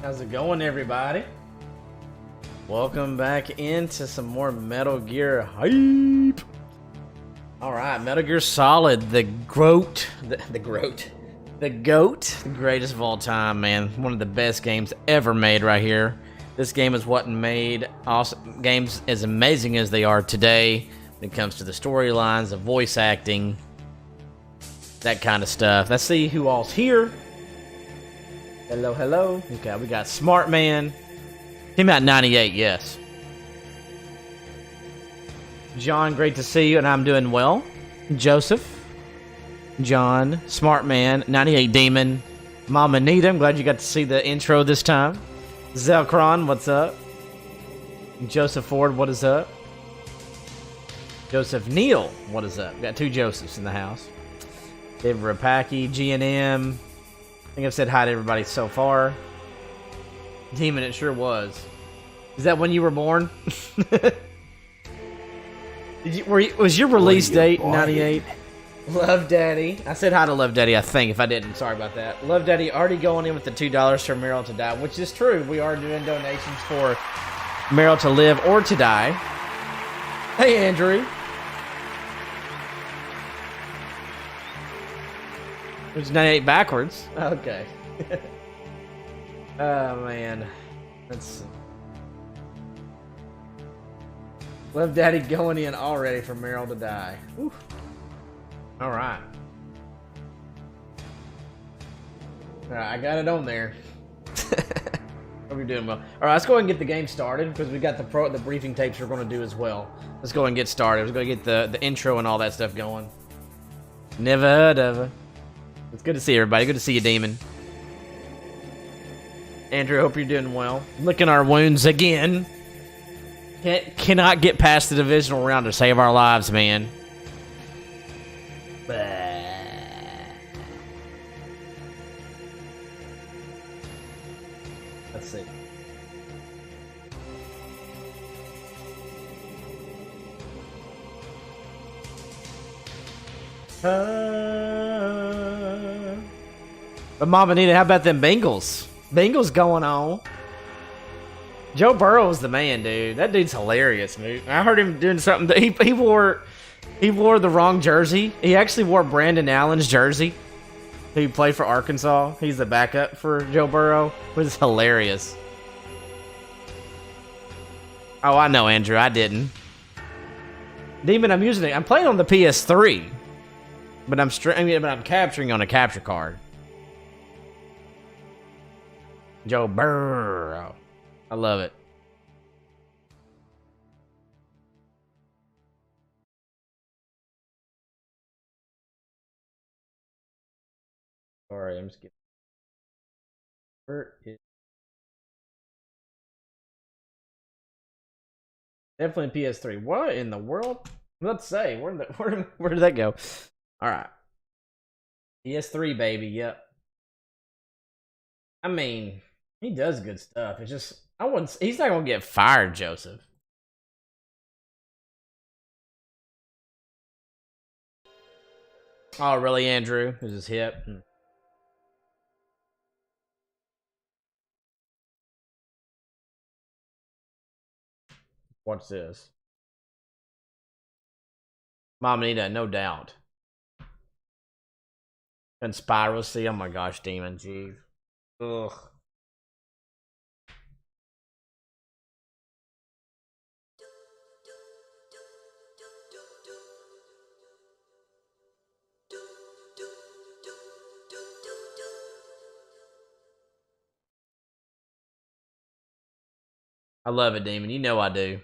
How's it going, everybody? Welcome back into some more Metal Gear hype. Alright, Metal Gear Solid, the GOAT, the greatest of all time, man. One of the best games ever made right here. This game is what made awesome games as amazing as they are today when it comes to the storylines, the voice acting, that kind of stuff. Let's see who all's here. Hello, hello. Okay, we got Smart Man. Came out in 98, yes. John, great to see you, and I'm doing well. Joseph. John, Smart Man, 98 Demon. Mama Nita, I'm glad you got to see the intro this time. Zelkron, what's up? Joseph Ford, what is up? Joseph Neal, what is up? Got two Josephs in the house. David Rapaki, GNM. I think I've said hi to everybody so far. Demon, it sure was. Is that when you were born? Was your release date 98? Love Daddy. I said hi to Love Daddy, I think. If I didn't, sorry about that. Love Daddy already going in with the $2 for Meryl to die, which is true. We are doing donations for Meryl to live or to die. Hey, Andrew. It's 98 backwards. Okay. Oh, man. Let's... Love Daddy going in already for Meryl to die. Whew. All right. All right, I got it on there. Hope you're doing well. All right, let's go ahead and get the game started because we got the briefing tapes we're going to do as well. Let's go ahead and get started. Let's go get the intro and all that stuff going. Never heard of her. It's good to see everybody. Good to see you, Demon. Andrew, hope you're doing well. Licking our wounds again. Cannot get past the divisional round to save our lives, man. Let's see. But Mama Nita, how about them Bengals? Bengals going on. Joe Burrow's the man, dude. That dude's hilarious, dude. I heard him doing something that he wore the wrong jersey. He actually wore Brandon Allen's jersey. He played for Arkansas. He's the backup for Joe Burrow. It was hilarious. Oh, I know, Andrew. I didn't. Demon, I'm using it. I'm playing on the PS3, but I'm capturing on a capture card. Joe Burrow. I love it. Sorry, I'm just kidding. Where is... Definitely PS3. What in the world? Let's say where did that go? All right, PS3 baby. Yep. I mean, he does good stuff. It's just he's not gonna get fired, Joseph. Oh, really, Andrew? Is his hip? What's this? Mama Nita, no doubt. Conspiracy. Oh my gosh, Demon. Jeez. Ugh. I love it, Demon. You know I do.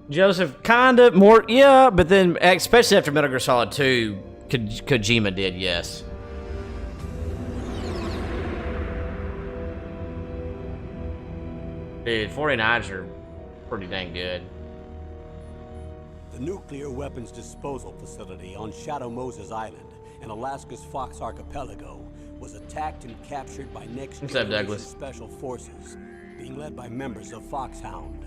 Joseph, kinda more, yeah, but then especially after Metal Gear Solid 2, Kojima did, yes. Dude, 49s are pretty dang good. The nuclear weapons disposal facility on Shadow Moses Island and Alaska's Fox Archipelago was attacked and captured by next What's up, generation Douglas? special forces, being led by members of Foxhound.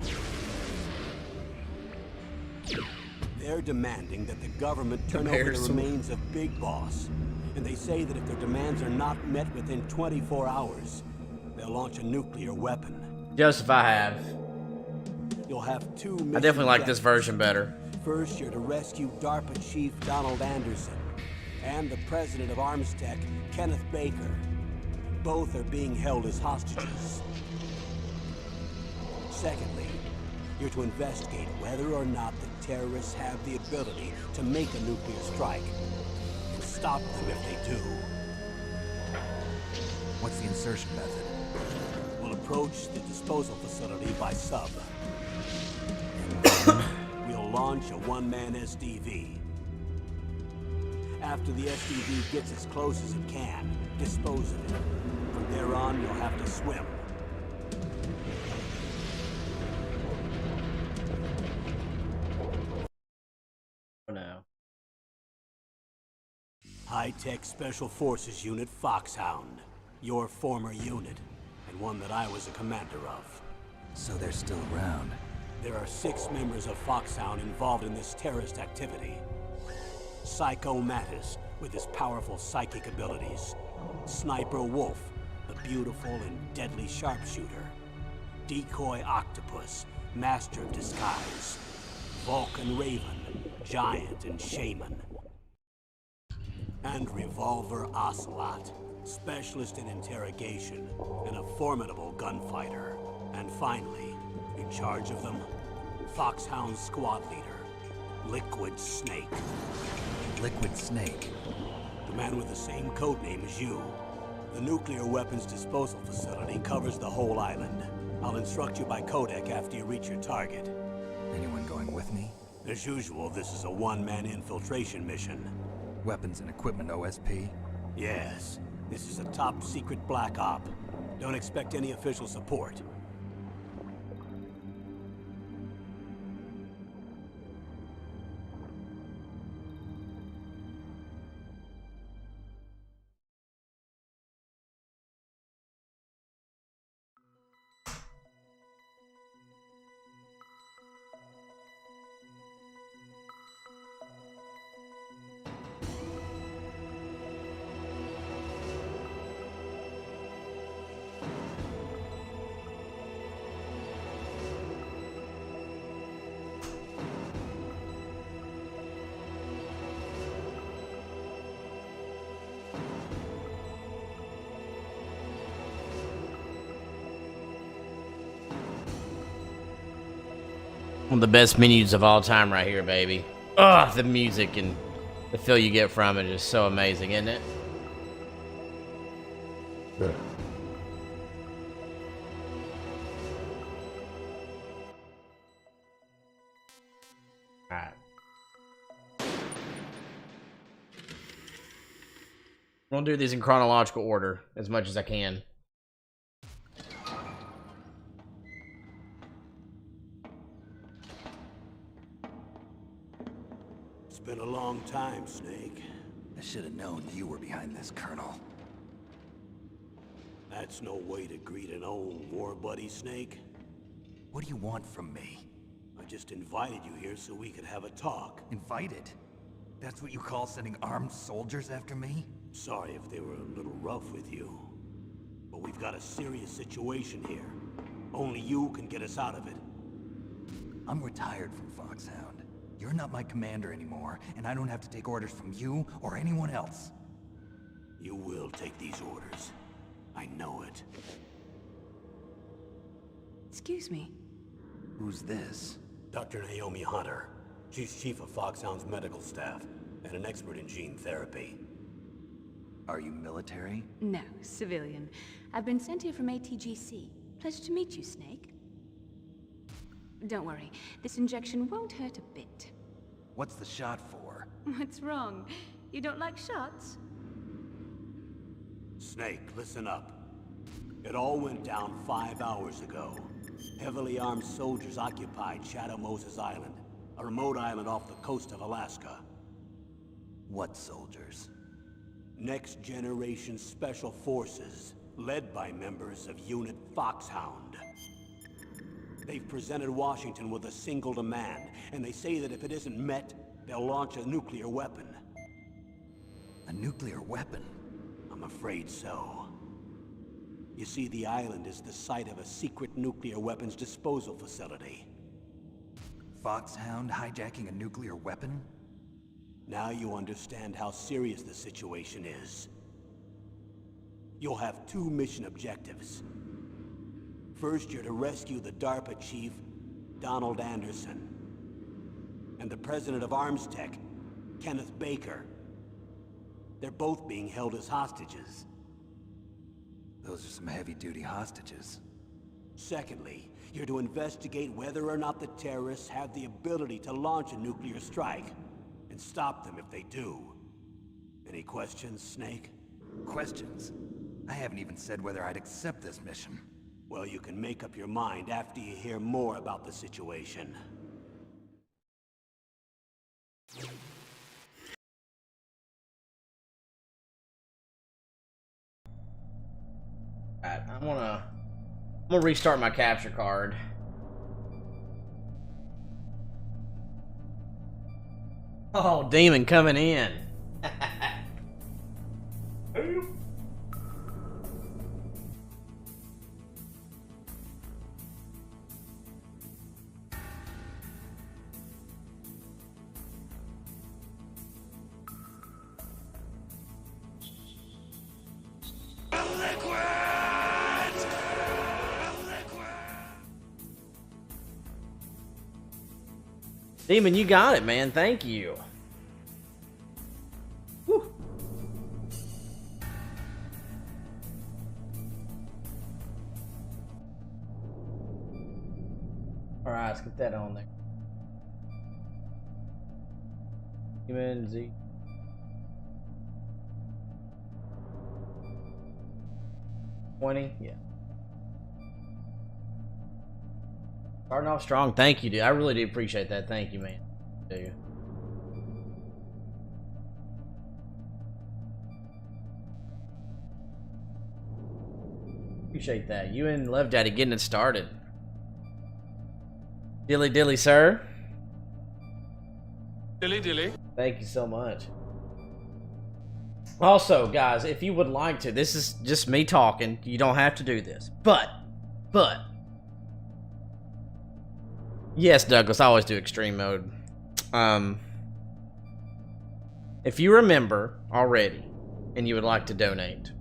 They're demanding that the government turn over the remains of Big Boss, and they say that if their demands are not met within 24 hours, they'll launch a nuclear weapon. Joseph, I have. You'll have two missions. I definitely like this version better. First, you're to rescue DARPA Chief Donald Anderson and the president of Armstech, Kenneth Baker. Both are being held as hostages. Secondly, you're to investigate whether or not the terrorists have the ability to make a nuclear strike, and stop them if they do. What's the insertion method? We'll approach the disposal facility by sub. We'll launch a one-man SDV. After the SDV gets as close as it can, dispose of it. From there on, you'll have to swim. Oh no. High-tech Special Forces Unit Foxhound. Your former unit, and one that I was a commander of. So they're still around. There are 6 members of Foxhound involved in this terrorist activity. Psycho Mattis, with his powerful psychic abilities. Sniper Wolf, the beautiful and deadly sharpshooter. Decoy Octopus, master of disguise. Vulcan Raven, giant and shaman. And Revolver Ocelot, specialist in interrogation and a formidable gunfighter. And finally, in charge of them, Foxhound's squad leader, Liquid Snake. Liquid Snake? The man with the same codename as you. The nuclear weapons disposal facility covers the whole island. I'll instruct you by codec after you reach your target. Anyone going with me? As usual, this is a one-man infiltration mission. Weapons and equipment OSP? Yes, this is a top-secret black op. Don't expect any official support. One of the best menus of all time right here, baby. Ugh, the music and the feel you get from it is so amazing, isn't it? Yeah. Alright. I'm gonna do these in chronological order as much as I can. It's been a long time, Snake. I should have known you were behind this, Colonel. That's no way to greet an old war buddy, Snake. What do you want from me? I just invited you here so we could have a talk. Invited? That's what you call sending armed soldiers after me? Sorry if they were a little rough with you. But we've got a serious situation here. Only you can get us out of it. I'm retired from Foxhound. You're not my commander anymore, and I don't have to take orders from you or anyone else. You will take these orders. I know it. Excuse me. Who's this? Dr. Naomi Hunter. She's chief of Foxhound's medical staff, and an expert in gene therapy. Are you military? No, civilian. I've been sent here from ATGC. Pleasure to meet you, Snake. Don't worry, this injection won't hurt a bit. What's the shot for? What's wrong? You don't like shots? Snake, listen up. It all went down 5 hours ago. Heavily armed soldiers occupied Shadow Moses Island, a remote island off the coast of Alaska. What soldiers? Next Generation Special Forces, led by members of Unit Foxhound. They've presented Washington with a single demand, and they say that if it isn't met, they'll launch a nuclear weapon. A nuclear weapon? I'm afraid so. You see, the island is the site of a secret nuclear weapons disposal facility. Foxhound hijacking a nuclear weapon? Now you understand how serious the situation is. You'll have two mission objectives. First, you're to rescue the DARPA chief, Donald Anderson, and the president of Arms Tech, Kenneth Baker. They're both being held as hostages. Those are some heavy-duty hostages. Secondly, you're to investigate whether or not the terrorists have the ability to launch a nuclear strike, and stop them if they do. Any questions, Snake? Questions? I haven't even said whether I'd accept this mission. Well, you can make up your mind after you hear more about the situation. Alright, I'm gonna restart my capture card. Oh, demon coming in. Demon, you got it, man. Thank you. Whew. All right, let's get that on there. Demon Z. $20, yeah. Starting off strong. Thank you, dude. I really do appreciate that. Thank you, man. Do. Appreciate that. You and Love Daddy getting it started. Dilly dilly, sir. Dilly dilly. Thank you so much. Also, guys, if you would like to, this is just me talking. You don't have to do this. But. Yes, Douglas, I always do extreme mode. If you remember already and you would like to donate,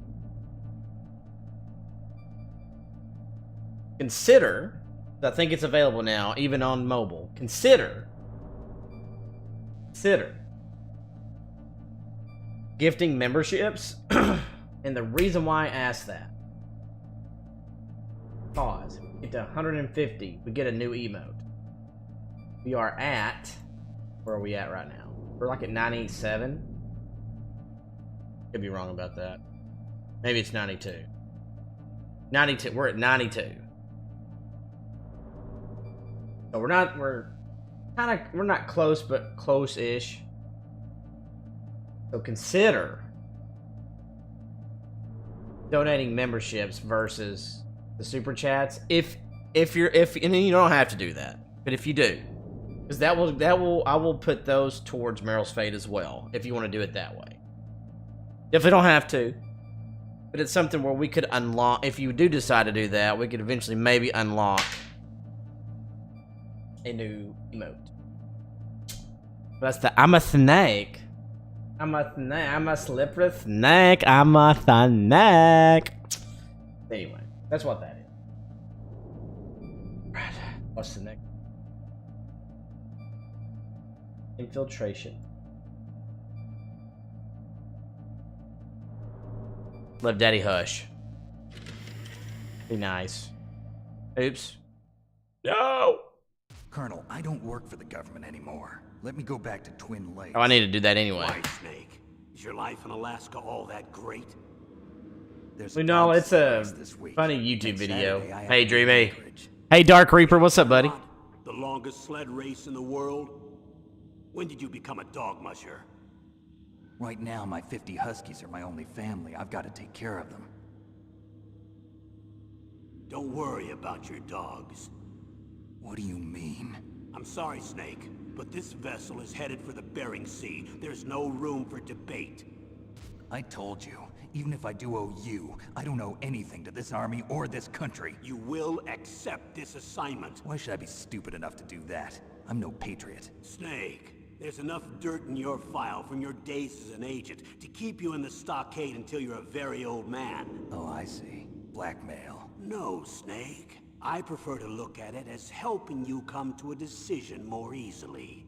consider, I think it's available now, even on mobile, consider gifting memberships. And the reason why I ask that, pause, get to 150, we get a new emote. We are at, where are we at right now? We're like at 97. Could be wrong about that. Maybe it's 92. 92, we're at 92. So we're not close, but close-ish. So consider donating memberships versus the super chats. If and you don't have to do that, but if you do, because I will put those towards Meryl's fate as well, if you want to do it that way. Definitely don't have to, but it's something where we could unlock, if you do decide to do that, we could eventually maybe unlock a new emote. That's the I'm a snake. I'm a slippery snake. I'm a snake. Anyway, that's what that is. Right. What's the next? Infiltration. Love Daddy Hush. Be nice. Oops. No! Colonel, I don't work for the government anymore. Let me go back to Twin Lakes. Oh, I need to do that anyway. Why, Snake? Is your life in Alaska all that great? There's We know it's a this week. funny YouTube Next video. Saturday, I have Hey, to Dreamy. Anchorage. Hey, Dark Reaper. What's up, buddy? What? The longest sled race in the world? When did you become a dog musher? Right now, my 50 Huskies are my only family. I've got to take care of them. Don't worry about your dogs. What do you mean? I'm sorry, Snake, but this vessel is headed for the Bering Sea. There's no room for debate. I told you, even if I do owe you, I don't owe anything to this army or this country. You will accept this assignment. Why should I be stupid enough to do that? I'm no patriot. Snake, there's enough dirt in your file from your days as an agent to keep you in the stockade until you're a very old man. Oh, I see. Blackmail. No, Snake. I prefer to look at it as helping you come to a decision more easily.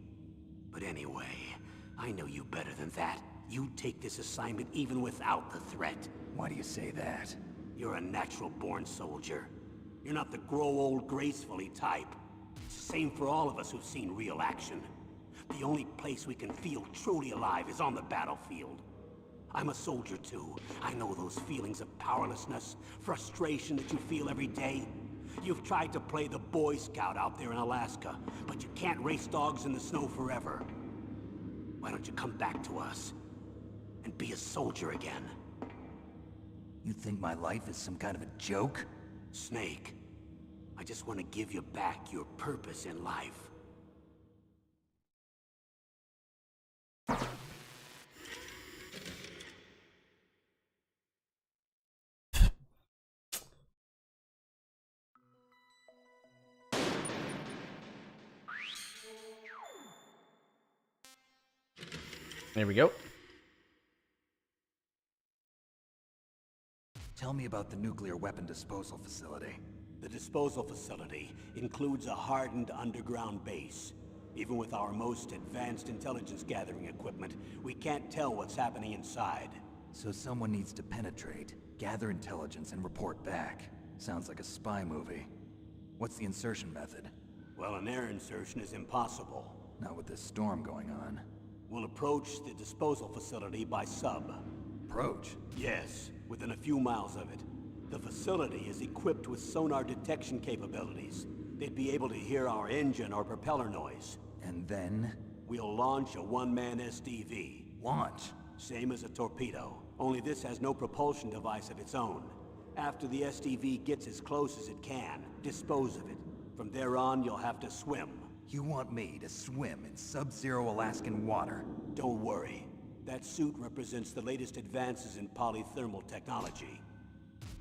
But anyway, I know you better than that. You take this assignment even without the threat. Why do you say that? You're a natural-born soldier. You're not the grow old gracefully type. It's the same for all of us who've seen real action. The only place we can feel truly alive is on the battlefield. I'm a soldier too. I know those feelings of powerlessness, frustration that you feel every day. You've tried to play the Boy Scout out there in Alaska, but you can't race dogs in the snow forever. Why don't you come back to us and be a soldier again? You think my life is some kind of a joke? Snake, I just want to give you back your purpose in life. There we go. Tell me about the nuclear weapon disposal facility. The disposal facility includes a hardened underground base. Even with our most advanced intelligence gathering equipment, we can't tell what's happening inside. So someone needs to penetrate, gather intelligence, and report back. Sounds like a spy movie. What's the insertion method? Well, an air insertion is impossible. Not with this storm going on. We'll approach the disposal facility by sub. Approach? Yes, within a few miles of it. The facility is equipped with sonar detection capabilities. They'd be able to hear our engine or propeller noise. And then? We'll launch a one-man SDV. Launch? Same as a torpedo, only this has no propulsion device of its own. After the SDV gets as close as it can, dispose of it. From there on, you'll have to swim. You want me to swim in sub-zero Alaskan water? Don't worry. That suit represents the latest advances in polythermal technology.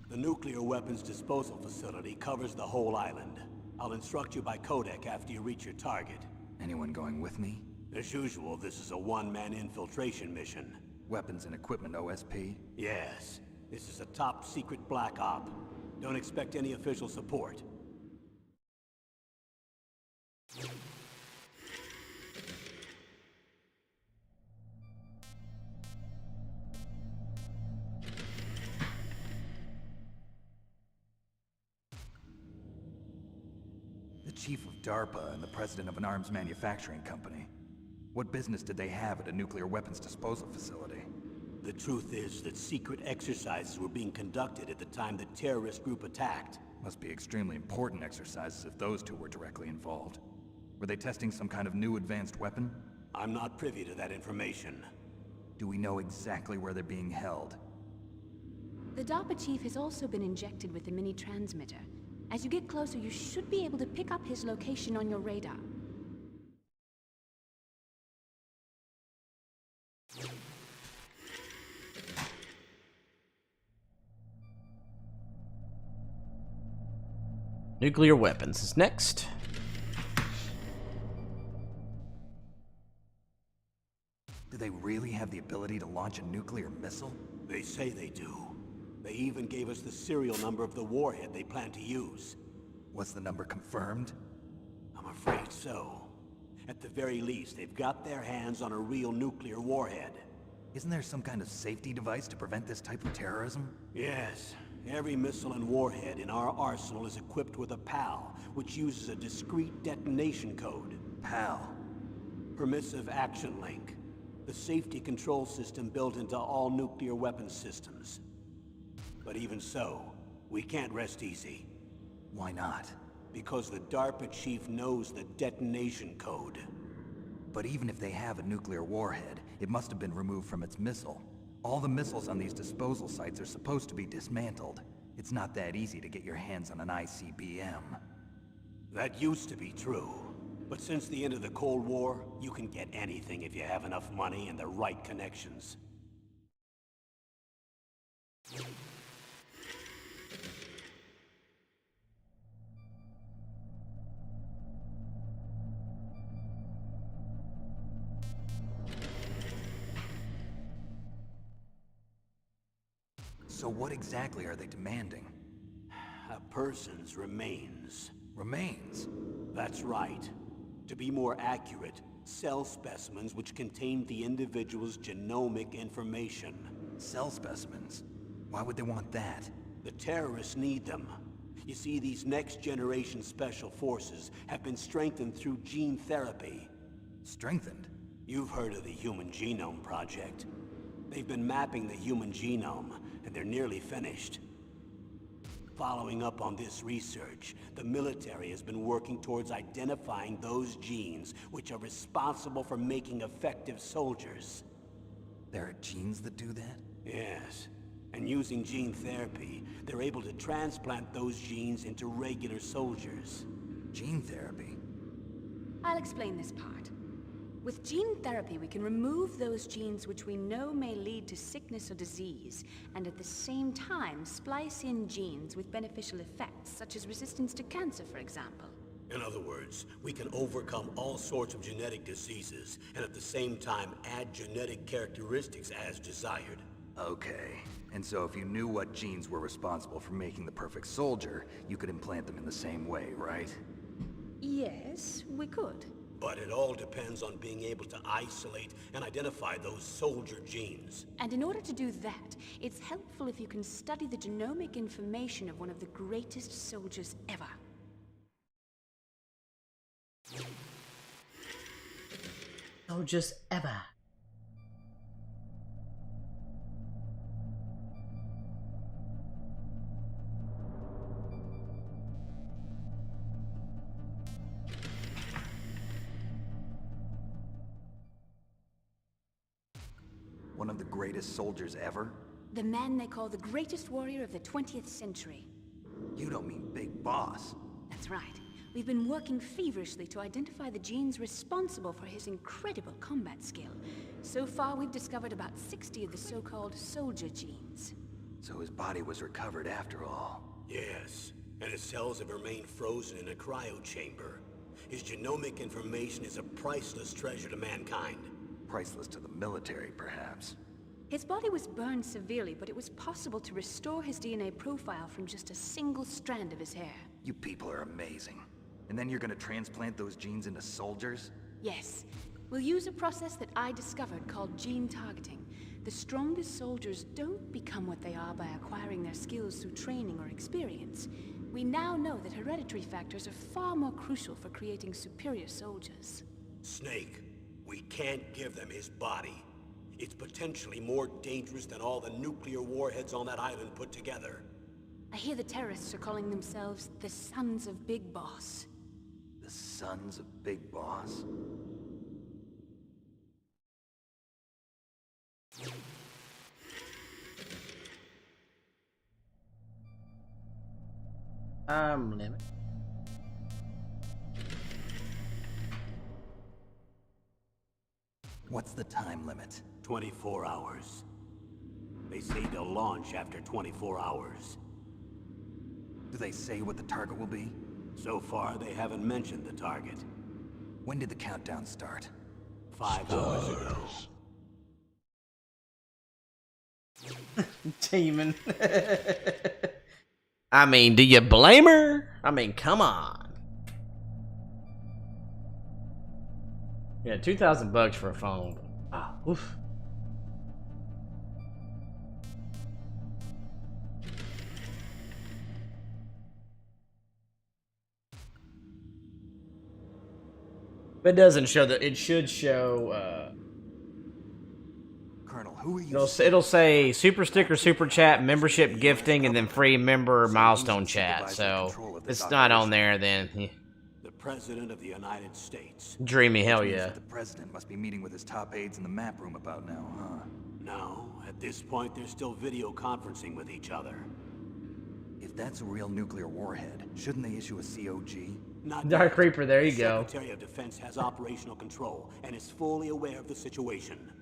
The nuclear weapons disposal facility covers the whole island. I'll instruct you by codec after you reach your target. Anyone going with me? As usual, this is a one-man infiltration mission. Weapons and equipment OSP? Yes. This is a top-secret black op. Don't expect any official support. The chief of DARPA and the president of an arms manufacturing company. What business did they have at a nuclear weapons disposal facility? The truth is that secret exercises were being conducted at the time the terrorist group attacked. Must be extremely important exercises if those two were directly involved. Were they testing some kind of new advanced weapon? I'm not privy to that information. Do we know exactly where they're being held? The DARPA chief has also been injected with a mini transmitter. As you get closer, you should be able to pick up his location on your radar. Nuclear weapons is next. Do they really have the ability to launch a nuclear missile? They say they do. They even gave us the serial number of the warhead they plan to use. Was the number confirmed? I'm afraid so. At the very least, they've got their hands on a real nuclear warhead. Isn't there some kind of safety device to prevent this type of terrorism? Yes. Every missile and warhead in our arsenal is equipped with a PAL, which uses a discrete detonation code. PAL? Permissive Action Link. The safety control system built into all nuclear weapons systems. But even so, we can't rest easy. Why not? Because the DARPA chief knows the detonation code. But even if they have a nuclear warhead, it must have been removed from its missile. All the missiles on these disposal sites are supposed to be dismantled. It's not that easy to get your hands on an ICBM. That used to be true. But since the end of the Cold War, you can get anything if you have enough money and the right connections. So what exactly are they demanding? A person's remains. Remains? That's right. To be more accurate, cell specimens which contain the individual's genomic information. Cell specimens? Why would they want that? The terrorists need them. You see, these next-generation special forces have been strengthened through gene therapy. Strengthened? You've heard of the Human Genome Project. They've been mapping the human genome, and they're nearly finished. Following up on this research, the military has been working towards identifying those genes which are responsible for making effective soldiers. There are genes that do that? Yes. And using gene therapy, they're able to transplant those genes into regular soldiers. Gene therapy? I'll explain this part. With gene therapy, we can remove those genes which we know may lead to sickness or disease, and at the same time splice in genes with beneficial effects, such as resistance to cancer, for example. In other words, we can overcome all sorts of genetic diseases, and at the same time add genetic characteristics as desired. Okay. And so if you knew what genes were responsible for making the perfect soldier, you could implant them in the same way, right? Yes, we could. But it all depends on being able to isolate and identify those soldier genes. And in order to do that, it's helpful if you can study the genomic information of one of the greatest soldiers ever. Soldiers ever. One of the greatest soldiers ever? The man they call the greatest warrior of the 20th century. You don't mean Big Boss. That's right. We've been working feverishly to identify the genes responsible for his incredible combat skill. So far, we've discovered about 60 of the so-called soldier genes. So his body was recovered after all. Yes, and his cells have remained frozen in a cryo chamber. His genomic information is a priceless treasure to mankind. Priceless to the military, perhaps. His body was burned severely, but it was possible to restore his DNA profile from just a single strand of his hair. You people are amazing. And then you're gonna transplant those genes into soldiers? Yes. We'll use a process that I discovered called gene targeting. The strongest soldiers don't become what they are by acquiring their skills through training or experience. We now know that hereditary factors are far more crucial for creating superior soldiers. Snake, we can't give them his body. It's potentially more dangerous than all the nuclear warheads on that island put together. I hear the terrorists are calling themselves the Sons of Big Boss. The Sons of Big Boss? Limit. What's the time limit? 24 hours. They say they'll launch after 24 hours. Do they say what the target will be? So far, they haven't mentioned the target. When did the countdown start? 5 hours ago. Demon. I mean, do you blame her? I mean, come on. Yeah, $2,000 for a phone. Ah, oof. But it doesn't show that. It should show. Colonel, who are you? It'll say super sticker, super chat, membership gifting, and then free member milestone chat. So if it's not on there, then. Yeah. The President of the United States. Dreamy, hell Means yeah. that the president must be meeting with his top aides in the map room about now, huh? No, at this point they're still video conferencing with each other. If that's a real nuclear warhead, shouldn't they issue a COG? Not Dark yet. Reaper, there you The go. Secretary of Defense has operational control and is fully aware of the situation.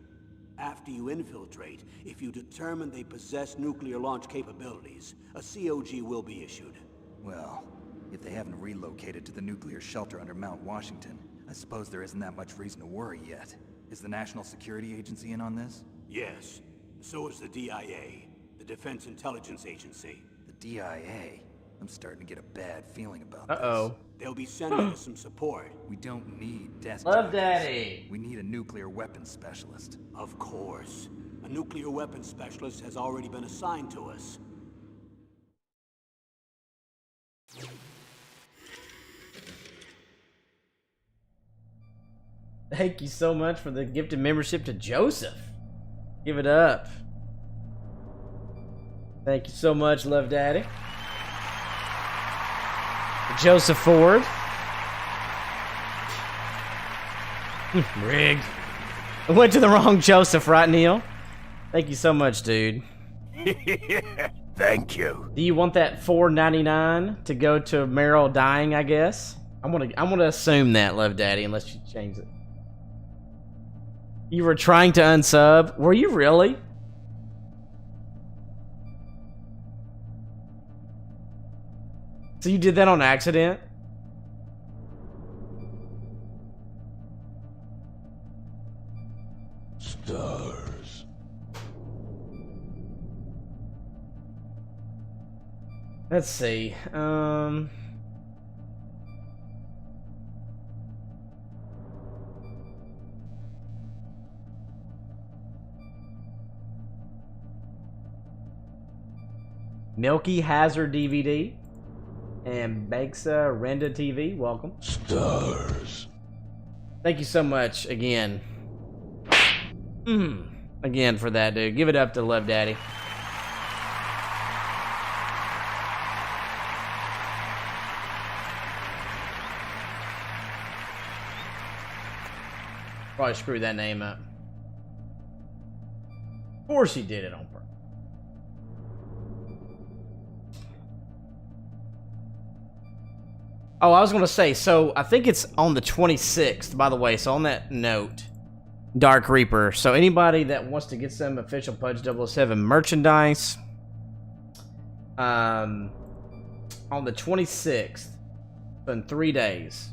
After you infiltrate, if you determine they possess nuclear launch capabilities, a COG will be issued. Well, if they haven't relocated to the nuclear shelter under Mount Washington, I suppose there isn't that much reason to worry yet. Is the National Security Agency in on this? Yes, so is the DIA, the Defense Intelligence Agency. The DIA? I'm starting to get a bad feeling about Uh-oh. They'll be sending us some support. this. We don't need desk Love jockeys. Daddy. We need a nuclear weapons specialist. Of course. A nuclear weapons specialist has already been assigned to us. Thank you so much for the gifted membership to Joseph. Give it up. Thank you so much, Love Daddy. Joseph Ford. Rigged. I went to the wrong Joseph, right, Neil? Thank you so much, dude. Thank you. Do you want that $4.99 to go to Meryl dying, I guess? I'm gonna assume that, Love Daddy, unless you change it. You were trying to unsub? Were you really? So you did that on accident? Stars. Let's see. Milky Hazard DVD and Bexa Renda TV, welcome. Stars. Thank you so much again. Again for that, dude. Give it up to Love Daddy. Probably screwed that name up. Of course he did it on purpose. Oh, I was going to say, so I think it's on the 26th, by the way. So on that note, Dark Reaper. So anybody that wants to get some official Pudge 007 merchandise, on the 26th, in 3 days,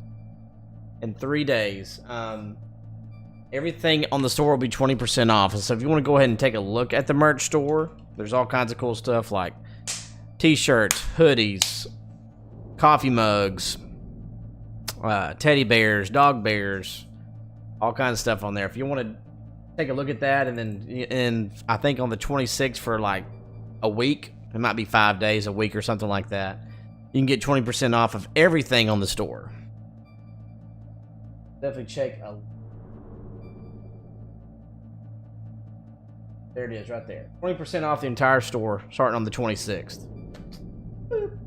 everything on the store will be 20% off. So if you want to go ahead and take a look at the merch store, there's all kinds of cool stuff like t-shirts, hoodies, coffee mugs, teddy bears, dog bears, all kinds of stuff on there. If you want to take a look at that, and I think on the 26th for like a week, it might be 5 days, a week or something like that, you can get 20% off of everything on the store. Definitely check out. There it is, right there. 20% off the entire store, starting on the 26th. Boop.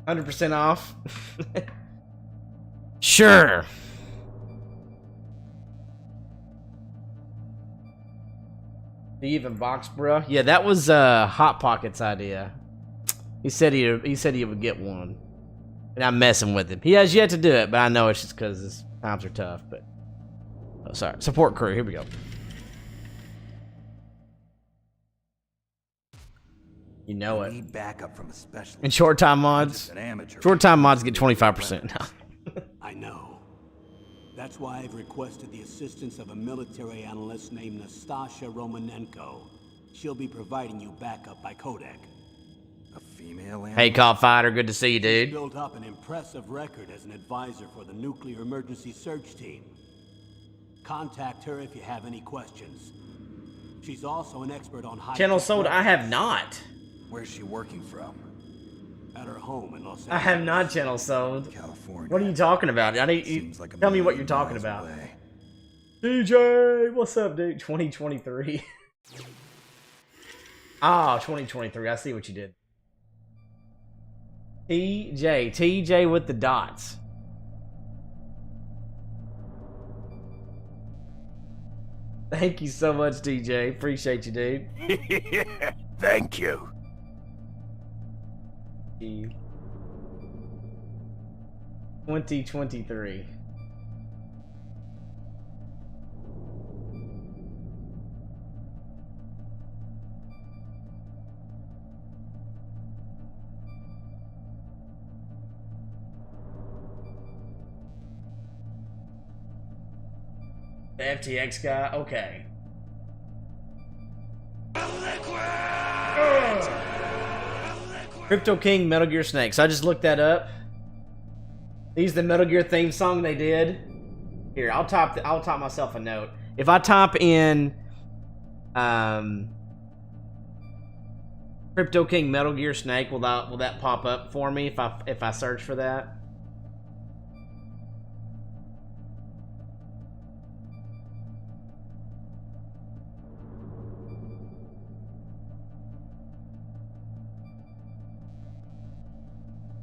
100% off. Sure. Do you even box, bro? Yeah, that was Hot Pocket's idea. He said he would get one, and I'm messing with him. He has yet to do it, but I know it's just because his times are tough. But oh, sorry, support crew. Here we go. You know it. Need backup from a specialist. And short time mods. An amateur. Short time mods get 25%. I know. That's why I've requested the assistance of a military analyst named Nastasha Romanenko. She'll be providing you backup by Kodak. A female analyst? Hey, Call Fighter, good to see you, She's dude. built up an impressive record as an advisor for the Nuclear Emergency Search Team. Contact her if you have any questions. She's also an expert on high Channel sold. I have not. Where's she working from? at her home in Los Angeles. I have not channel sold. California. What are you talking about? I need you. Seems like a Tell me what million you're talking miles about. away. DJ, what's up, dude? 2023. Oh, 2023. I see what you did. TJ with the dots. Thank you so much, TJ. Appreciate you, dude. Thank you. 2023. The FTX guy? Okay. Crypto King Metal Gear Snake. So I just looked that up. These the Metal Gear theme song they did. Here, I'll type myself a note. If I type in Crypto King Metal Gear Snake, will that pop up for me if I search for that?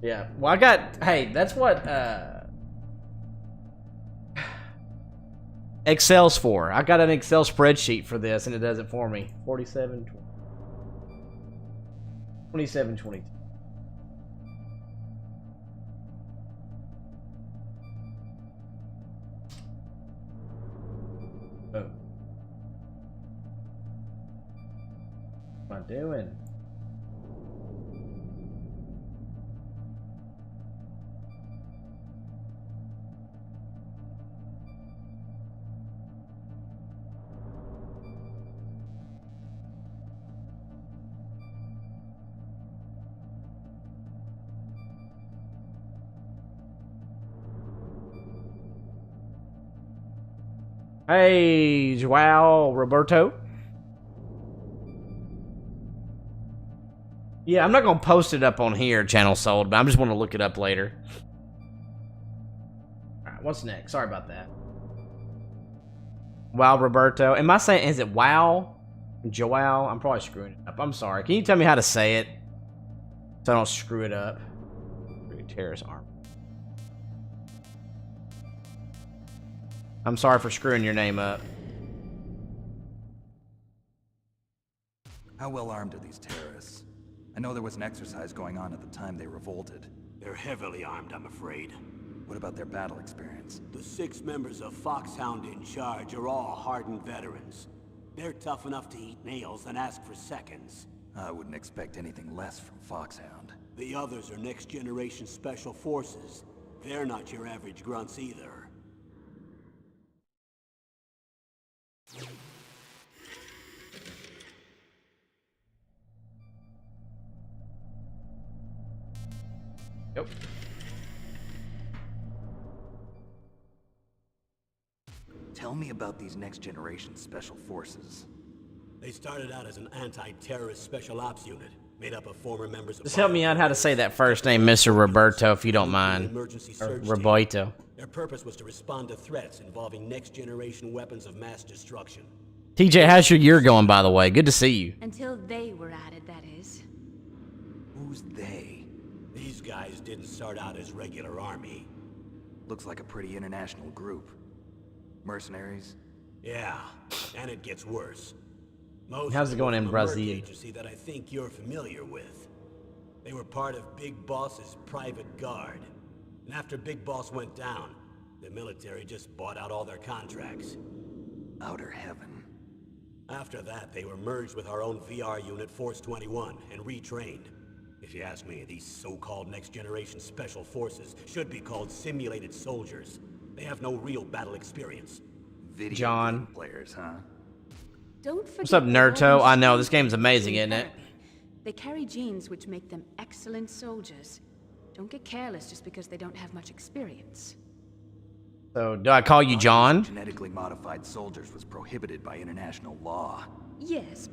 Yeah. Well, hey, that's what Excel's for. I got an Excel spreadsheet for this, and it does it for me. 47, 27, 22. Oh. What am I doing? Hey, Joao Roberto. Yeah, I'm not going to post it up on here, Channel Sold, but I just want to look it up later. Alright, what's next? Sorry about that. Wow, Roberto. Am I saying, is it Wow? Joao? I'm probably screwing it up. I'm sorry. Can you tell me how to say it? So I don't screw it up. Terrorist arm. I'm sorry for screwing your name up. How well armed are these terrorists? I know there was an exercise going on at the time they revolted. They're heavily armed, I'm afraid. What about their battle experience? The 6 members of Foxhound in charge are all hardened veterans. They're tough enough to eat nails and ask for seconds. I wouldn't expect anything less from Foxhound. The others are next-generation special forces. They're not your average grunts either. Yep. Tell me about these next-generation special forces. They started out as an anti-terrorist special ops unit, made up of former members of... Just help me out how to say that first name, Mr. Roberto, if you don't mind. Emergency Or surge Roberto. team. Their purpose was to respond to threats involving next-generation weapons of mass destruction. TJ, how's your year going, by the way? Good to see you. Until they were added, that is. Who's they? These guys didn't start out as regular army. Looks like a pretty international group. Mercenaries? Yeah, and it gets worse. Most How's it going in from a merc Brazil? agency that I think you're familiar with. They were part of Big Boss's private guard. And after Big Boss went down, the military just bought out all their contracts. Outer heaven. After that, they were merged with our own VR unit, Force 21, and retrained. If you ask me, these so-called next-generation special forces should be called simulated soldiers. They have no real battle experience. Video John. game players, huh? Don't forget. What's up, Naruto? I know, this game's amazing, isn't it? They carry genes which make them excellent soldiers. Don't get careless just because they don't have much experience. So, do I call you John? Genetically modified soldiers was prohibited by international law. Yes,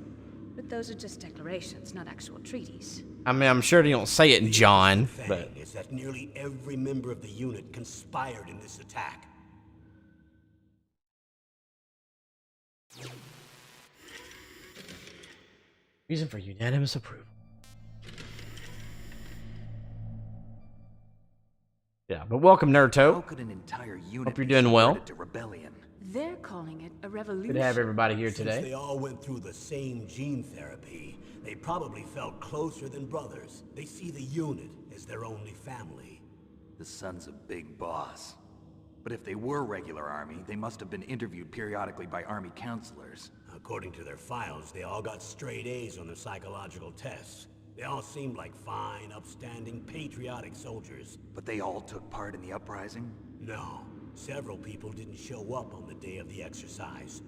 but those are just declarations, not actual treaties. I mean, I'm sure you don't say it, John, The but... thing is that nearly every member of the unit conspired in this attack. Reason for unanimous approval. Yeah, but welcome, How Naruto. could an entire unit Hope you're be doing well. subverted to rebellion? They're calling it a revolution. Good to have everybody here Since today. they all went through the same gene therapy, they probably felt closer than brothers. They see the unit as their only family. The sons of Big Boss. But if they were regular army, they must have been interviewed periodically by army counselors. According to their files, they all got straight A's on their psychological tests. They all seemed like fine, upstanding, patriotic soldiers. But they all took part in the uprising? No, several people didn't show up on the day of the exercise.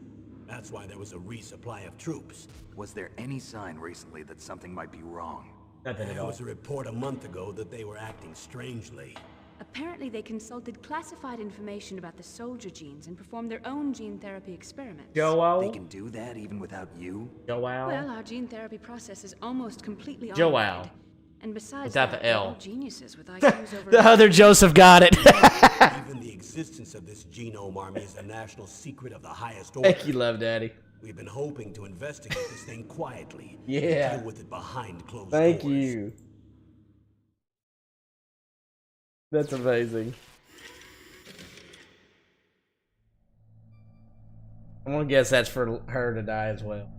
That's why there was a resupply of troops. Was there any sign recently that something might be wrong? Nothing at There all. was a report a month ago that they were acting strangely. Apparently, they consulted classified information about the soldier genes and performed their own gene therapy experiments. They Joao. can do that even without you? Well, Joao. our gene therapy process is almost completely Joao. automated. And besides Without that, the L. they're all geniuses with IQs over... The other Joseph got it. Even the existence of this genome army is a national secret of the highest order. Thank you, Love Daddy. We've been hoping to investigate this thing quietly. Yeah. And deal with it behind closed Thank doors. you. That's amazing. I'm gonna guess that's for her to die as well.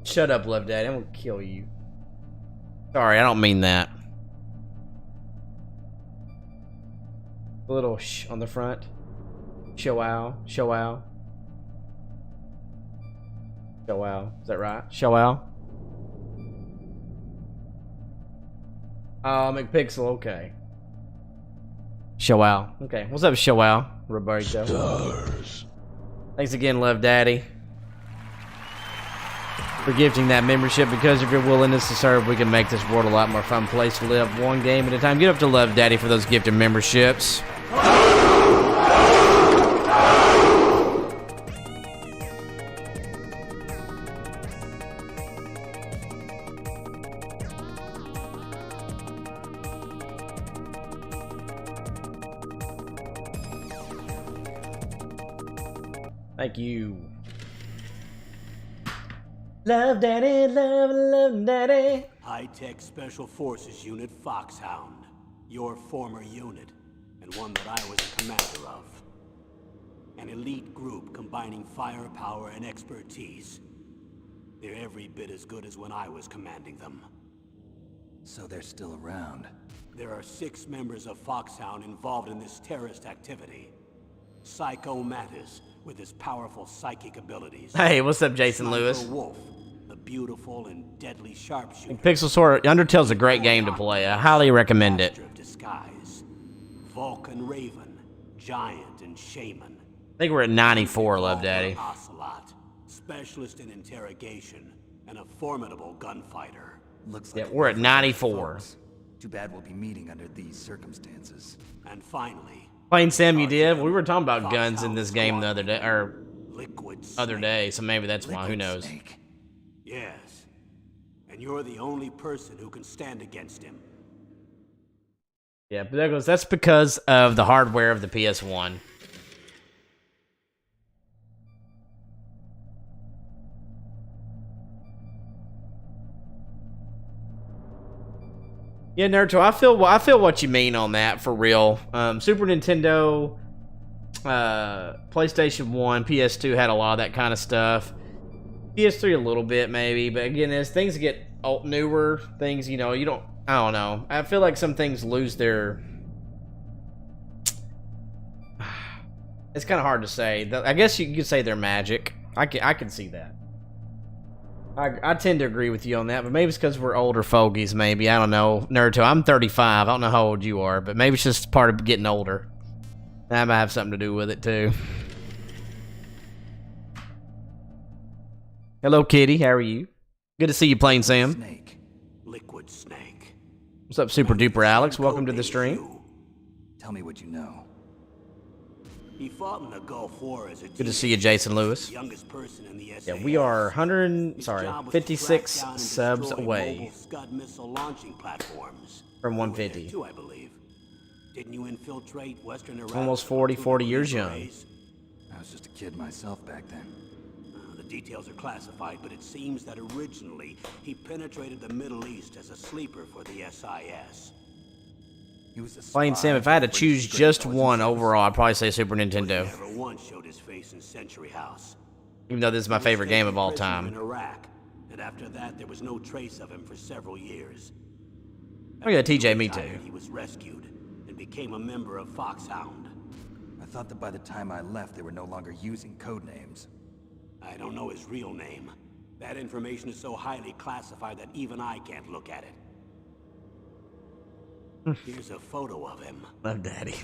Shut up, Love Daddy. I'm gonna kill you. Sorry, I don't mean that. A little shh on the front. Show out. Show out. Show out. Is that right? Show out. McPixel, okay. Show out. Okay. What's up, Show out, Roberto? Stars. Thanks again, Love Daddy, for gifting that membership. Because of your willingness to serve, we can make this world a lot more fun place to live, one game at a time. Get up to Love Daddy for those gifted memberships. Thank you. Love Daddy, love Daddy. High-tech Special Forces Unit Foxhound. Your former unit, and one that I was a commander of. An elite group combining firepower and expertise. They're every bit as good as when I was commanding them. So they're still around. There are 6 members of Foxhound involved in this terrorist activity. Psycho Mattis, with his powerful psychic abilities. Hey, what's up, Jason Sniper Lewis? Wolf, the beautiful and deadly sharpshooter. Pixel Sword, Undertale's a great game to play. I highly recommend it. Master of Disguise. Vulcan Raven, Giant and Shaman. I think we're at 94, Love Daddy. Revolver Ocelot, specialist in interrogation and a formidable gunfighter. Looks Yeah, like we're at a 94. folks. Too bad we'll be meeting under these circumstances. And finally, Plain Sam, you did? We were talking about guns in this game the other day, or Liquid other Snake. day, so maybe that's why. Who Liquid knows? Snake. Yes. And you're the only person who can stand against him. Yeah, but that's because of the hardware of the PS1. Yeah, Naruto, I feel what you mean on that, for real. Super Nintendo, PlayStation 1, PS2 had a lot of that kind of stuff. PS3 a little bit, maybe, but again, as things get newer, things, you know, I don't know. I feel like some things lose their... It's kind of hard to say. I guess you could say they're magic. I can see that. I tend to agree with you on that, but maybe it's because we're older fogies, maybe. I don't know. Naruto, I'm 35. I don't know how old you are, but maybe it's just part of getting older. That might have something to do with it, too. Hello, Kitty. How are you? Good to see you playing, Sam. Snake. Liquid Snake. What's up, Super Duper Alex? Welcome to the stream. Tell me what you know. He fought in the Gulf War as a Good to see you, Jason Lewis. youngest person in the SAS. Yeah, we are His job was to 56 track down and subs destroy away mobile Scud missile launching platforms. from You were there 150. too, I believe. Didn't you infiltrate Western Iraq? Almost 40 years young. Berets? I was just a kid myself back then. The Details are classified, but it seems that originally he penetrated the Middle East as a sleeper for the SIS. He was a Plain spy Sam, if I had to for the choose Secret just Intelligence one Service. overall, I'd probably say Super Nintendo. He never once showed his face in Century House. Even though this is my He was favorite game taken of all prisoner time. in Iraq, and after that, there was no trace of him for several years. Oh yeah, After he TJ, me retired, too. He was rescued and became a member of Foxhound. I thought that by the time I left, they were no longer using code names. I don't know his real name. That information is so highly classified that even I can't look at it. Here's a photo of him. Love Daddy.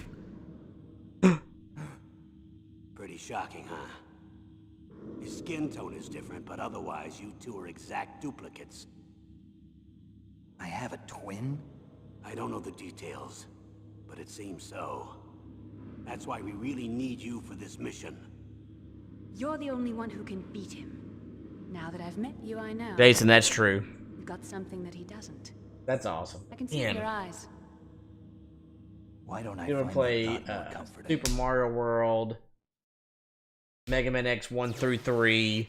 Pretty shocking, huh? His skin tone is different, but otherwise you two are exact duplicates. I have a twin? I don't know the details, but it seems so. That's why we really need you for this mission. You're the only one who can beat him. Now that I've met you, I know. Jason, that's true. You've got something that he doesn't. That's awesome. I can see it in your Man, eyes. Why don't I you want find to play that thought more comforting? Super Mario World, Mega Man X 1 through 3,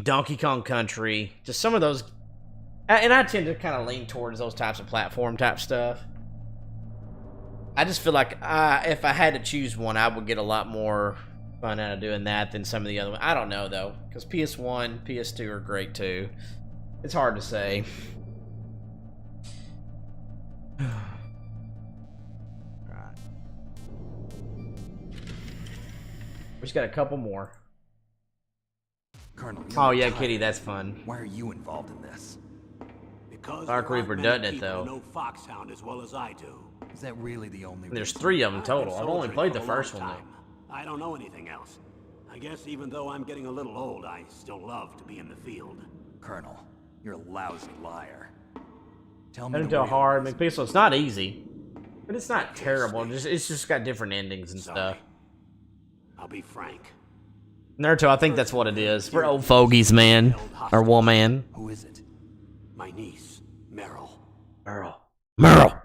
Donkey Kong Country, just some of those. And I tend to kind of lean towards those types of platform type stuff. I just feel like if I had to choose one, I would get a lot more fun out of doing that than some of the other ones. I don't know though, because PS1, PS2 are great too. It's hard to say. Right. We just got a couple more. Colonel, Oh you're yeah, retired. Kitty, that's fun. Why are you involved in this? Because Dark there aren't Reaper many doesn't it, people though? who know Foxhound as well as I do. Is that really the only There's reason? 3 of them I've been total. I've only soldiering played for the a long first one time. though. I don't know anything else. I guess even though I'm getting a little old, I still love to be in the field. Colonel, you're a lousy liar. Tell me Better the do a real hard reason. McPixel. It's not easy, but it's not terrible. It's just got different endings and Sorry. stuff. I'll be frank. Naruto, I think that's what it is. We're old fogies, man, or woman. Who is it? My niece, Meryl. Meryl. Merl.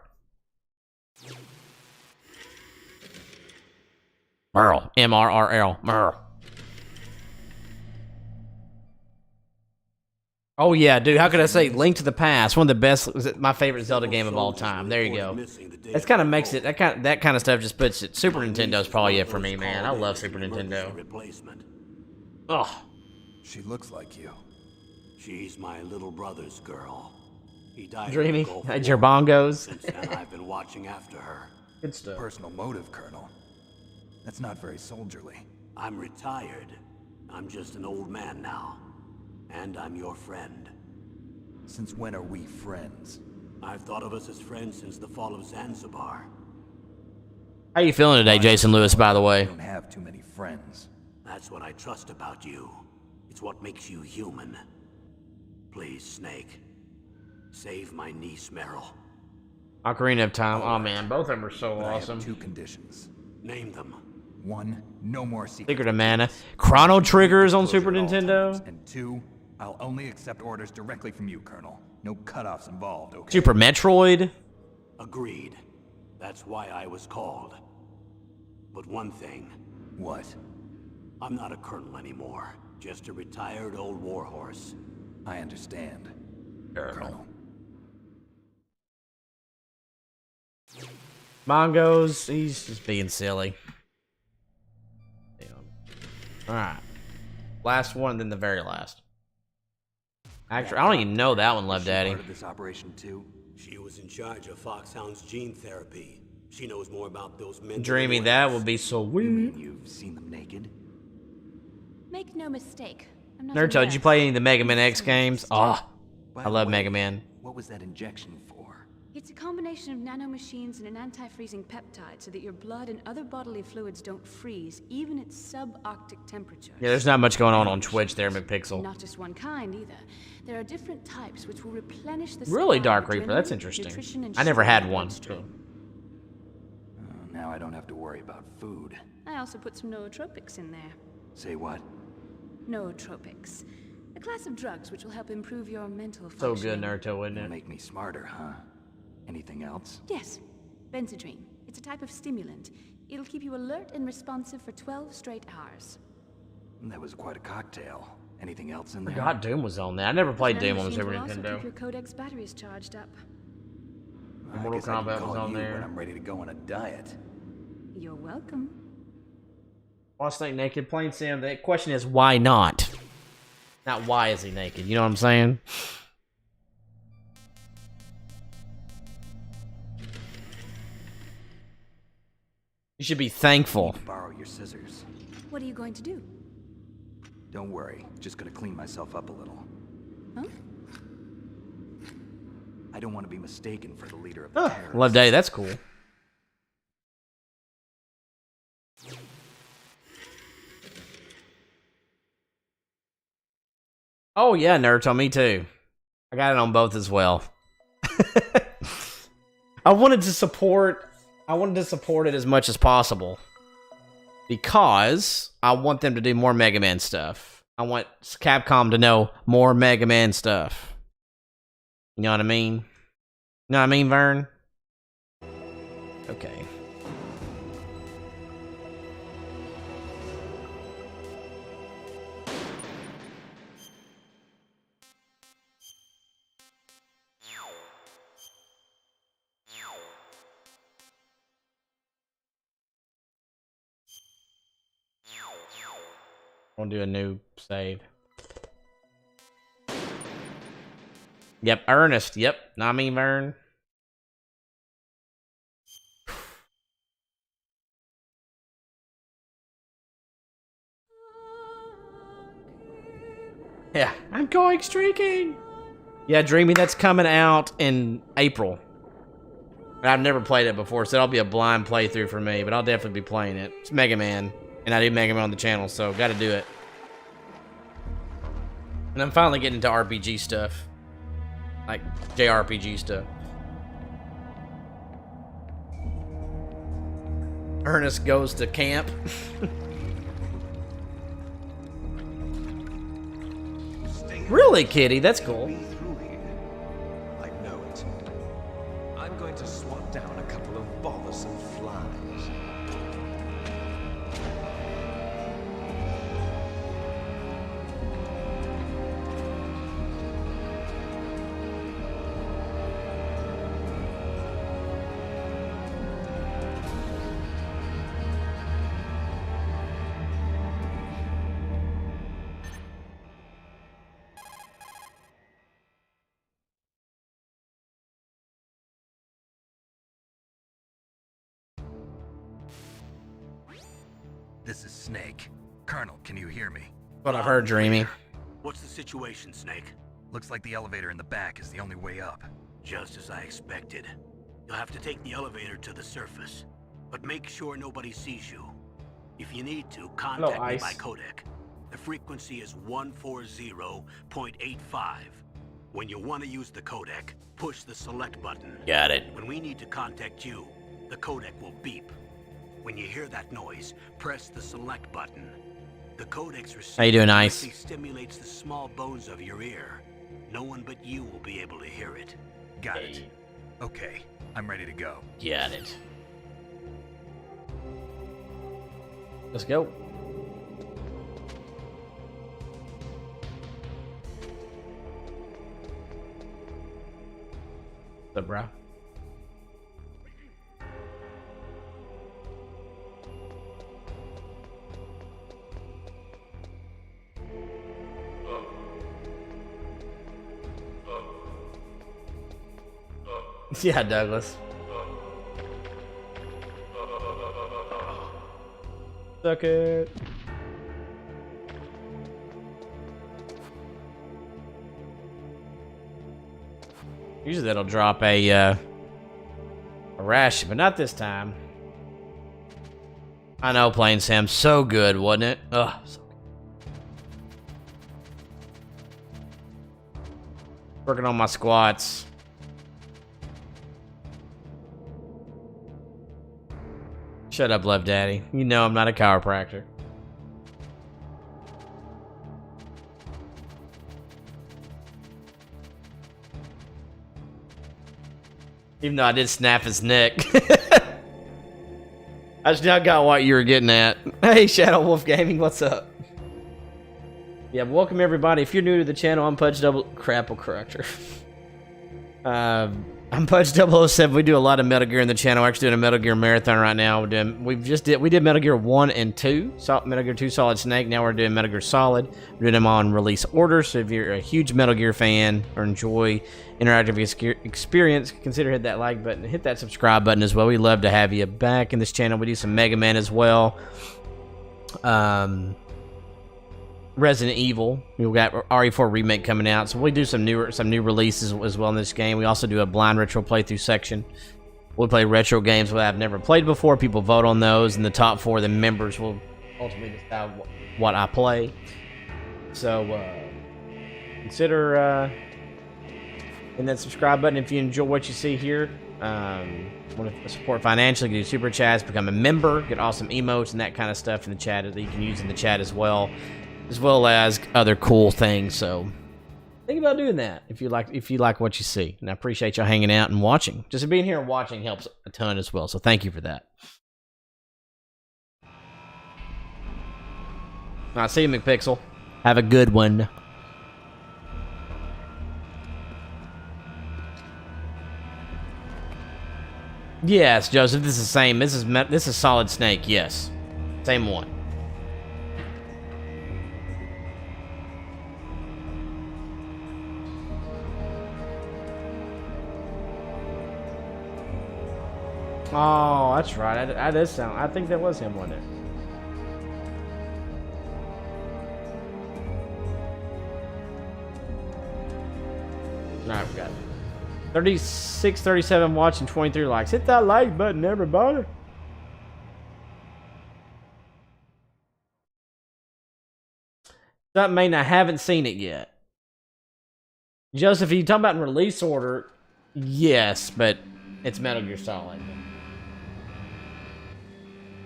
Merl. Oh yeah, dude. How could I say Link to the Past? One of the best, my favorite Zelda game of all time. There you go. It kind of makes it. That kind of stuff just puts it. Super Nintendo's probably it for me, man. I love Super Nintendo. Replacement. Oh, She looks like you. She's my little brother's girl. He died. in the Dreamy. Gulf Had your War. bongos. Since then, I've been watching after her. Good stuff. Personal motive, Colonel. That's not very soldierly. I'm retired. I'm just an old man now. And I'm your friend. Since when are we friends? I've thought of us as friends since the fall of Zanzibar. How you feeling today, Jason Lewis? By the I way, don't have too many friends. That's what I trust about you. It's what makes you human. Please, Snake. Save my niece, Meryl. Ocarina of Time. Oh man, both of them are so But I awesome. have 2 conditions. Name them. 1, no more secret. Secret of Mana. Chrono Triggers on Super Disclosure at all times. Nintendo. And 2, I'll only accept orders directly from you, Colonel. No cutoffs involved, okay? Super Metroid. Agreed. That's why I was called. But one thing, What? I'm not a colonel anymore. Just a retired old warhorse. I understand. Colonel. Mongos. He's just being silly. Alright. Last one, then the very last. Actually, I don't even know that one, Was Love she Daddy. part of this operation too? She was in charge of Foxhound's gene therapy. She knows more about those men. Dreamy, that would be so You weird. mean you've seen them naked? Make no mistake. I'm not Naruto, did you play any of the Mega Man X games? Oh, By I the love way, Mega Man. What was that injection for? It's a combination of nanomachines and an anti-freezing peptide so that your blood and other bodily fluids don't freeze, even at subarctic temperatures. Yeah, there's not much going on Twitch there, McPixel. Not just one kind, either. There are different types which will replenish the Really, supply of Dark Reaper? That's adrenaline, interesting. nutrition, and I never sugar had in the one. bloodstream. Now I don't have to worry about food. I also put some nootropics in there. Say what? Nootropics. A class of drugs which will help improve your mental So functioning. good, Naruto, wouldn't It'll it? make me smarter, huh? Anything else? Yes. Benzedrine. It's a type of stimulant. It'll keep you alert and responsive for 12 straight hours. That was quite a cocktail. Anything else in there? God, Doom was on there. I never played Doom on the Super Machine will also Nintendo. keep your Codex batteries charged up. Mortal I guess I can Kombat call was on you there. when I'm ready to go on a diet. You're welcome. Boss Snake naked, plain Sam. The question is, why not? Not why is he naked? You know what I'm saying? You should be thankful. Borrow your scissors. What are you going to do? Don't worry, just gonna clean myself up a little. Huh? I don't want to be mistaken for the leader of the terrorists. Love Daddy, that's cool. Oh yeah, Naruto, me too. I got it on both as well. I wanted to support it as much as possible. Because I want them to do more Mega Man stuff. I want Capcom to know more Mega Man stuff. You know what I mean? You know what I mean, Vern? Okay. I'll do a new save. Yep, Ernest. Yep, not me, Vern. Yeah, I'm going streaking. Yeah, Dreamy, that's coming out in April. I've never played it before, so that'll be a blind playthrough for me, but I'll definitely be playing it. It's Mega Man, and I do Mega Man on the channel, so gotta do it. And I'm finally getting into RPG stuff. Like, JRPG stuff. Ernest goes to camp. Really, Kitty? That's cool. Through here. I know it. I'm going to swat down a couple of bothersome flies. This is Snake. Colonel, can you hear me? What I've heard, Dreamy. What's the situation, Snake? Looks like the elevator in the back is the only way up. Just as I expected. You'll have to take the elevator to the surface. But make sure nobody sees you. If you need to, contact me Ice. by codec. The frequency is 140.85. When you want to use the codec, push the select button. Got it. When we need to contact you, the codec will beep. When you hear that noise, press the select button. The codec's receiver How you doing, Ice? quickly stimulates the small bones of your ear. No one but you will be able to hear it. Got it. Okay, I'm ready to go. Got it. Let's go. What's up, bro? Yeah, Douglas. Suck it. Usually that'll drop a rash, but not this time. I know, playing Sam, so good, wasn't it? Ugh. So good. Working on my squats. Shut up, Love Daddy. You know I'm not a chiropractor. Even though I did snap his neck. I just now got what you were getting at. Hey, Shadow Wolf Gaming, what's up? Yeah, welcome everybody. If you're new to the channel, I'm Pudge Crapple Corrector. I'm Pudge 007. We do a lot of Metal Gear in the channel. We're actually doing a Metal Gear marathon right now. We did Metal Gear 1 and 2, Metal Gear 2 Solid Snake. Now we're doing Metal Gear Solid. We're doing them on release order. So if you're a huge Metal Gear fan or enjoy interactive experience, consider hit that like button, hit that subscribe button as well. We love to have you back in this channel. We do some Mega Man as well. Resident Evil. We've got RE4 remake coming out, so we do some new releases as well in this game. We also do a blind retro playthrough section. We'll play retro games that I've never played before. People vote on those, and the top 4 of the members will ultimately decide what I play. So consider hitting that subscribe button if you enjoy what you see here. Want to support financially, do super chats, become a member, get awesome emotes and that kind of stuff in the chat that you can use in the chat as well as other cool things. So think about doing that if you like what you see. And I appreciate y'all hanging out and watching. Just being here and watching helps a ton as well. So thank you for that. All right, see you, McPixel. Have a good one. Yes, Joseph, this is the same. This is Solid Snake, yes. Same one. Oh, that's right. I think that was him, wasn't it? Alright, we got it. 36, 37 watching, 23 likes. Hit that like button, everybody. That mean I haven't seen it yet. Joseph, are you talking about in release order? Yes, but it's Metal Gear Solid.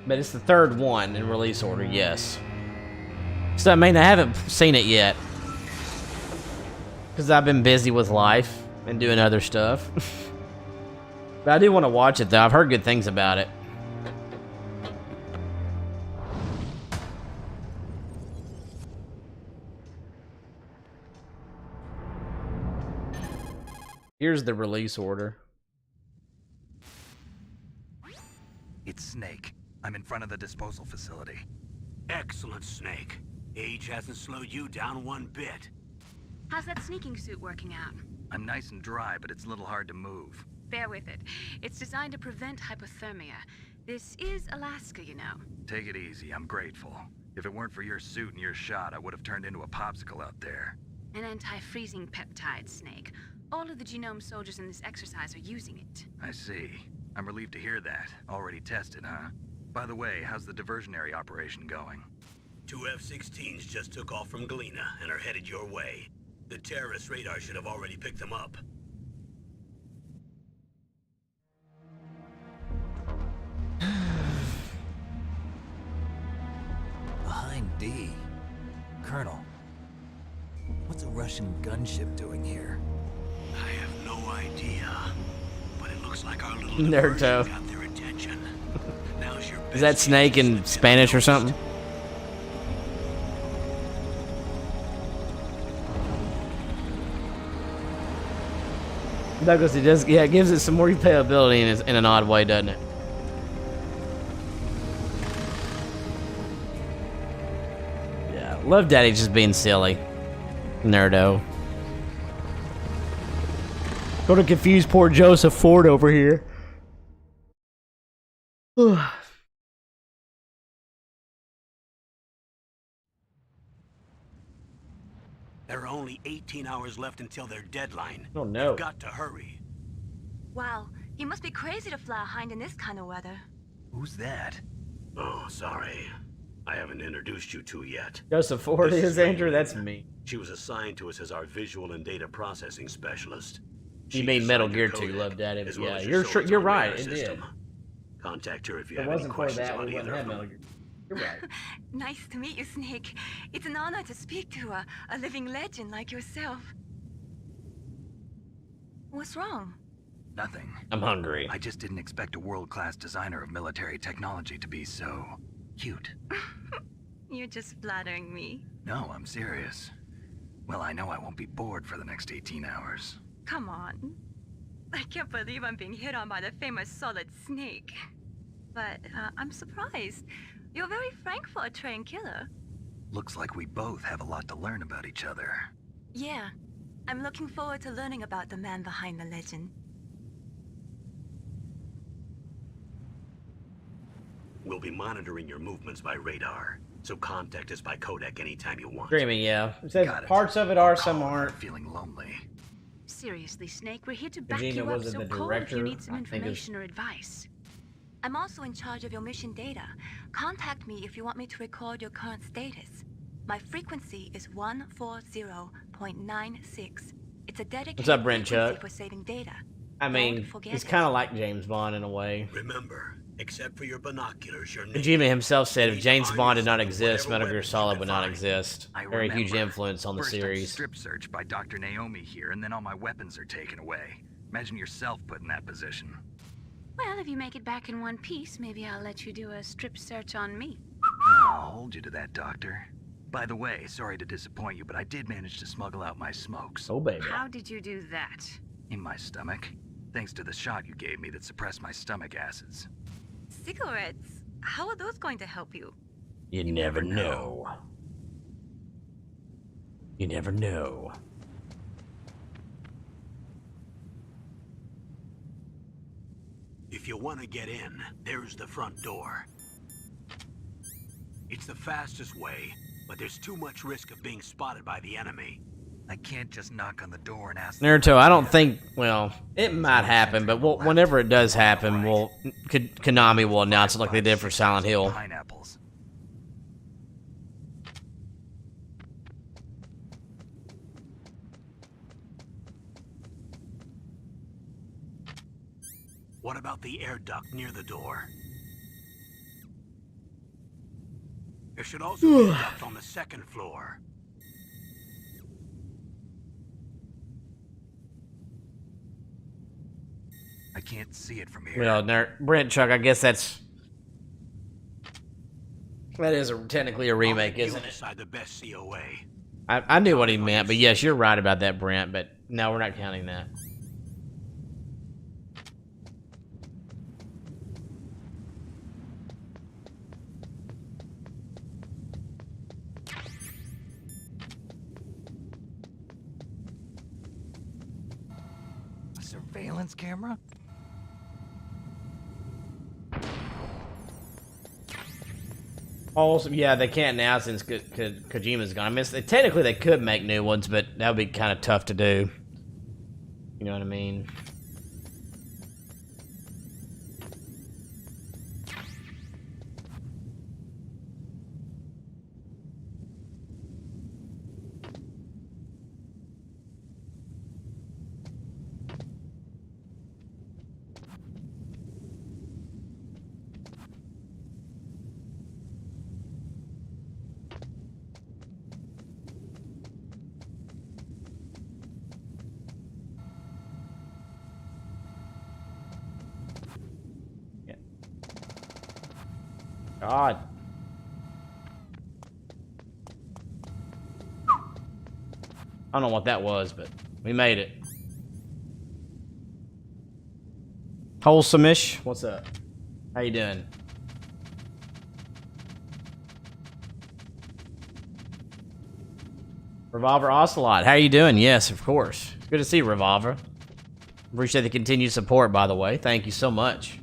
But it's the 3rd one in release order, yes. So I mean I haven't seen it yet. Because I've been busy with life and doing other stuff. But I do want to watch it though. I've heard good things about it. Here's the release order. It's Snake. I'm in front of the disposal facility. Excellent, Snake. Age hasn't slowed you down one bit. How's that sneaking suit working out? I'm nice and dry, but it's a little hard to move. Bear with it. It's designed to prevent hypothermia. This is Alaska, you know. Take it easy, I'm grateful. If it weren't for your suit and your shot, I would have turned into a popsicle out there. An anti-freezing peptide, Snake. All of the genome soldiers in this exercise are using it. I see. I'm relieved to hear that. Already tested, huh? By the way, how's the diversionary operation going? 2 F-16s just took off from Galena and are headed your way. The terrorist radar should have already picked them up. Behind D. Colonel, what's a Russian gunship doing here? I have no idea, but it looks like our little Naruto. diversion got their attention. Now's your Is that best Snake chance to in slip Spanish or unnoticed. something? Douglas, it does, yeah, it gives it some more replayability in an odd way, doesn't it? Yeah, Love Daddy just being silly. Nerdo. Gonna confuse poor Joseph Ford over here. There are only 18 hours left until their deadline. Oh no. You've got to hurry. Wow, you must be crazy to fly a hind in this kind of weather. Who's that? Oh, sorry. I haven't introduced you to yet. Joseph Ford This is Raymond. Andrew? That's me. She was assigned to us as our visual and data processing specialist. You She mean Metal designed Gear your 2, codec, Love Daddy. as well Yeah, as you're your sure, soldiers you're on right, radar it did. system. Contact her if you If it have any wasn't for questions that, about we wouldn't either have of Metal them. Gear. You're right. Nice to meet you, Snake. It's an honor to speak to a living legend like yourself. What's wrong? Nothing. I'm hungry. I just didn't expect a world-class designer of military technology to be so cute. You're just flattering me. No, I'm serious. Well, I know I won't be bored for the next 18 hours. Come on. I can't believe I'm being hit on by the famous Solid Snake. But I'm surprised. You're very frank for a trained killer. Looks like we both have a lot to learn about each other. Yeah. I'm looking forward to learning about the man behind the legend. We'll be monitoring your movements by radar, so contact us by codec anytime you want. Dreaming, yeah. It says Got it. parts of it I'll are, call some if I'm aren't. feeling lonely. Seriously, Snake, we're here to back Kojima you up, wasn't so the call if you director. need some I think it's- information or advice. I'm also in charge of your mission data. Contact me if you want me to record your current status. My frequency is 140.96. It's a dedicated What's up, Brent frequency Chuck? for saving data. I mean, Don't forget he's it. kind of like James Bond in a way. Remember, except for your binoculars, your name. Kojima himself said if James Bond did not exist, Whatever Metal Gear weapons Solid you would can not find. exist. I Very huge remember. influence on the First, I'm series. strip searched by Dr. Naomi here, and then all my weapons are taken away. Imagine yourself put in that position. Well, if you make it back in one piece, maybe I'll let you do a strip search on me. I'll hold you to that, Doctor. By the way, sorry to disappoint you, but I did manage to smuggle out my smokes. Oh, baby. How did you do that? In my stomach. Thanks to the shot you gave me that suppressed my stomach acids. Cigarettes? How are those going to help you? You never know. You never know. If you want to get in, there's the front door. It's the fastest way, but there's too much risk of being spotted by the enemy. I can't just knock on the door and ask... Naruto, I don't think, well, it might happen, but whenever it does happen, Konami will announce it like they did for Silent Hill. Pineapples. What about the air duct near the door? There should also be a duct on the second floor. I can't see it from here. Well, Brent Chuck, I guess that is technically a remake, You'll isn't it? decide the best COA. I knew what he meant, but yes, you're right about that, Brent, but no, we're not counting that. A surveillance camera? Also, yeah, they can't now since Kojima's gone. I mean, technically they could make new ones, but that would be kind of tough to do. You know what I mean? God. I don't know what that was, but we made it. Wholesome-ish, what's up? How you doing? Revolver Ocelot, how you doing? Yes, of course. Good to see you, Revolver. Appreciate the continued support, by the way. Thank you so much.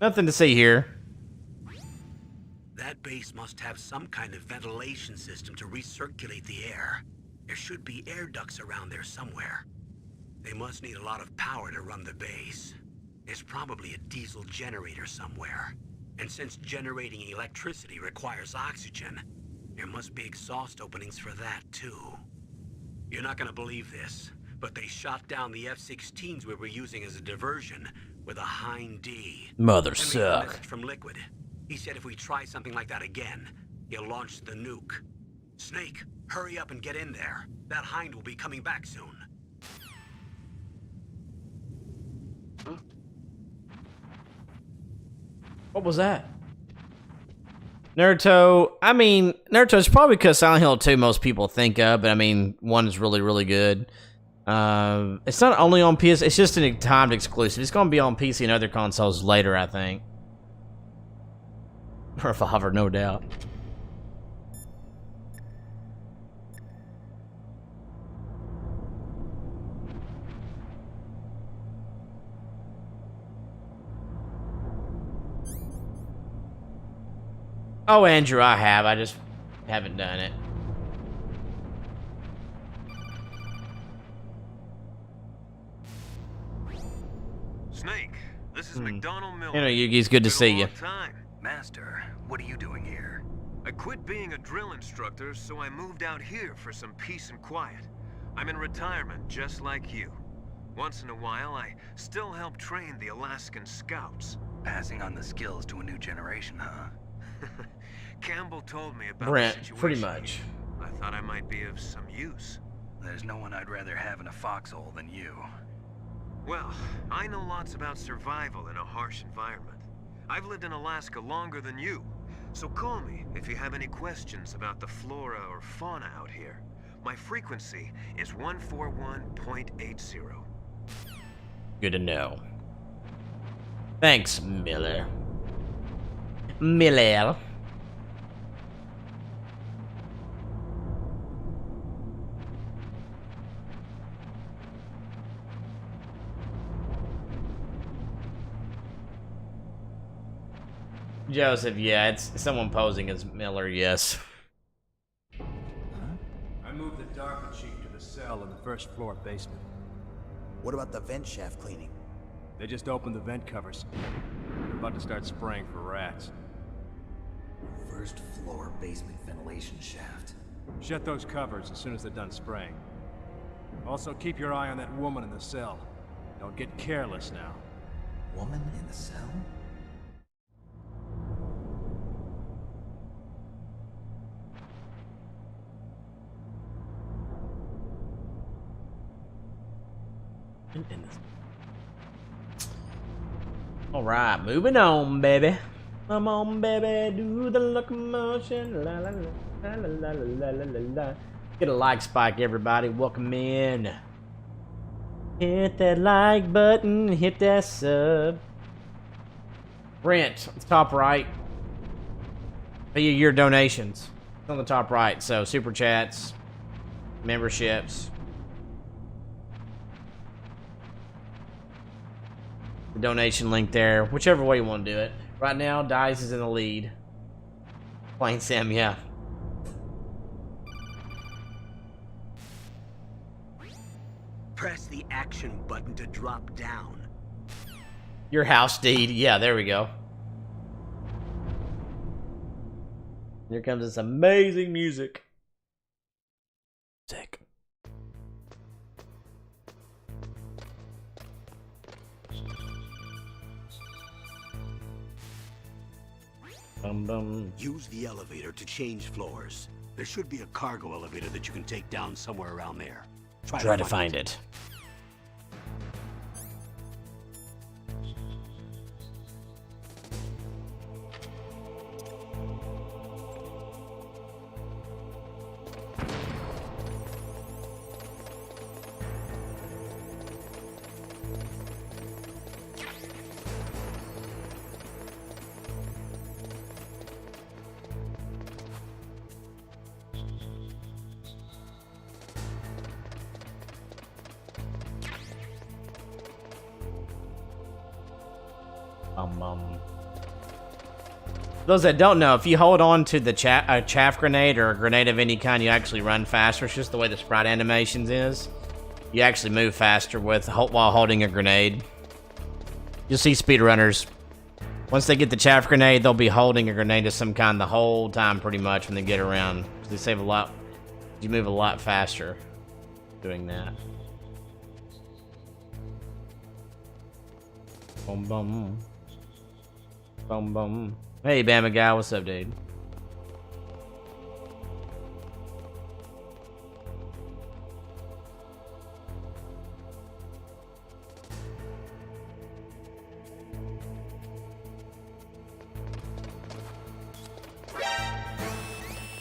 Nothing to see here. That base must have some kind of ventilation system to recirculate the air. There should be air ducts around there somewhere. They must need a lot of power to run the base. There's probably a diesel generator somewhere. And since generating electricity requires oxygen, there must be exhaust openings for that too. You're not gonna believe this, but they shot down the F-16s we were using as a diversion with a Hind D. Mother Then we got a suck. message from Liquid. He said if we try something like that again, he'll launch the nuke. Snake, hurry up and get in there. That Hind will be coming back soon. What was that? Naruto. I mean, Naruto's probably because Silent Hill 2 most people think of, but I mean, 1 is really, really good. It's not only on PS, it's just an timed exclusive. It's going to be on PC and other consoles later, I think. Revolver, no doubt. Oh, Andrew, I have. I just haven't done it. Snake, this is McDonald Miller. You know, Yugi's good to see you. Master, what are you doing here? I quit being a drill instructor, so I moved out here for some peace and quiet. I'm in retirement, just like you. Once in a while, I still help train the Alaskan Scouts. Passing on the skills to a new generation, huh? Campbell told me about Brent, the situation pretty much. here. I thought I might be of some use. There's no one I'd rather have in a foxhole than you. Well, I know lots about survival in a harsh environment. I've lived in Alaska longer than you, so call me if you have any questions about the flora or fauna out here. My frequency is 141.80. Good to know. Thanks, Miller. Miller. Joseph, yeah, it's someone posing as Miller, yes. I moved the DARPA chief to the cell in the first floor basement. What about the vent shaft cleaning? They just opened the vent covers. They're about to start spraying for rats. First floor basement ventilation shaft. Shut those covers as soon as they're done spraying. Also, keep your eye on that woman in the cell. Don't get careless now. Woman in the cell? All right, moving on, baby. Come on, baby, do the locomotion. La la la la la la la la la. Get a like spike, everybody. Welcome in. Hit that like button. Hit that sub. Brent, it's top right. Via your donations. It's on the top right. So super chats, memberships. The donation link there, whichever way you want to do it. Right now, Dice is in the lead. Plain Sam, yeah. Press the action button to drop down. Your house deed, yeah, there we go. Here comes this amazing music. Sick. Use the elevator to change floors. There should be a cargo elevator that you can take down somewhere around there. Try to find it. Those that don't know, if you hold on to the chaff grenade or a grenade of any kind, you actually run faster. It's just the way the sprite animations is. You actually move faster while holding a grenade. You'll see speedrunners. Once they get the chaff grenade, they'll be holding a grenade of some kind the whole time, pretty much, when they get around. They save a lot. You move a lot faster doing that. Boom, boom. Boom, boom. Hey, Bama guy, what's up, dude?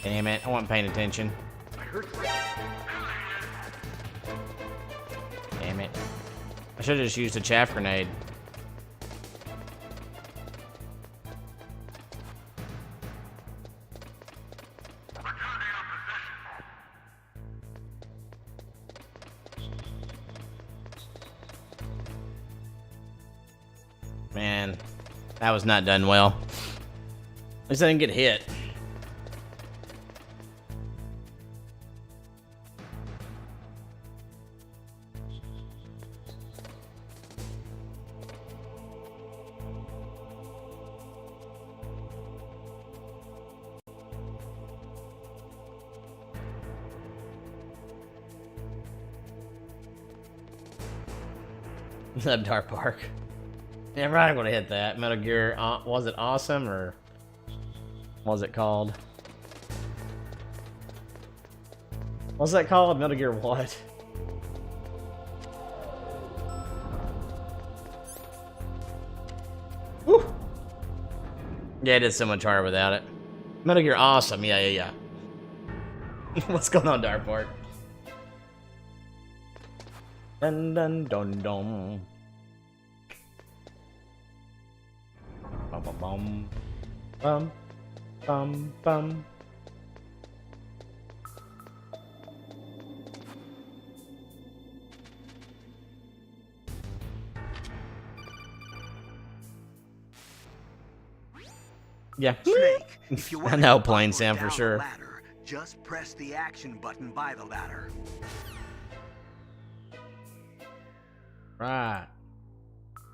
Damn it, I wasn't paying attention. Damn it. I should have just used a chaff grenade. Man, that was not done well. At least I didn't get hit. Dark Park. Yeah, right, I'm gonna hit that. Metal Gear, was it awesome, or what was it called? What's that called? Metal Gear what? Woo! Yeah, it is so much harder without it. Metal Gear awesome, yeah. What's going on, Dark Park? Dun dun dun dun. Bum bum bum bum bum. Yeah. Snake, if you I know Plain Sam for sure. Ladder, just press the action button by the ladder. Right.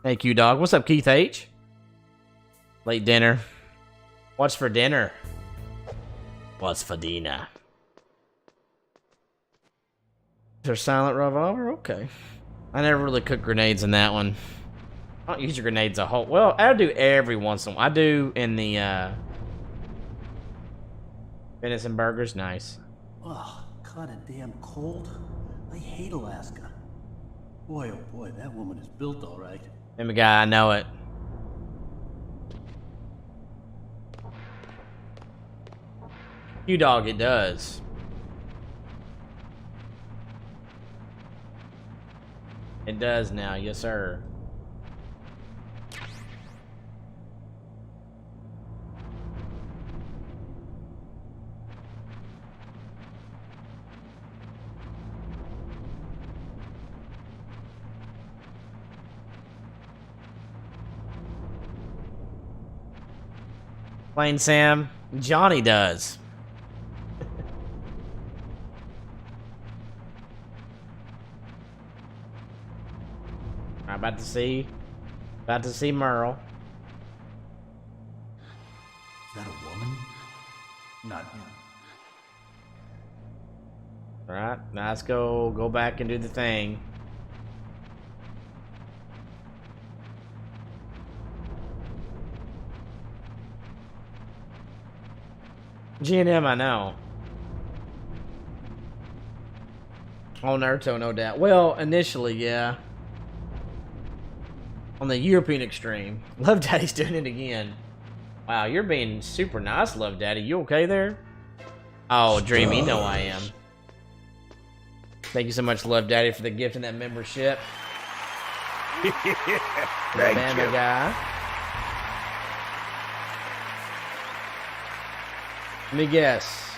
Hey, Q Dog. What's up, Keith H? Late dinner. What's for dinner? What's for dinner? Is there silent revolver? Okay. I never really cooked grenades in that one. I don't use your grenades a whole. Well, I do every once in a while. I do in the venison burgers. Nice. Oh, kinda damn cold. I hate Alaska. Boy, oh boy, that woman is built all right. Him a guy, I know it. You dog, it does. It does now, yes sir. Plain Sam, Johnny does. I'm about to see Meryl. Is that a woman? Not yet. All right, now let's go back and do the thing. G&M, I know. Oh, Naruto, no doubt. Well, initially, yeah. On the European extreme. Love Daddy's doing it again. Wow, you're being super nice, Love Daddy. You okay there? Oh, Dreamy, you know I am. Thank you so much, Love Daddy, for the gift and that membership. Thank you. Guy. Let me guess.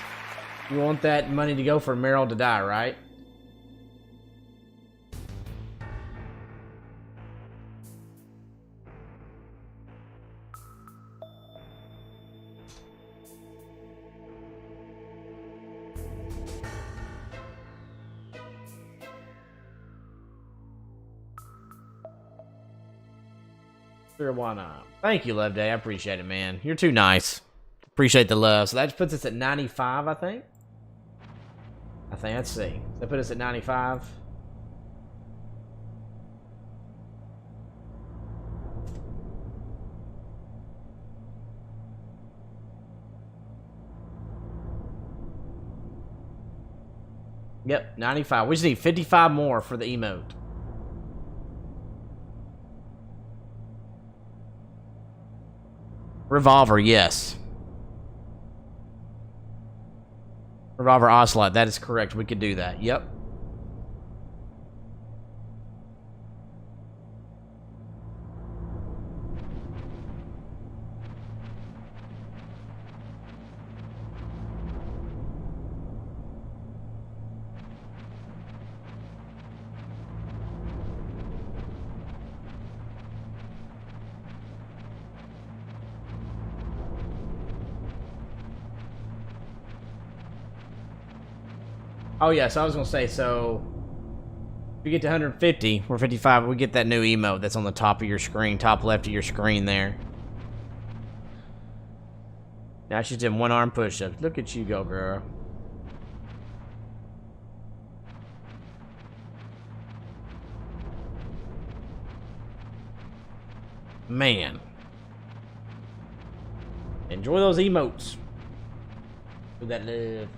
You want that money to go for Meryl to die, right? Sure, why not? Thank you, Love Day. I appreciate it, man. You're too nice. Appreciate the love. So that puts us at 95, I think. Let's see. That put us at 95. Yep, 95. We just need 55 more for the emote. Revolver, yes. Revolver Ocelot, that is correct. We could do that. Yep. Oh, yeah, so I was going to say, so if you get to 150 or 55, we get that new emote that's on the top of your screen, top left of your screen there. Now she's doing one-arm push-ups. Look at you go, girl. Man. Enjoy those emotes. Do that love.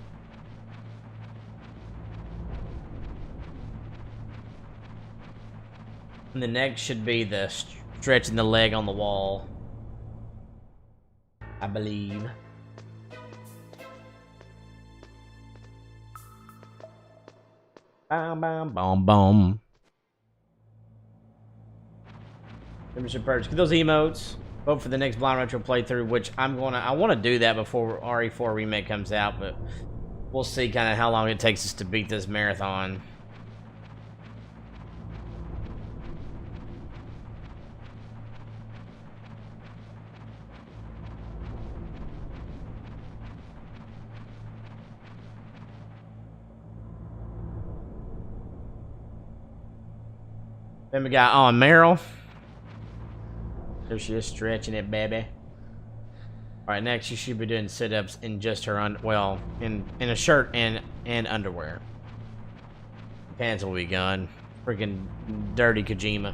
And the next should be the stretching the leg on the wall, I believe. Bam, bam, bom, bom. Membership purchase. Get those emotes. Vote for the next Blind Retro playthrough, which I want to do that before RE4 Remake comes out, but we'll see kind of how long it takes us to beat this marathon. Then we got Meryl. There she is, stretching it, baby. Alright, next she should be doing sit-ups in just her in a shirt and underwear. Pants will be gone. Freaking dirty Kojima.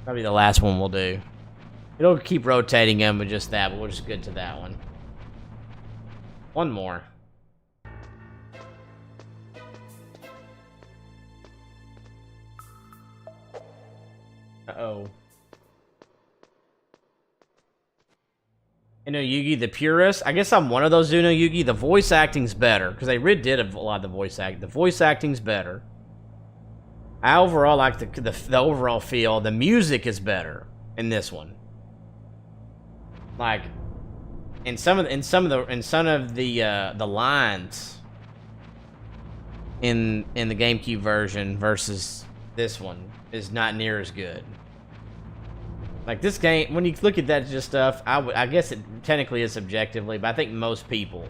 Probably the last one we'll do. It'll keep rotating them with just that, but we'll just get to that one. One more. Uh-oh. Uno Yugi the Purist. I guess I'm one of those Uno Yugi. The voice acting's better, because they did a lot of the voice acting. The voice acting's better. I overall like the overall feel. The music is better in this one. Like, in some of the lines in the GameCube version versus this one is not near as good. Like this game, when you look at that just stuff, I guess it technically is subjectively, but I think most people,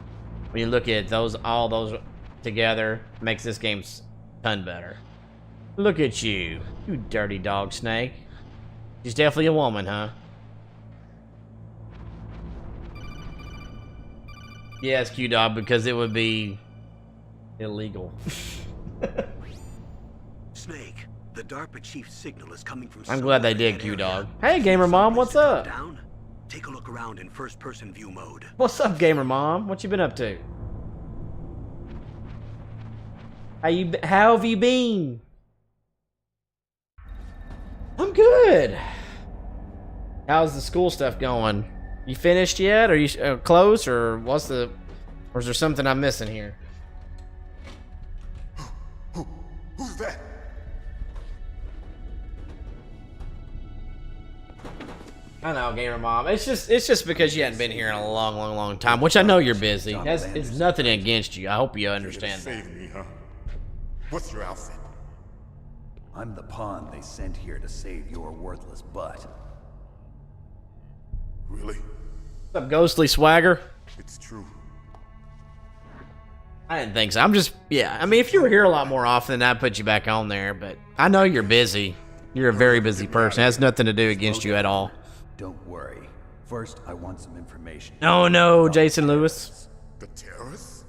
when you look at all those together, makes this game a ton better. Look at you, you dirty dog snake. She's definitely a woman, huh? Yes, Q-Dog, because it would be illegal. Snake, the DARPA chief's signal is coming from. I'm glad they did, Q-Dog. Hey, Gamer Mom, what's up? Down? Take a look around in first-person view mode. What's up, Gamer Mom? What you been up to? How have you been? I'm good. How's the school stuff going? You finished yet? Are you close, or or is there something I'm missing here? Who's that? I know, Gamer Mom. It's just because you hadn't been here in a long time, which I know you're busy. It's nothing against you. I hope you understand that. Save me, huh? What's your outfit? I'm the pawn they sent here to save your worthless butt. Really? What's up, Ghostly Swagger? It's true. I didn't think so. Yeah. I mean, if you were here a lot more often, I'd put you back on there, but I know you're busy. You're a very busy person. It has nothing to do against you at all. Don't worry. First, I want some information. Oh no, Jason Lewis. The terrorists?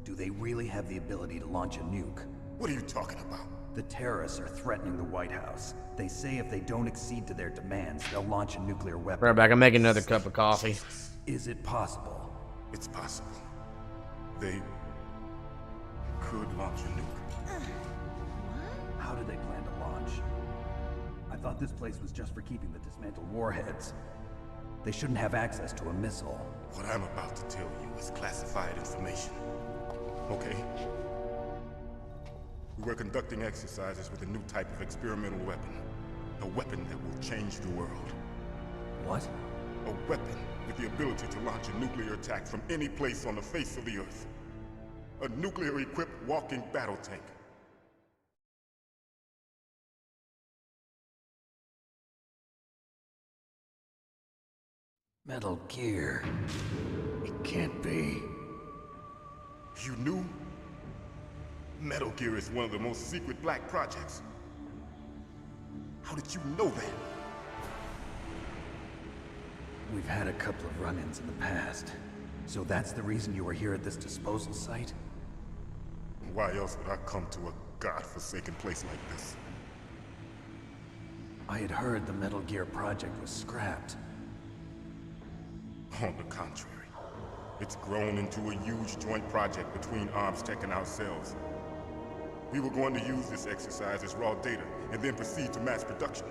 Do they really have the ability to launch a nuke? What are you talking about? The terrorists are threatening the White House. They say if they don't accede to their demands, they'll launch a nuclear weapon. Right back. I'm making another cup of coffee. Is it possible? It's possible. They could launch a nuke. How do they plan to launch? I thought this place was just for keeping the dismantled warheads. They shouldn't have access to a missile. What I'm about to tell you is classified information. Okay? We were conducting exercises with a new type of experimental weapon. A weapon that will change the world. What? A weapon with the ability to launch a nuclear attack from any place on the face of the Earth. A nuclear-equipped walking battle tank. Metal Gear. It can't be. You knew? Metal Gear is one of the most secret black projects. How did you know that? We've had a couple of run-ins in the past. So that's the reason you were here at this disposal site? Why else would I come to a godforsaken place like this? I had heard the Metal Gear project was scrapped. On the contrary, it's grown into a huge joint project between ArmsTech and ourselves. We were going to use this exercise as raw data and then proceed to mass production.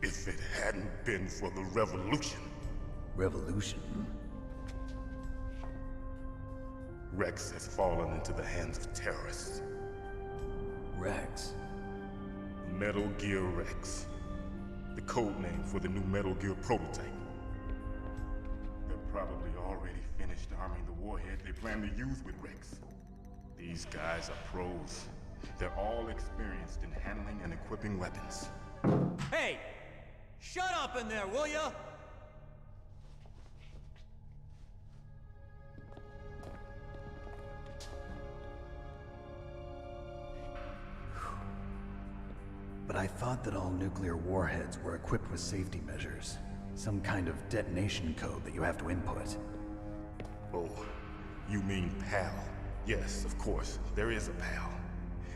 If it hadn't been for the revolution. Revolution? Rex has fallen into the hands of terrorists. Rex? Metal Gear Rex. The code name for the new Metal Gear prototype. They're probably already finished arming the warhead they plan to use with Rex. These guys are pros. They're all experienced in handling and equipping weapons. Hey! Shut up in there, will ya? But I thought that all nuclear warheads were equipped with safety measures. Some kind of detonation code that you have to input. Oh, you mean PAL? Yes, of course, there is a PAL.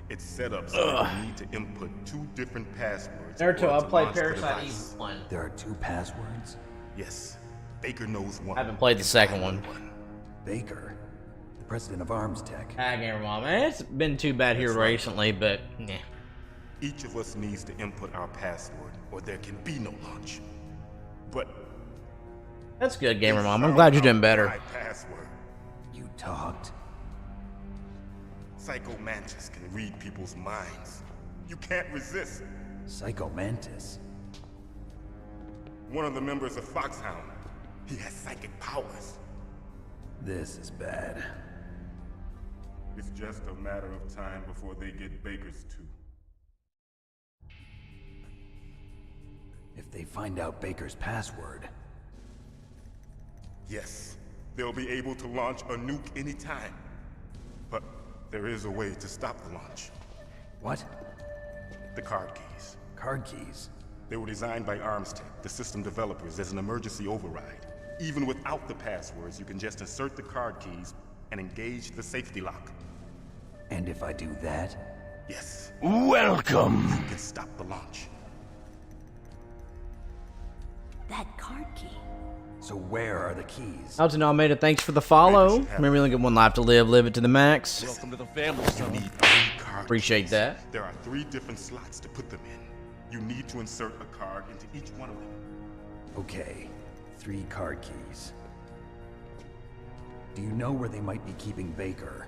It's set up so you need to input 2 different passwords. Naruto, I'll play launch the Parasite device. Eve 1. There are 2 passwords? Yes, Baker knows one. I haven't played the second one. Baker? The president of ArmsTech. I can't remember. Man, it's been too bad here That's right. recently, but yeah. Each of us needs to input our password, or there can be no launch. But That's good, Gamer Mom. I'm glad you're doing better. my password. You talked? Psycho Mantis can read people's minds. You can't resist. Psycho Mantis? One of the members of Foxhound. He has psychic powers. This is bad. It's just a matter of time before they get Baker's too. If they find out Baker's password... Yes, they'll be able to launch a nuke anytime. But there is a way to stop the launch. What? The card keys. Card keys? They were designed by ArmsTech, the system developers, as an emergency override. Even without the passwords, you can just insert the card keys and engage the safety lock. And if I do that? Yes. Welcome! You can stop the launch. That card key. So where are the keys? Elton Almeida, thanks for the follow. Remember, you only get one life to live. Live it to the max. Welcome to the family, You son. need 3 card Appreciate keys. that. There are 3 different slots to put them in. You need to insert a card into each one of them. Okay, 3 card keys. Do you know where they might be keeping Baker?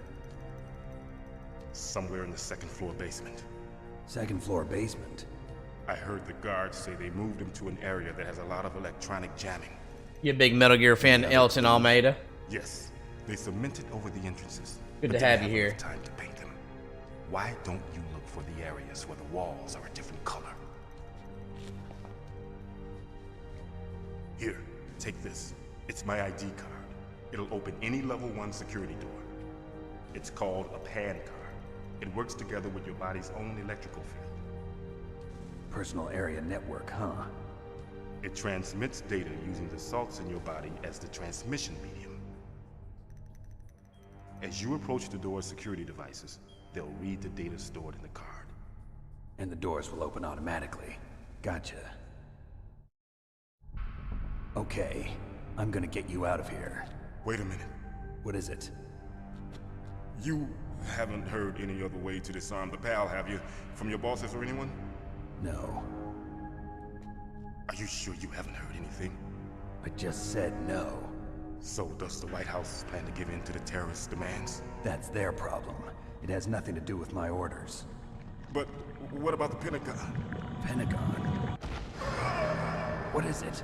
Somewhere in the 2nd floor basement. 2nd floor basement? I heard the guards say they moved him to an area that has a lot of electronic jamming. You a big Metal Gear fan, Elton Almeida? Yes, they cemented over the entrances. Good but to didn't have you enough here. Time to paint them. Why don't you look for the areas where the walls are a different color? Here, take this. It's my ID card. It'll open any level 1 security door. It's called a PAN card. It works together with your body's own electrical field. Personal area network, huh? It transmits data using the salts in your body as the transmission medium. As you approach the door's security devices, they'll read the data stored in the card. And the doors will open automatically. Gotcha. Okay, I'm gonna get you out of here. Wait a minute. What is it? You haven't heard any other way to disarm the PAL, have you? From your bosses or anyone? No. Are you sure you haven't heard anything? I just said no. So does the White House plan to give in to the terrorists' demands? That's their problem. It has nothing to do with my orders. But what about the Pentagon? Pentagon? What is it?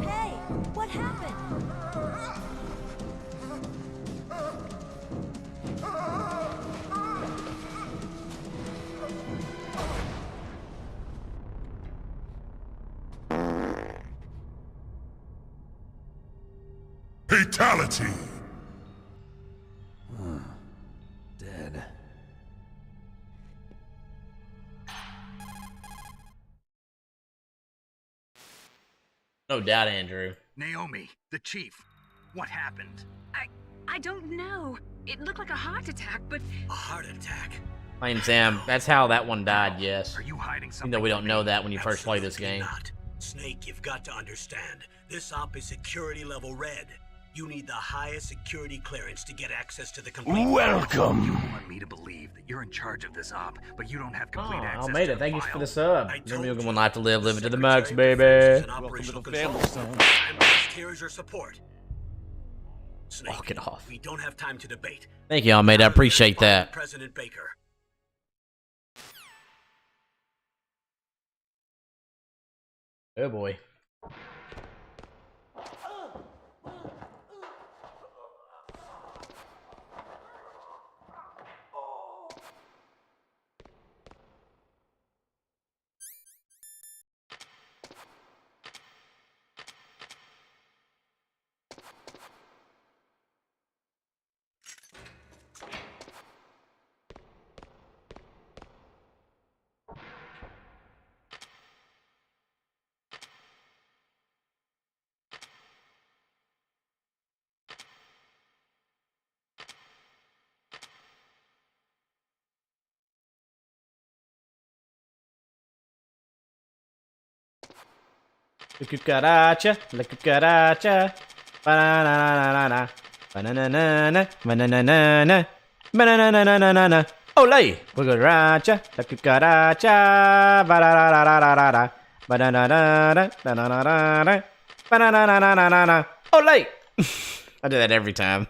Hey, what happened? Fatality! Dead. No doubt, Andrew. Naomi, the chief. What happened? I don't know. It looked like a heart attack, but... A heart attack? Plain Sam, that's how that one died, yes. Are you hiding something? Even though we don't from know me? that when you first play this Absolutely game. not. Snake, you've got to understand. This op is security level red. You need the highest security clearance to get access to the complete... Welcome! You want me to believe that you're in charge of this op, but you don't have complete access Almeida, to the thank you file? for the sub. I Remember, told you you, one life to live, live it to the Secretary max, of baby. Defense is an operational control. I'm just here as your support. Snake, Walk it off. we don't have time to debate. Thank you, Almeida. I appreciate that. President Baker. Oh boy. La cucaracha, banana, banana, banana, banana, ole, cucaracha, la cucaracha, banana, banana, banana, ole. I do that every time.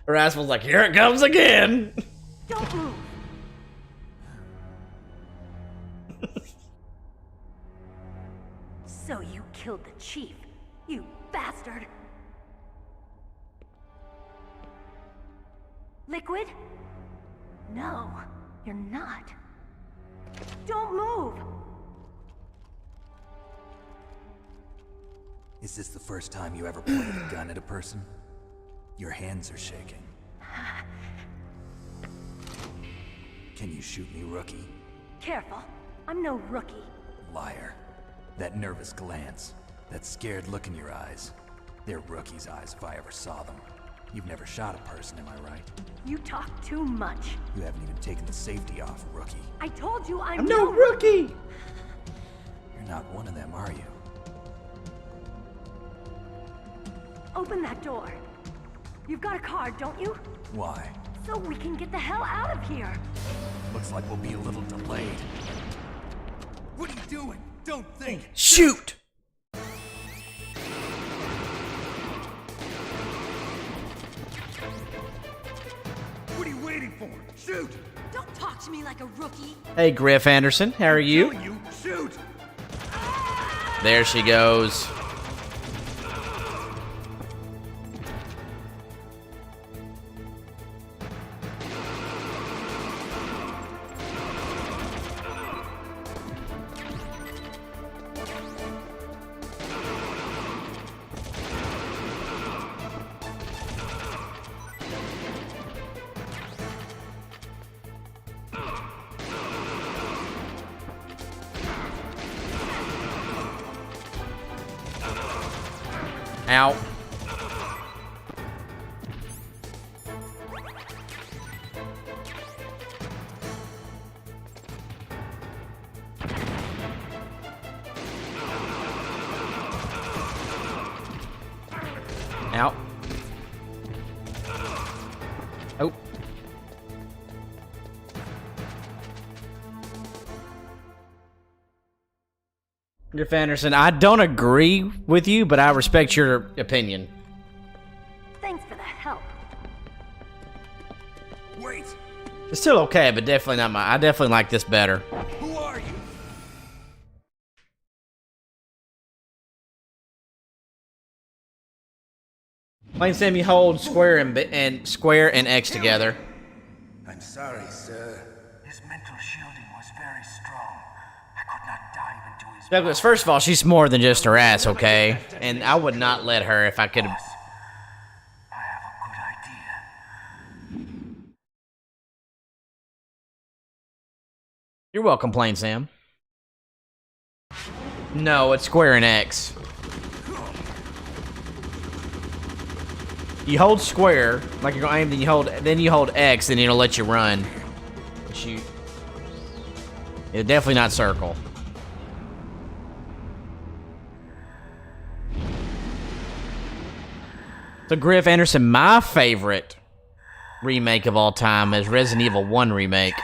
Rascal's like, here it comes again. Don't move. So you killed the chief, you bastard! Liquid? No, you're not. Don't move! Is this the first time you ever pointed a gun at a person? Your hands are shaking. Can you shoot me, rookie? Careful, I'm no rookie. Liar. That nervous glance, that scared look in your eyes. They're rookie's eyes if I ever saw them. You've never shot a person, am I right? You talk too much. You haven't even taken the safety off, rookie. I told you I'm no rookie. You're not one of them, are you? Open that door. You've got a card, don't you? Why? So we can get the hell out of here. Looks like we'll be a little delayed. What are you doing? Don't think! Shoot! What are you waiting for? Shoot! Don't talk to me like a rookie. Hey, Griff Anderson, how are you? You shoot! There she goes. Ow. Out. Oh. Griff Anderson, I don't agree with you, but I respect your opinion. Thanks for the help. Wait! It's still okay, but definitely not I definitely like this better. Who are you? Plain Sam, you hold square and X together. I'm sorry, sir. His mental shielding was very strong. I could not dive into his... Douglas, first of all, she's more than just her ass, okay? And I would not let her if I could have... I have a good idea. You're welcome, Plain Sam. No, it's square and X. You hold square, like you're gonna aim, then you hold X, and it'll let you run. Shoot. It's definitely not circle. So Griff Anderson, my favorite remake of all time is Resident Evil 1 remake.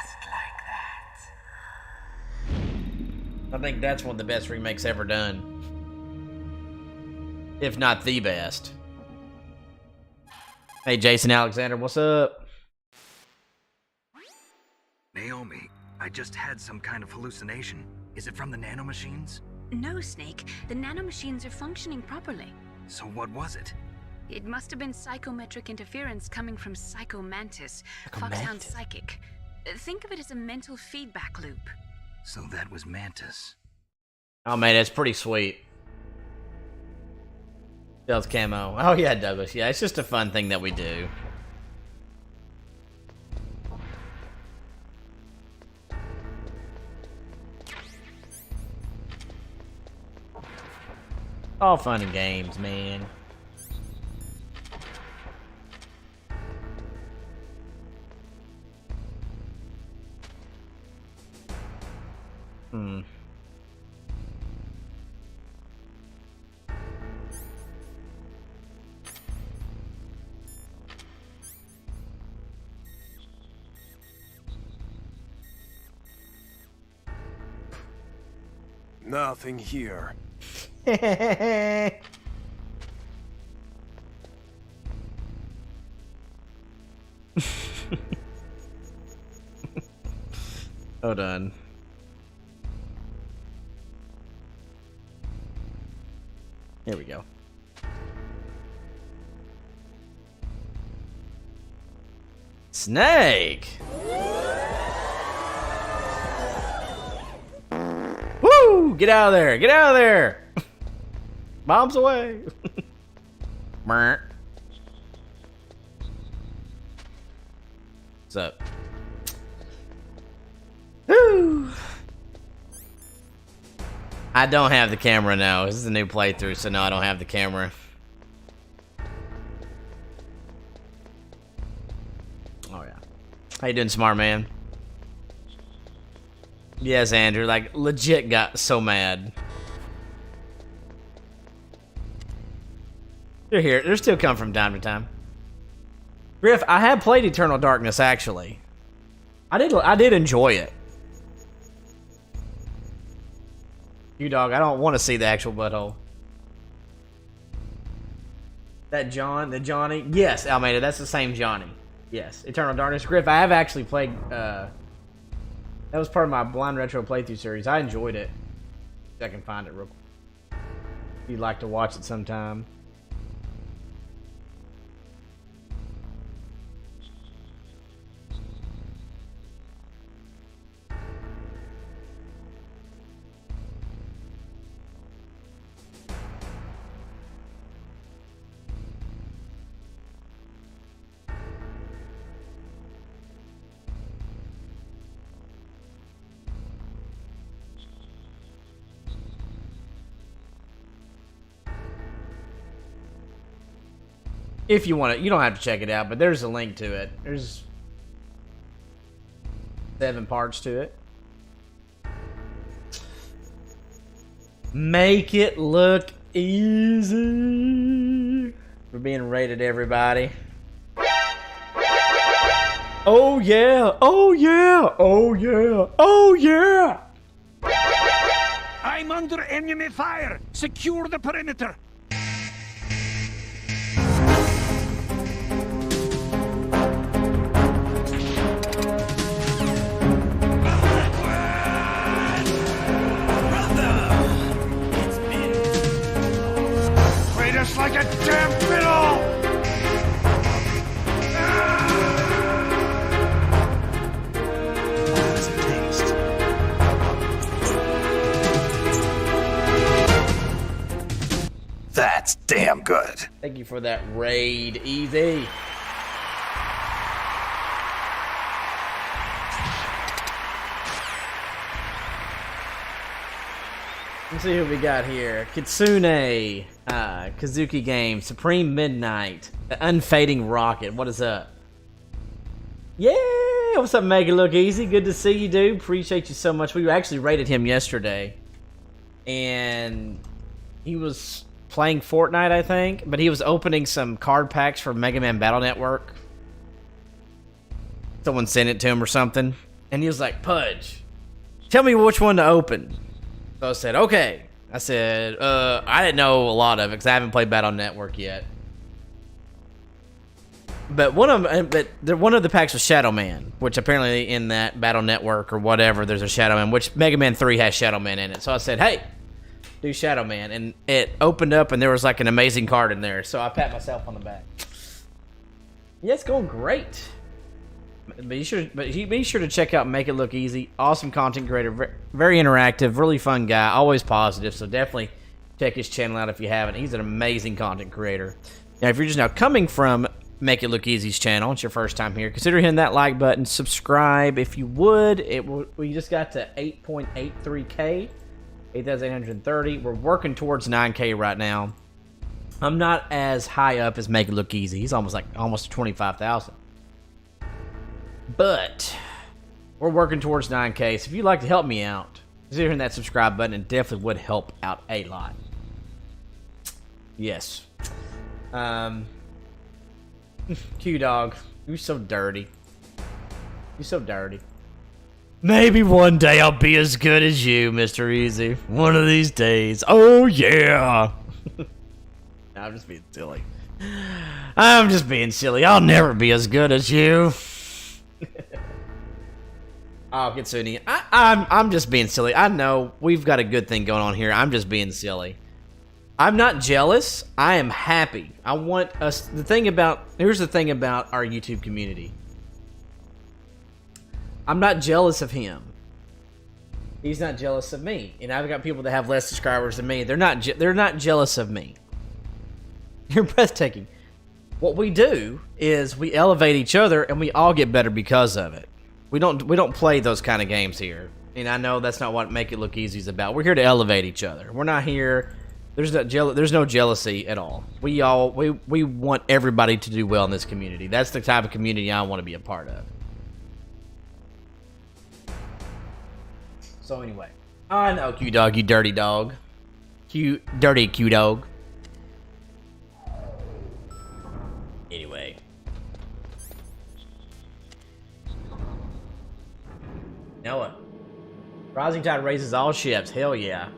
I think that's one of the best remakes ever done. If not the best. Hey, Jason Alexander, what's up? Naomi, I just had some kind of hallucination. Is it from the nanomachines? No, Snake. The nanomachines are functioning properly. So what was it? It must have been psychometric interference coming from Psycho Mantis, Foxhound's psychic. Think of it as a mental feedback loop. So that was Mantis. Oh, man, that's pretty sweet. Stealth camo. Oh, yeah, Douglas. Yeah, it's just a fun thing that we do. All fun and games, man. Nothing here. Hold on. Here we go. Snake! Woo! Get out of there! Get out of there! Bombs away! What's up? Woo! I don't have the camera now. This is a new playthrough, so no, I don't have the camera. Oh yeah. How you doing, smart man? Yes, Andrew. Like, legit got so mad. They're here. They're still come from time to time. Griff, I have played Eternal Darkness, actually. I did enjoy it. You dog, I don't want to see the actual butthole. That the Johnny? Yes, Almeida, that's the same Johnny. Yes, Eternal Darkness. Griff, I have actually played, that was part of my Blind Retro playthrough series. I enjoyed it. If I can find it real quick. If you'd like to watch it sometime. If you want it, you don't have to check it out, but there's a link to it. There's 7 parts to it. Make it look easy. We're being rated, everybody. Oh yeah! Oh yeah! Oh yeah! Oh yeah! I'm under enemy fire! Secure the perimeter! Treat us like a damn fiddle! That's damn good. Thank you for that raid, Easy. Let's see who we got here. Kitsune, Kazuki Game, Supreme Midnight, The Unfading Rocket. What is up? Yeah, what's up, Make It Look Easy? Good to see you, dude. Appreciate you so much. We actually rated him yesterday, and he was playing Fortnite, I think, but he was opening some card packs for Mega Man Battle Network. Someone sent it to him or something, and he was like, Pudge, tell me which one to open. So I said, okay. I said, I didn't know a lot of it because I haven't played Battle Network yet. But one of the packs was Shadow Man, which apparently in that Battle Network or whatever, there's a Shadow Man, which Mega Man 3 has Shadow Man in it. So I said, hey, do Shadow Man, and it opened up and there was like an amazing card in there. So I pat myself on the back. Yeah, it's going great. Be sure to check out Make It Look Easy. Awesome content creator, very interactive, really fun guy, always positive. So definitely check his channel out if you haven't. He's an amazing content creator. Now, if you're just now coming from Make It Look Easy's channel, it's your first time here, consider hitting that like button, subscribe if you would. We just got to 8.83K, 8,830. We're working towards 9K right now. I'm not as high up as Make It Look Easy. He's almost 25,000. But we're working towards 9K, so if you'd like to help me out, consider hitting that subscribe button. It definitely would help out a lot. Yes. Q-Dog, you're so dirty. You're so dirty. Maybe one day I'll be as good as you, Mr. Easy. One of these days. Oh, yeah. No, I'm just being silly. I'm just being silly. I'll never be as good as you. Oh, Kitsune. I'm just being silly. I know we've got a good thing going on here. I'm just being silly. I'm not jealous. I am happy. I want us. Here's the thing about our YouTube community. I'm not jealous of him. He's not jealous of me. And I've got people that have less subscribers than me. They're not jealous of me. You're breathtaking. What we do is we elevate each other, and we all get better because of it. We don't play those kind of games here. And I know that's not what Make It Look Easy is about. We're here to elevate each other. We're not here. There's no jealousy at all. We want everybody to do well in this community. That's the type of community I want to be a part of. So anyway, I know Q-Dog, you dirty dog. Dirty Q-Dog. Anyway. Noah. Rising tide raises all ships. Hell yeah.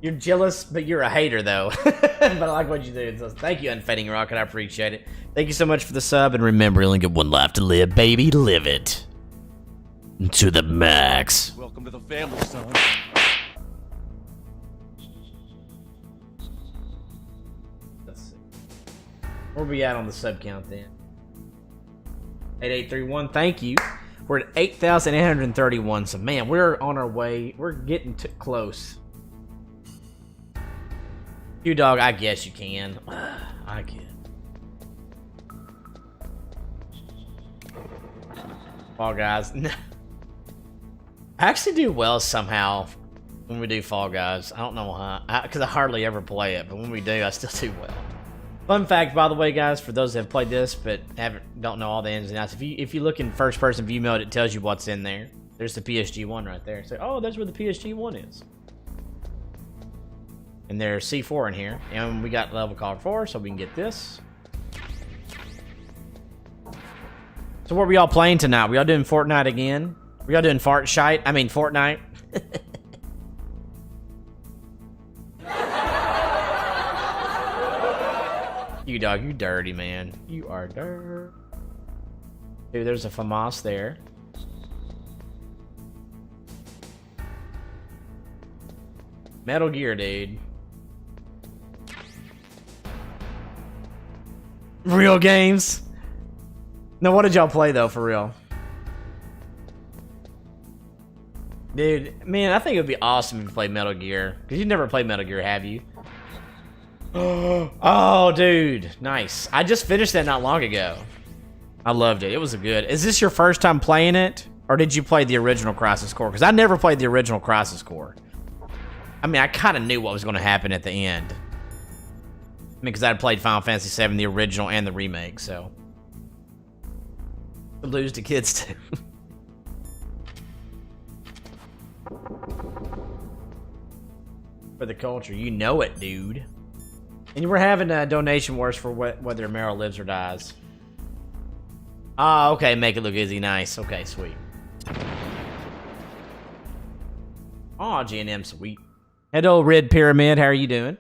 You're jealous, but you're a hater, though. But I like what you do. So thank you, Unfading Rocket. I appreciate it. Thank you so much for the sub. And remember, you only get one life to live, baby. Live it. To the max. Welcome to the family, son. Let's see. Where we at on the sub count, then? 8831. Thank you. We're at 8,831. So, man, we're on our way. We're getting close. Q-Dog, I guess you can. I can. Fall Guys. I actually do well somehow when we do Fall Guys. I don't know why, because I hardly ever play it, but when we do, I still do well. Fun fact, by the way, guys, for those that have played this but don't know all the ins and outs, if you look in first-person view mode, it tells you what's in there. There's the PSG-1 right there. So, oh, that's where the PSG-1 is. And there's C4 in here, and we got level card 4, so we can get this. So what were y'all playing tonight? Were y'all doing Fortnite again? Were y'all doing Fortnite? You dog, you dirty, man. You are dirt. Dude, there's a FAMAS there. Metal Gear, dude. Real games? No, what did y'all play, though, for real? Dude, man, I think it would be awesome if you played Metal Gear. Because you've never played Metal Gear, have you? Oh, dude. Nice. I just finished that not long ago. I loved it. It was good. Is this your first time playing it? Or did you play the original Crisis Core? Because I never played the original Crisis Core. I mean, I kind of knew what was going to happen at the end. I mean, because I had played Final Fantasy VII, the original and the remake, so. To lose to kids, too. For the culture. You know it, dude. And we're having donation wars for whether Meryl lives or dies. Ah, okay, make it look easy. Nice. Okay, sweet. Aw, G&M, sweet. Hello, Red Pyramid. How are you doing?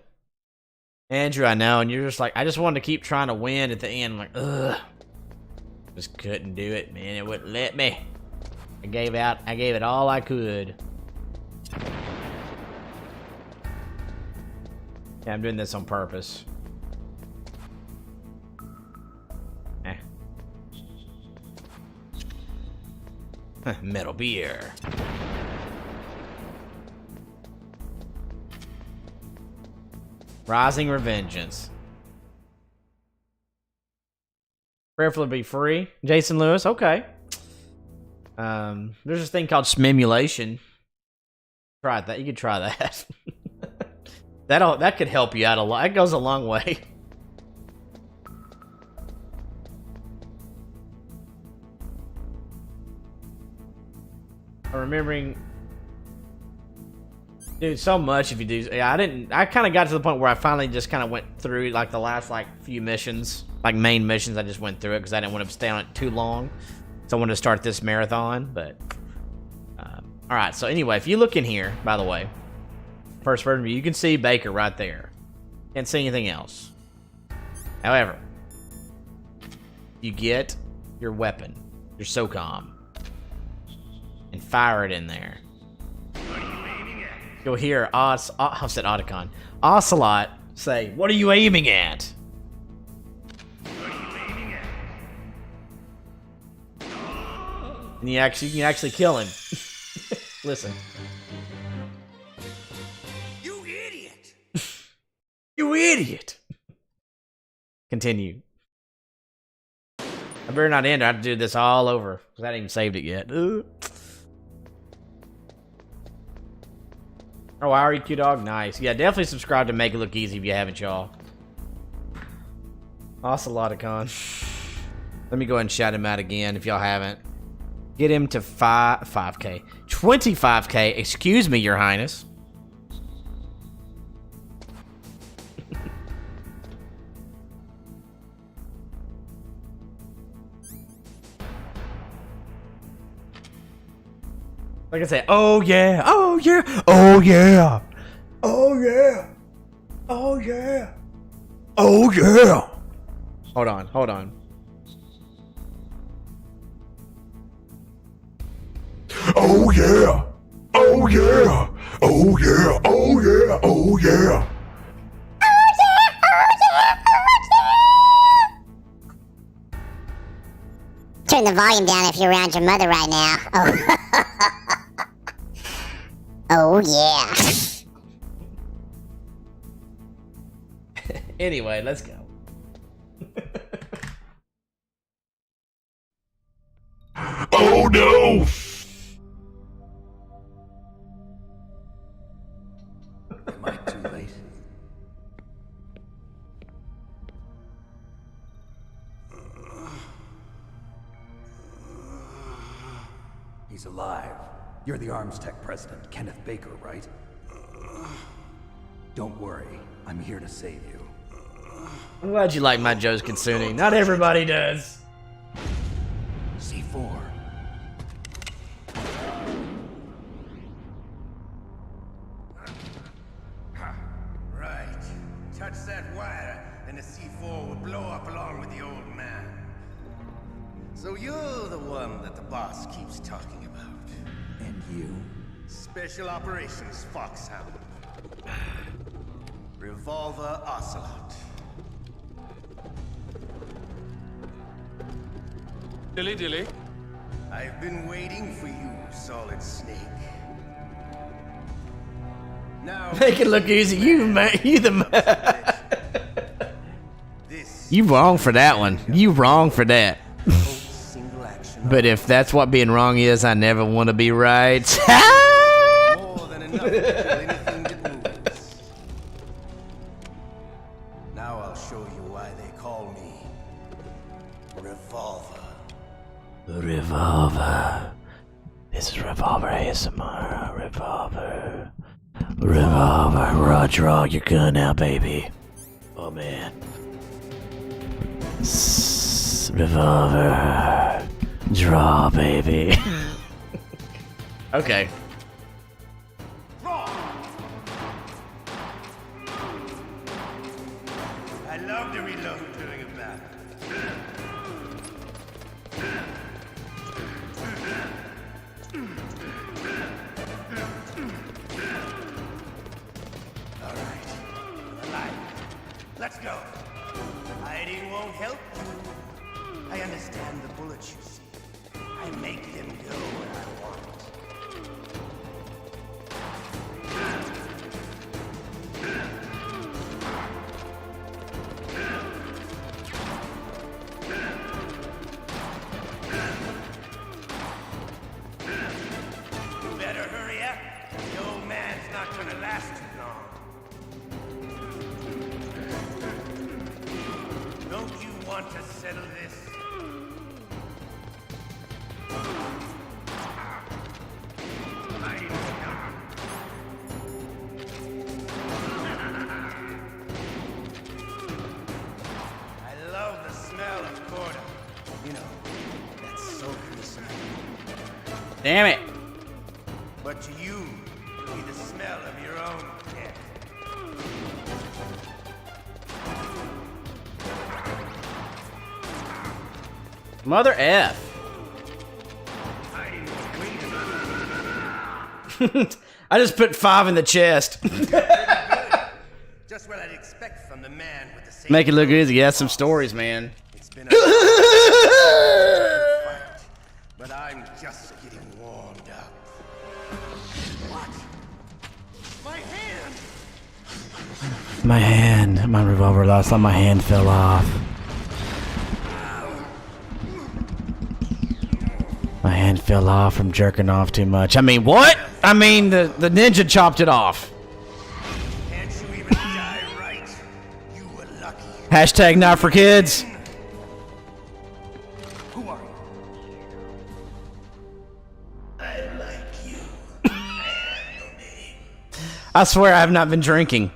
Andrew, I know, and you're just like, I just wanted to keep trying to win at the end. I'm like, ugh. Just couldn't do it, man. It wouldn't let me. I gave it all I could. Yeah, I'm doing this on purpose. Eh. Metal beer. Rising Revengeance. Prayerfully be free. Jason Lewis, okay. There's this thing called Smimulation. Try that. You could try that. That could help you out a lot. That goes a long way. Remembering, dude, so much if you do. Yeah, I kind of got to the point where I finally just kind of went through like the last few missions, like main missions. I just went through it because I didn't want to stay on it too long. So I wanted to start this marathon. But all right. So anyway, if you look in here, by the way. First version view, you can see Baker right there. Can't see anything else. However, you get your weapon, your SOCOM, and fire it in there. You'll hear I said Otacon. Ocelot say, "What are you aiming at?" And you can actually kill him. Listen. You idiot! Continue. I better not end. I have to do this all over because I haven't even saved it yet. Ugh. Oh, REQ dog, nice. Yeah, definitely subscribe to Make It Look Easy if you haven't, y'all. Otacon. Let me go ahead and shout him out again if y'all haven't. Get him to 5K. 25K. Excuse me, Your Highness. Like I say, oh yeah, oh yeah, oh yeah, oh yeah, oh yeah, oh yeah. Hold on. Oh yeah, oh yeah, oh yeah, oh yeah, oh yeah. Turn the volume down if you're around your mother right now. Oh. Oh, yeah. Anyway, let's go. Oh, no! He's alive. You're the Arms Tech president, Kenneth Baker, right? Don't worry. I'm here to save you. I'm glad you like my Joe's Kitsune. Not everybody does. C4. Right. Touch that wire, and the C4 will blow up along with the old man. So you're the one that the boss keeps talking about. And you? Special Operations Foxhound. Revolver Ocelot. Dilly dilly. I've been waiting for you, Solid Snake. Now Make it look easy. You man, you You wrong for that one. You wrong for that. But if that's what being wrong is, I never want to be right. More than enough to kill anything that moves. Now I'll show you why they call me Revolver. Revolver. This is Revolver ASMR. Revolver. Revolver. Draw your gun out, baby. Oh man. Revolver. Draw, baby. Okay. I love to reload during a battle. All right, alive. Let's go. Hiding won't help you. I understand the bullets you see. I make them go where I want. You better hurry up. The old man's not gonna last too long. Don't you want to settle this? I love the smell of corda. You know, that sultry smell. Damn it. But to you, it'll be the smell of your own death. Mother F. I just put 5 in the chest. Just what I'd expect from the man with the same. Make it look easy. Yeah, some stories, man. It's been a fight, but I'm just getting warmed up. What? My hand! My revolver lost on my hand fell off. My hand fell off from jerking off too much. I mean, what? I mean, the ninja chopped it off. Can't you even die right? You were lucky. Hashtag not for kids. Who are you? I like you. I swear I have not been drinking.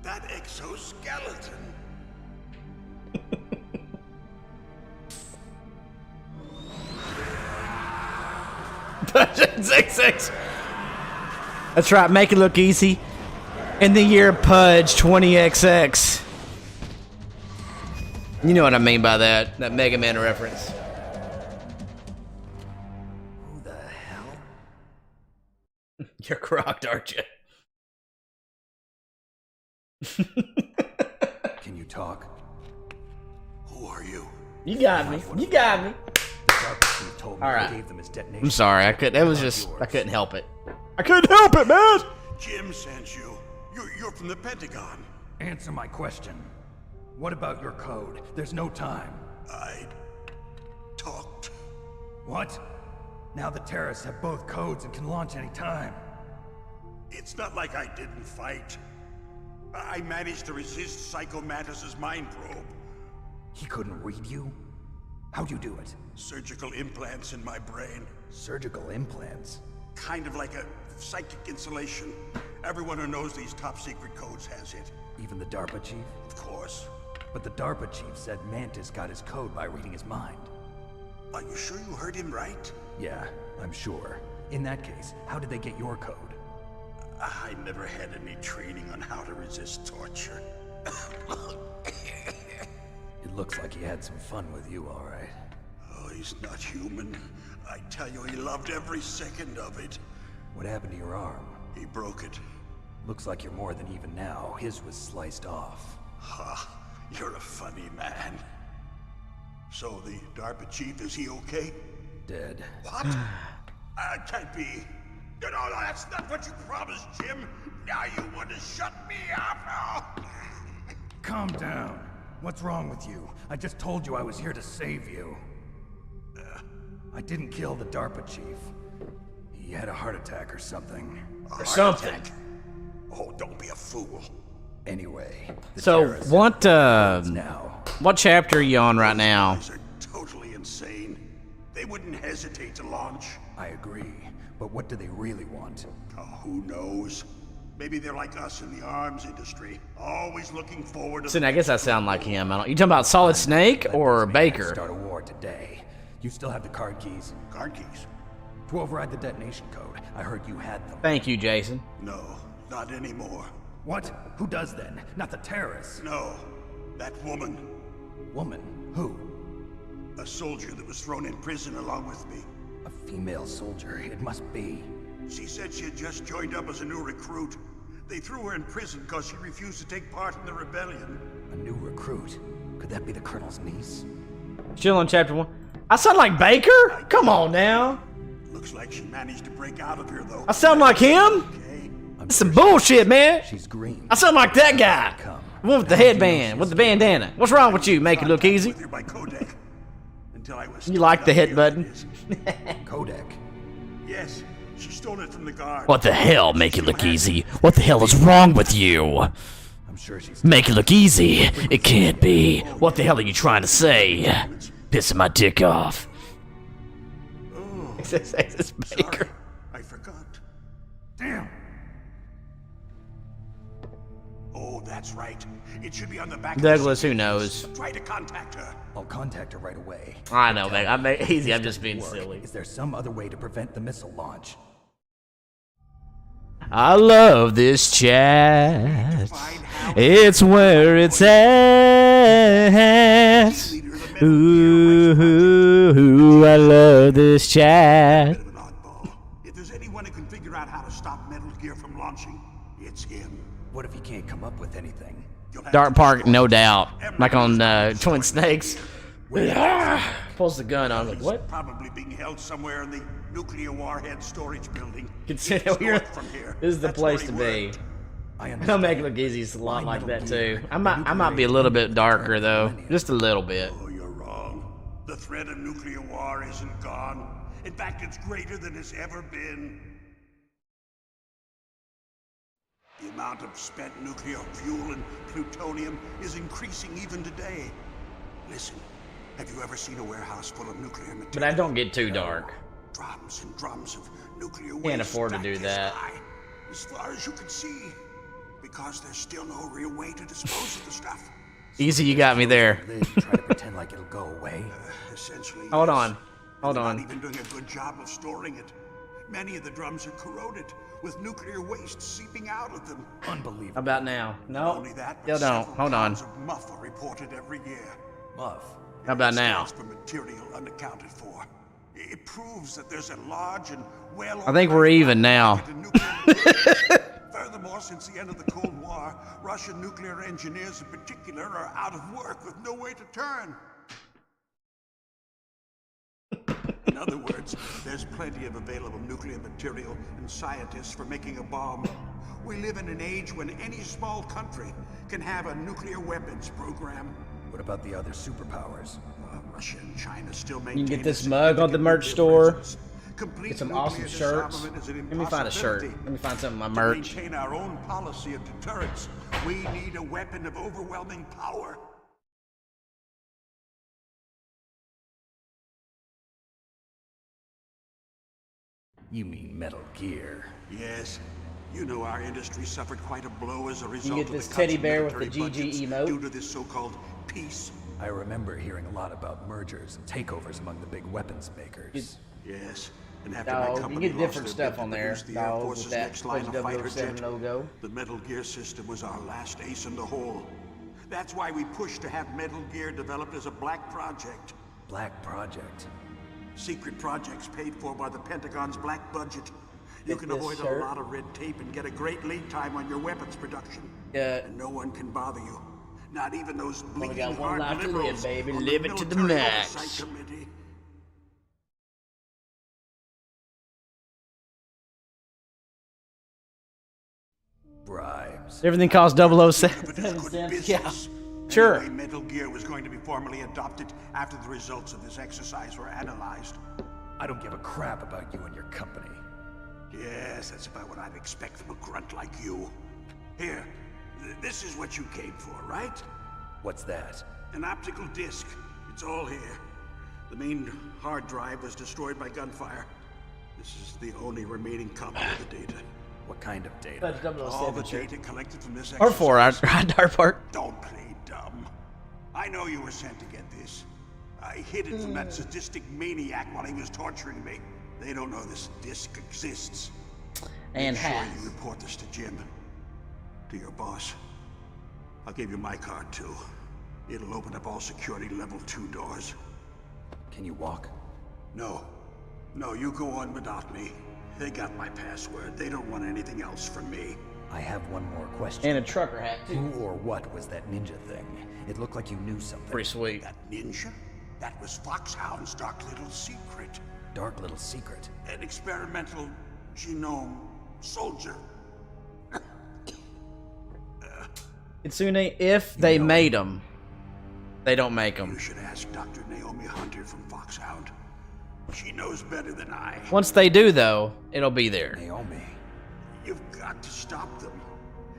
That exoskeleton. Pudge. That's right, make it look easy. In the year Pudge 20XX. You know what I mean by that. That Mega Man reference. Who the hell? You're crocked, aren't you? Can you talk? Who are you? You got me. You got me. The DARPA chief told me All right. I gave them his detonation. I'm sorry. I couldn't. It was just. I couldn't help it. I couldn't help it, man. Jim sent you. You're from the Pentagon. Answer my question. What about your code? There's no time. I talked. What? Now the terrorists have both codes and can launch any time. It's not like I didn't fight. I managed to resist Psycho Mantis's mind probe. He couldn't read you? How'd you do it? Surgical implants in my brain. Surgical implants? Kind of like a psychic insulation. Everyone who knows these top secret codes has it. Even the DARPA chief? Of course. But the DARPA chief said Mantis got his code by reading his mind. Are you sure you heard him right? Yeah, I'm sure. In that case, how did they get your code? I never had any training on how to resist torture. It looks like he had some fun with you, all right. Oh, he's not human. I tell you, he loved every second of it. What happened to your arm? He broke it. Looks like you're more than even now. His was sliced off. Ha, you're a funny man. So the DARPA chief, is he okay? Dead. What? Can't be. No, that's not what you promised, Jim. Now you want to shut me up? Calm down. What's wrong with you? I just told you I was here to save you. I didn't kill the DARPA chief. He had a heart attack or something. Or something. Oh, don't be a fool. Anyway. So what chapter are you on right now? These are totally insane. They wouldn't hesitate to launch. I agree. But what do they really want? Oh, who knows? Maybe they're like us in the arms industry, always looking forward to... So I guess I sound like him. You talking about Solid Snake or Baker? Start a war today. You still have the card keys? Card keys? To override the detonation code. I heard you had them. Thank you, Jason. No, not anymore. What? Who does then? Not the terrorists. No, that woman. Woman? Who? A soldier that was thrown in prison along with me. A female soldier, it must be. She said she had just joined up as a new recruit. They threw her in prison because she refused to take part in the rebellion. A new recruit? Could that be the Colonel's niece? Still on chapter 1. I sound like Baker? Come on now. Looks like she managed to break out of here, though. I sound like him? That's some bullshit, man. She's green. I sound like that guy. The one with the headband, with the bandana. What's wrong with you? Make it look easy. You like the hit button? Codec. Yes, she stole it from the guard. What the hell? Make it look easy. What the hell is wrong with you? I'm sure she's... Make it look easy. It can't be. What the hell are you trying to say? Pissing my dick off. Oh, This is Baker. sorry, I forgot. Damn. Oh, that's right. It should be on the back. Douglas, who knows? Try to contact her. I'll contact her right away. I know, man. I'm easy. I'm just being silly. Is there some other way to prevent the missile launch? I love this chat. It's where it's at. Ooh, I love this chat. If there's anyone who can figure out how to stop Metal Gear from launching, it's him. What if he can't come up with anything? Dark Park, no doubt. Like on Twin Snakes. Pulls the gun on. Like, what? Probably being held somewhere in the nuclear warhead storage building. Consider From here. this is the place to be. I'll make it look easy. It's a lot like that too. I might be a little bit darker though, just a little bit. Oh, you're wrong. The threat of nuclear war isn't gone. In fact, it's greater than it's ever been. The amount of spent nuclear fuel and plutonium is increasing even today. Listen, have you ever seen a warehouse full of nuclear material? But I don't get too dark. Drums and drums of nuclear waste. Can't afford to do stacked this that. high, as far as you can see, because there's still no real way to dispose of the stuff. Easy, you got me there. Try to pretend like it'll go away. Essentially, Hold yes. on. Hold They're on. Not even doing a good job of storing it. Many of the drums are corroded, with nuclear waste seeping out of them. Unbelievable. How about now? No. Only that, Still but don't. several Hold on. pounds of muff are reported every year. Muff? How about now? Stands for material unaccounted for. It proves that there's a large and well. I think we're even now. Furthermore, since the end of the Cold War, Russian nuclear engineers in particular are out of work with no way to turn. In other words, there's plenty of available nuclear material and scientists for making a bomb. We live in an age when any small country can have a nuclear weapons program. What about the other superpowers? Russia and China still You maintain can get this a mug on the significant merch nuclear store. presence. Complete Get some nuclear awesome shirts. disarmament is an Let me find a shirt. impossibility. Let me find some of my To merch. maintain our own policy of deterrence, we need a weapon of overwhelming power. You mean Metal Gear. Yes. You know our industry suffered quite a blow as a result You get of this the teddy cuts in bear with the military budgets GG emote. due to this so-called peace. I remember hearing a lot about mergers and takeovers among the big weapons makers. Yes. And after Dog, my you company get lost different their stuff bid to on there. produce the Air Dog, Force's with that next line of Pudge fighter 007 jet, logo. the Metal Gear system was our last ace in the hole. That's why we pushed to have Metal Gear developed as a black project. Black Project. Secret projects paid for by the Pentagon's black budget. You can avoid a lot of red tape and get a great lead time on your weapons production. And no one can bother you. Not even those bleeding got one heart life to live, liberals baby. on Live it to the Military max. Oversight Committee. Bribes. Everything costs 007 But it's good cents. Yeah, business. sure. Anyway, Metal Gear was going to be formally adopted after the results of this exercise were analyzed. I don't give a crap about you and your company. Yes, that's about what I'd expect from a grunt like you. Here, this is what you came for, right? What's that? An optical disc. It's all here. The main hard drive was destroyed by gunfire. This is the only remaining copy of the data. What kind of data? That's 007. All the data collected from this Or exercise. 4 DARPA. Don't play dumb. I know you were sent to get this. I hid it from that sadistic maniac while he was torturing me. They don't know this disc exists. And Make sure has. you report this to Jim. To your boss. I'll give you my card too. It'll open up all security level 2 doors. Can you walk? No. No, you go on without me. They got my password. They don't want anything else from me. I have one more question. And a trucker hat, too. Who or what was that ninja thing? It looked like you knew something. Pretty sweet. That ninja? That was Foxhound's dark little secret. Dark little secret. An experimental genome soldier. Kitsune, if they made them, they don't make them. You should ask Dr. Naomi Hunter from Foxhound. She knows better than I. Once they do, though, it'll be there. Naomi. You've got to stop them.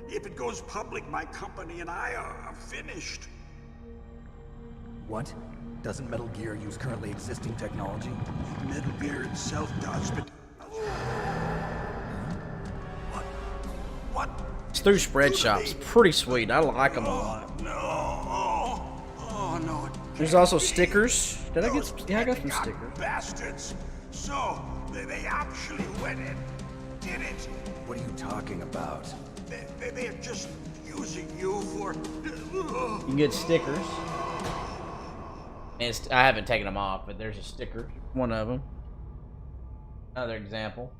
If it goes public, my company and I are finished. What? Doesn't Metal Gear use currently existing technology? Metal Gear itself does, but... What? It's through spread shops. Pretty sweet. I like them a lot. No. Oh, no. There's also stickers. Did I get some? Yeah, I got some stickers. Bastards. So, they actually went and did it. What are you talking about? They're just using you for... You can get stickers. And I haven't taken them off, but there's a sticker. One of them. Another example.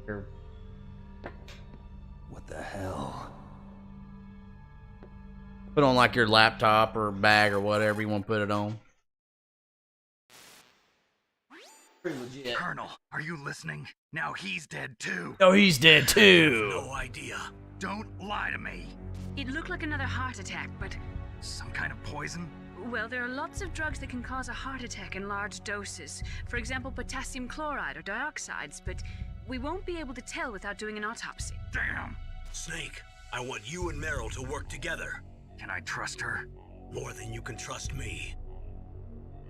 Here. What the hell? Put on like your laptop or bag or whatever you want to put it on. Pretty legit. Colonel, are you listening? Now he's dead too. Oh, he's dead too. No idea. Don't lie to me. It looked like another heart attack, but... Some kind of poison? Well, there are lots of drugs that can cause a heart attack in large doses. For example, potassium chloride or dioxides, but we won't be able to tell without doing an autopsy. Damn. Snake, I want you and Meryl to work together. Can I trust her? More than you can trust me.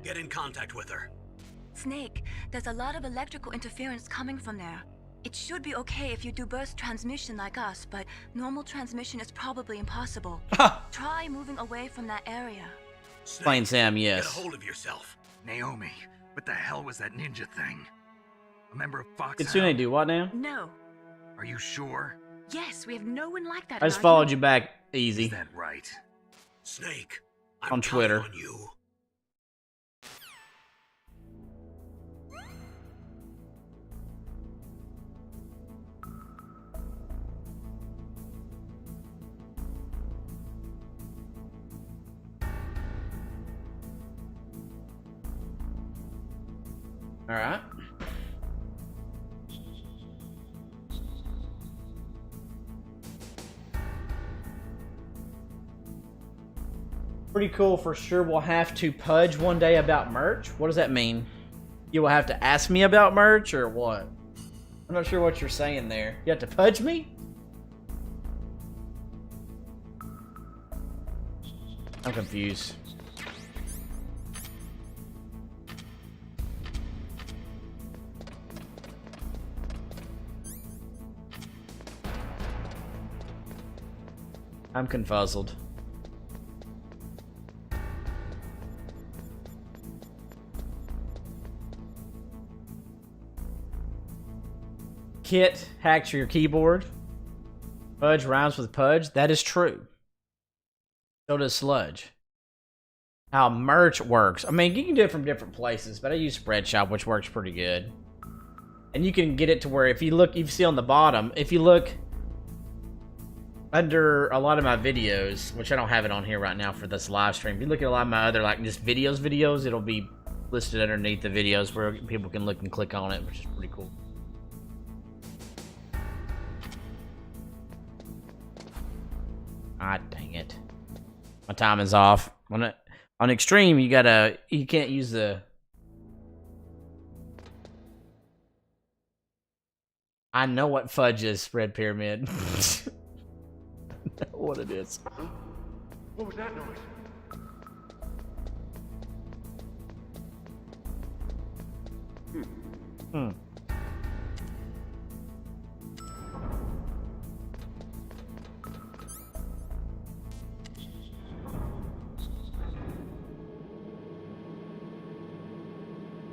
Get in contact with her. Snake, there's a lot of electrical interference coming from there. It should be okay if you do burst transmission like us, but normal transmission is probably impossible. Try moving away from that area. Snake, Plain Sam, get yes. a hold of yourself. Naomi, what the hell was that ninja thing? A member of Foxhound? Kitsune do what now? No. Are you sure? Yes, we have no one like that. I just followed you back easy. Is that right? Snake, I'm On Twitter. counting on you. All right. Pretty cool for sure. We'll have to Pudge one day about merch. What does that mean? You will have to ask me about merch or what? I'm not sure what you're saying there. You have to Pudge me? I'm confused. I'm confuzzled. Kit hacks your keyboard. Pudge rhymes with Pudge. That is true. So does Sludge. How merch works. I mean, you can do it from different places, but I use Spreadshop, which works pretty good. And you can get it to where if you look, you see on the bottom, if you look under a lot of my videos, which I don't have it on here right now for this live stream. If you look at a lot of my other, like, just videos, it'll be listed underneath the videos where people can look and click on it, which is pretty cool. Ah, dang it. My time is off. On extreme, you can't use the... I know what fudge is, Red Pyramid. I know what it is. What was that noise?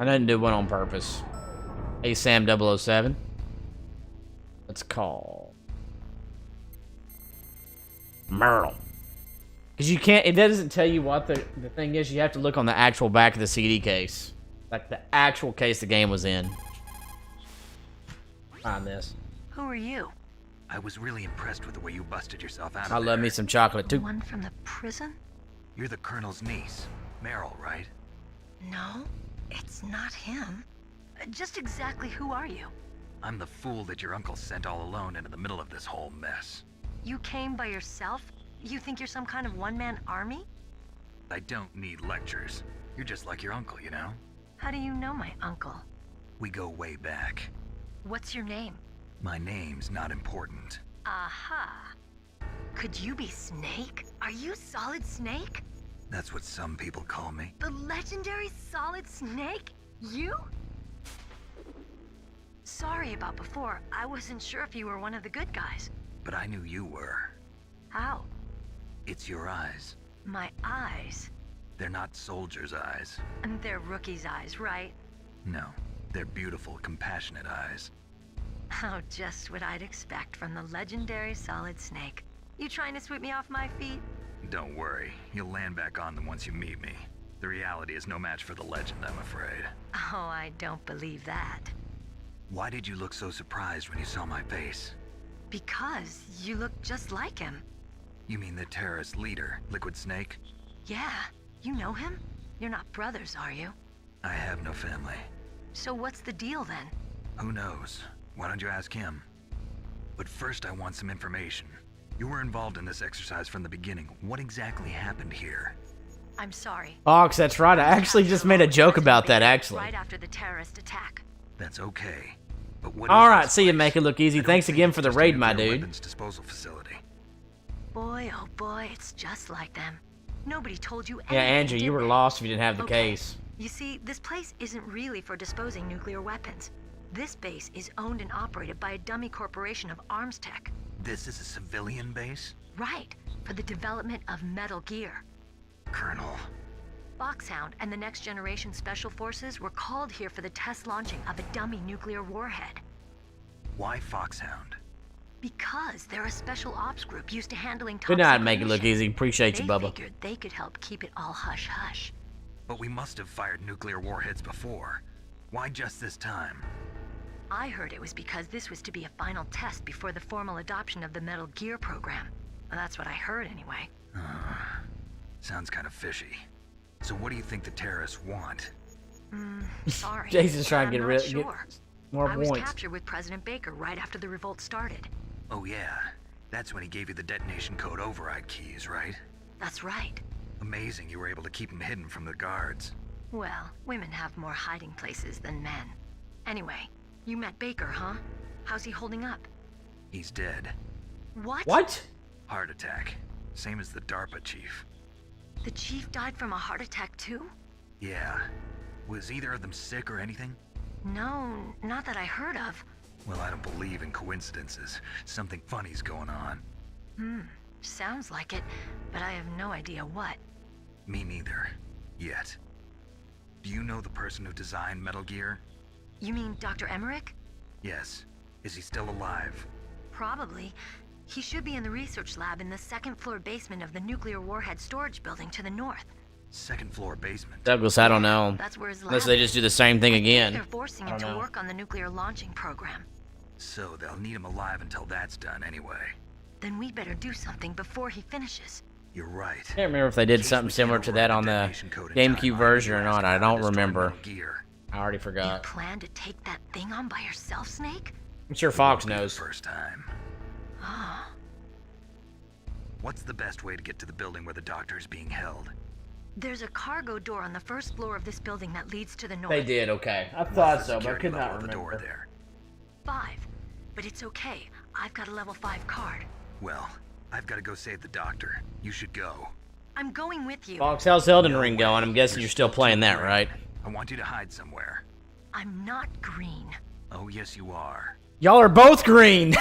I didn't do one on purpose. Hey, Sam 007. Let's call Meryl. Because you can't, it doesn't tell you what the thing is. You have to look on the actual back of the CD case. Like the actual case the game was in. Find this. Who are you? I was really impressed with the way you busted yourself out of I there. love me some chocolate too. One from the prison? You're the Colonel's niece, Meryl, right? No, it's not him. Just exactly who are you? I'm the fool that your uncle sent all alone into the middle of this whole mess. You came by yourself? You think you're some kind of one-man army? I don't need lectures. You're just like your uncle, you know? How do you know my uncle? We go way back. What's your name? My name's not important. Aha. Could you be Snake? Are you Solid Snake? That's what some people call me. The legendary Solid Snake? You? Sorry about before. I wasn't sure if you were one of the good guys. But I knew you were. How? It's your eyes. My eyes? They're not soldiers' eyes. And they're rookies' eyes, right? No, they're beautiful, compassionate eyes. Oh, just what I'd expect from the legendary Solid Snake. You trying to sweep me off my feet? Don't worry, you'll land back on them once you meet me. The reality is no match for the legend, I'm afraid. Oh, I don't believe that. Why did you look so surprised when you saw my face? Because you look just like him. You mean the terrorist leader, Liquid Snake? Yeah, you know him? You're not brothers, are you? I have no family. So what's the deal then? Who knows? Why don't you ask him? But first I want some information. You were involved in this exercise from the beginning. What exactly happened here? I'm sorry. Fox, that's right. I actually just made a joke about that, actually. Right after the terrorist attack. That's okay. But what All right, see you, make it look easy. Thanks again for the raid, my dude. Weapons disposal facility. Boy, oh boy, it's just like them. Nobody told you anything. Yeah, Andrew, you were lost if you didn't have the Okay. case. You see, this place isn't really for disposing nuclear weapons. This base is owned and operated by a dummy corporation of arms tech. This is a civilian base? Right, for the development of Metal Gear. Colonel. Foxhound and the Next Generation Special Forces were called here for the test launching of a dummy nuclear warhead. Why Foxhound? Because they're a special ops group used to handling top Good night, secret make it look missions. easy. Appreciate you, They Bubba. figured they could help keep it all hush-hush. But we must have fired nuclear warheads before. Why just this time? I heard it was because this was to be a final test before the formal adoption of the Metal Gear program. Well, that's what I heard anyway. Sounds kind of fishy. So what do you think the terrorists want? Sorry. Jason's trying to I'm get not rid sure. more I was points. captured with President Baker right after the revolt started. Oh yeah, that's when he gave you the detonation code override keys, right? That's right. Amazing you were able to keep them hidden from the guards. Well, women have more hiding places than men. Anyway, you met Baker, huh? How's he holding up? He's dead. What? What? Heart attack. Same as the DARPA chief. The chief died from a heart attack too? Yeah. Was either of them sick or anything? No, not that I heard of. Well, I don't believe in coincidences. Something funny's going on. Sounds like it, but I have no idea what. Me neither. Yet. Do you know the person who designed Metal Gear? You mean Dr. Emmerich? Yes. Is he still alive? Probably. He should be in the research lab in the second-floor basement of the nuclear warhead storage building to the north. Second-floor basement? Douglas, I don't know. That's where his lab Unless they just do the same thing again. They're forcing him to work on the nuclear launching program. So they'll need him alive until that's done anyway. Then we better do something before he finishes. You're right. I can't remember if they did something similar to that on the GameCube version or not. I don't remember. I already forgot. You plan to take that thing on by yourself, Snake? I'm sure Fox knows. First time. Ah. What's the best way to get to the building where the doctor is being held? There's a cargo door on the first floor of this building that leads to the north. They did, okay. I thought so, but I could not remember. The door there? 5. But it's okay. I've got a level 5 card. Well, I've got to go save the doctor. You should go. I'm going with you. Fox, how's Elden Ring going? I'm guessing you're still playing that, right? I want you to hide somewhere. I'm not green. Oh, yes, you are. Y'all are both green!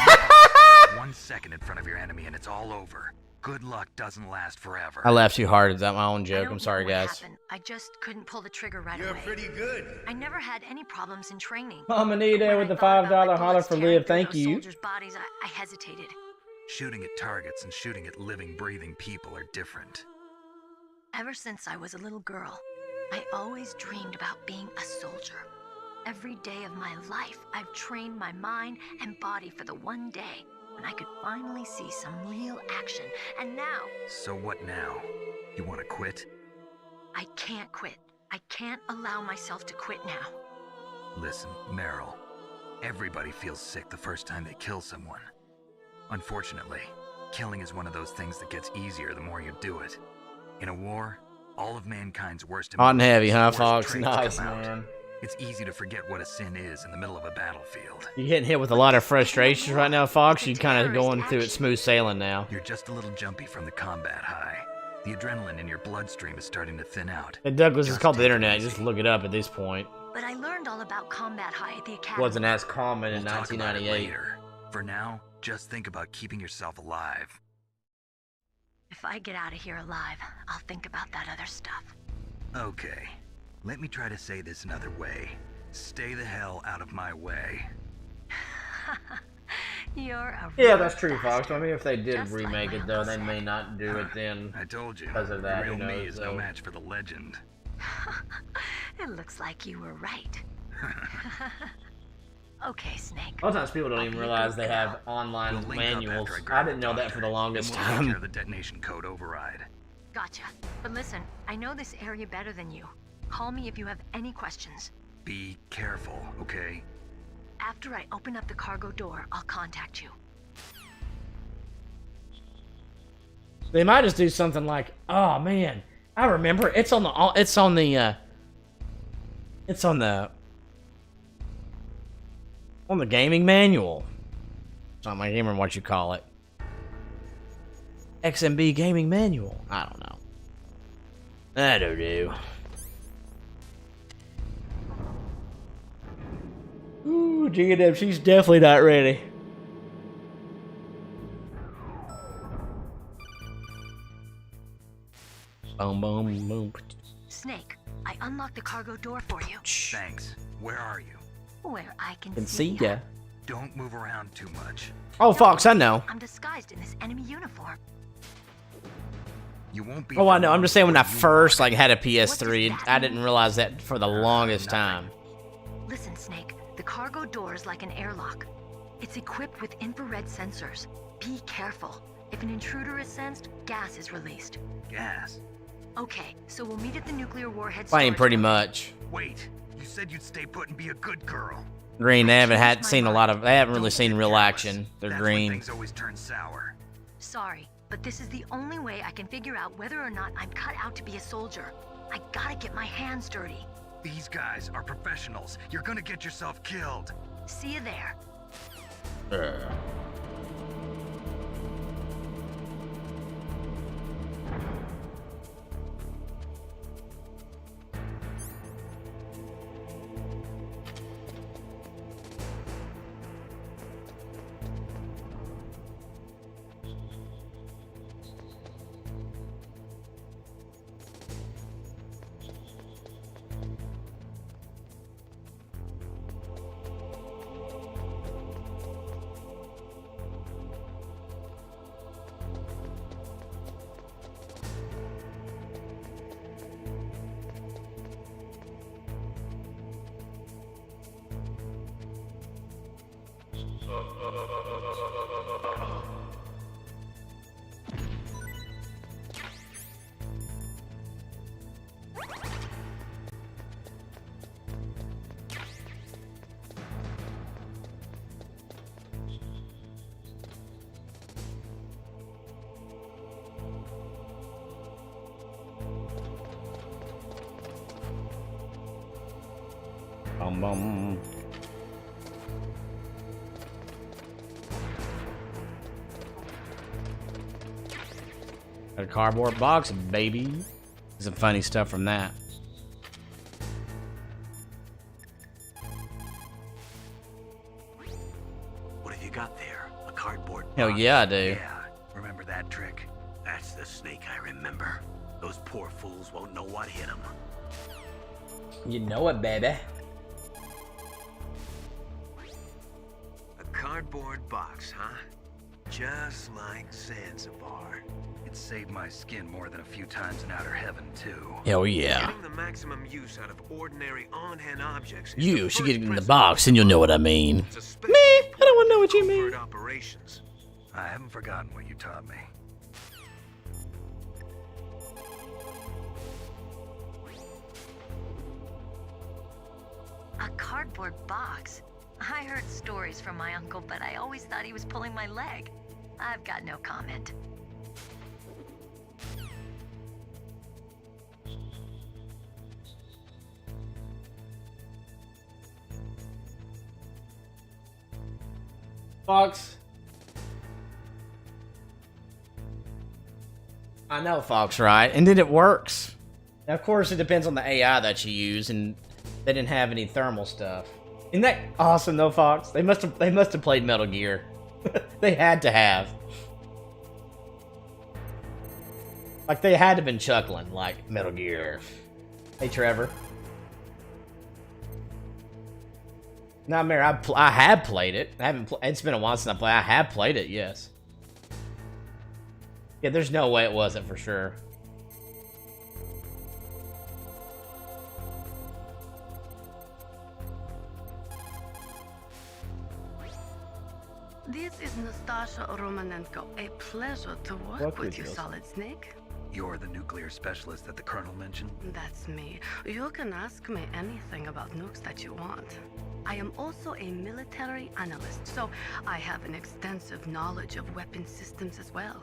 1 second in front of your enemy and it's all over. Good luck doesn't last forever. I laughed too hard. Is that my own joke? I'm sorry, guys. I just couldn't pull the trigger right You're away. pretty good. I never had any problems in training. Amanita with the $5 holler for Liv. Thank you. Soldiers' bodies, I hesitated. Shooting at targets and shooting at living, breathing people are different. Ever since I was a little girl, I always dreamed about being a soldier. Every day of my life, I've trained my mind and body for the one day when I could finally see some real action. And now... So what now? You want to quit? I can't quit. I can't allow myself to quit now. Listen, Meryl. Everybody feels sick the first time they kill someone. Unfortunately, killing is one of those things that gets easier the more you do it. In a war, all of mankind's worst Hot and heavy, huh, worst Fox? traits Nice, come out. man. It's easy to forget what a sin is in the middle of a battlefield. You getting hit with a lot of frustration right now, Fox? You kind of going through it smooth sailing now. You're just a little jumpy from the combat high. The adrenaline in your bloodstream is starting to thin out. And Douglas is called the internet. Just look it up at this point. But I learned all about combat high at the academy. Wasn't as common in We'll talk about it 1998. later. For now, just think about keeping yourself alive. If I get out of here alive, I'll think about that other stuff. Okay. Let me try to say this another way. Stay the hell out of my way. You're a Yeah, real that's true, bastard. Fox. I mean, if they did Just remake like it, my though, uncle they may not do it then. I told you. Because of that, the real you know, me is no so- match for the legend. It looks like you were right. Okay, Snake. Sometimes people don't I'll even be a realize good they girl. have online We'll link up manuals. after I grab didn't the know that doctor, for the longest then we'll take care time. of the detonation code override. Gotcha. But listen, I know this area better than you. Call me if you have any questions. Be careful, okay? After I open up the cargo door, I'll contact you. They might just do something like, oh man, I remember it's on the gaming manual. Something, I can't remember what you call it. XMB gaming manual. I don't know. I don't know. Ooh, G&M, she's definitely not ready. Boom, boom, boom. Snake, I unlocked the cargo door for you. Thanks. Where are you? Where I can Can see ya. Don't move around too much. Oh, Fox, I know. I'm disguised in this enemy uniform. You won't be. Oh, I know. I'm just saying when I first had a PS3, I didn't realize that for the longest time. Listen, Snake, the cargo door is like an airlock. It's equipped with infrared sensors. Be careful. If an intruder is sensed, gas is released. Gas? Okay, so we'll meet at the nuclear warhead Playing storage pretty building. much. Wait, you said you'd stay put and be a good girl. Green, they haven't seen a lot of. They haven't really seen real action. They're That's green. when things always turn sour. Sorry, but this is the only way I can figure out whether or not I'm cut out to be a soldier. I gotta get my hands dirty. These guys are professionals. You're gonna get yourself killed. See you there. Bum bum. Got a cardboard box, baby. Some funny stuff from that. What have you got there? A cardboard box? Hell yeah, I do. Yeah, remember that trick? That's the snake I remember. Those poor fools won't know what hit them. You know it, baby. A cardboard box, huh? Just like Zanzibar. It saved my skin more than a few times in outer heaven, too. Hell yeah. Getting the maximum use out of ordinary on-hand objects. You should get it in the box and you'll know what I mean. Me, I don't want to know what you mean. Operations. I haven't forgotten what you taught me. A cardboard box? I heard stories from my uncle, but I always thought he was pulling my leg. I've got no comment. Fox. I know, Fox, right? And then it works. Now, of course, it depends on the AI that you use, and they didn't have any thermal stuff. Isn't that awesome, though, Fox? They must have played Metal Gear. They had to have. Like, they had to have been chuckling, like, Metal Gear. Hey, Trevor. Nah, Mary, I have played it. I haven't. It's been a while since I played. I have played it. Yes. Yeah, there's no way it wasn't for sure. This is Nastasha Romanenko. A pleasure to work with you, Solid Snake. You're the nuclear specialist that the Colonel mentioned? That's me. You can ask me anything about nukes that you want. I am also a military analyst, so I have an extensive knowledge of weapon systems as well.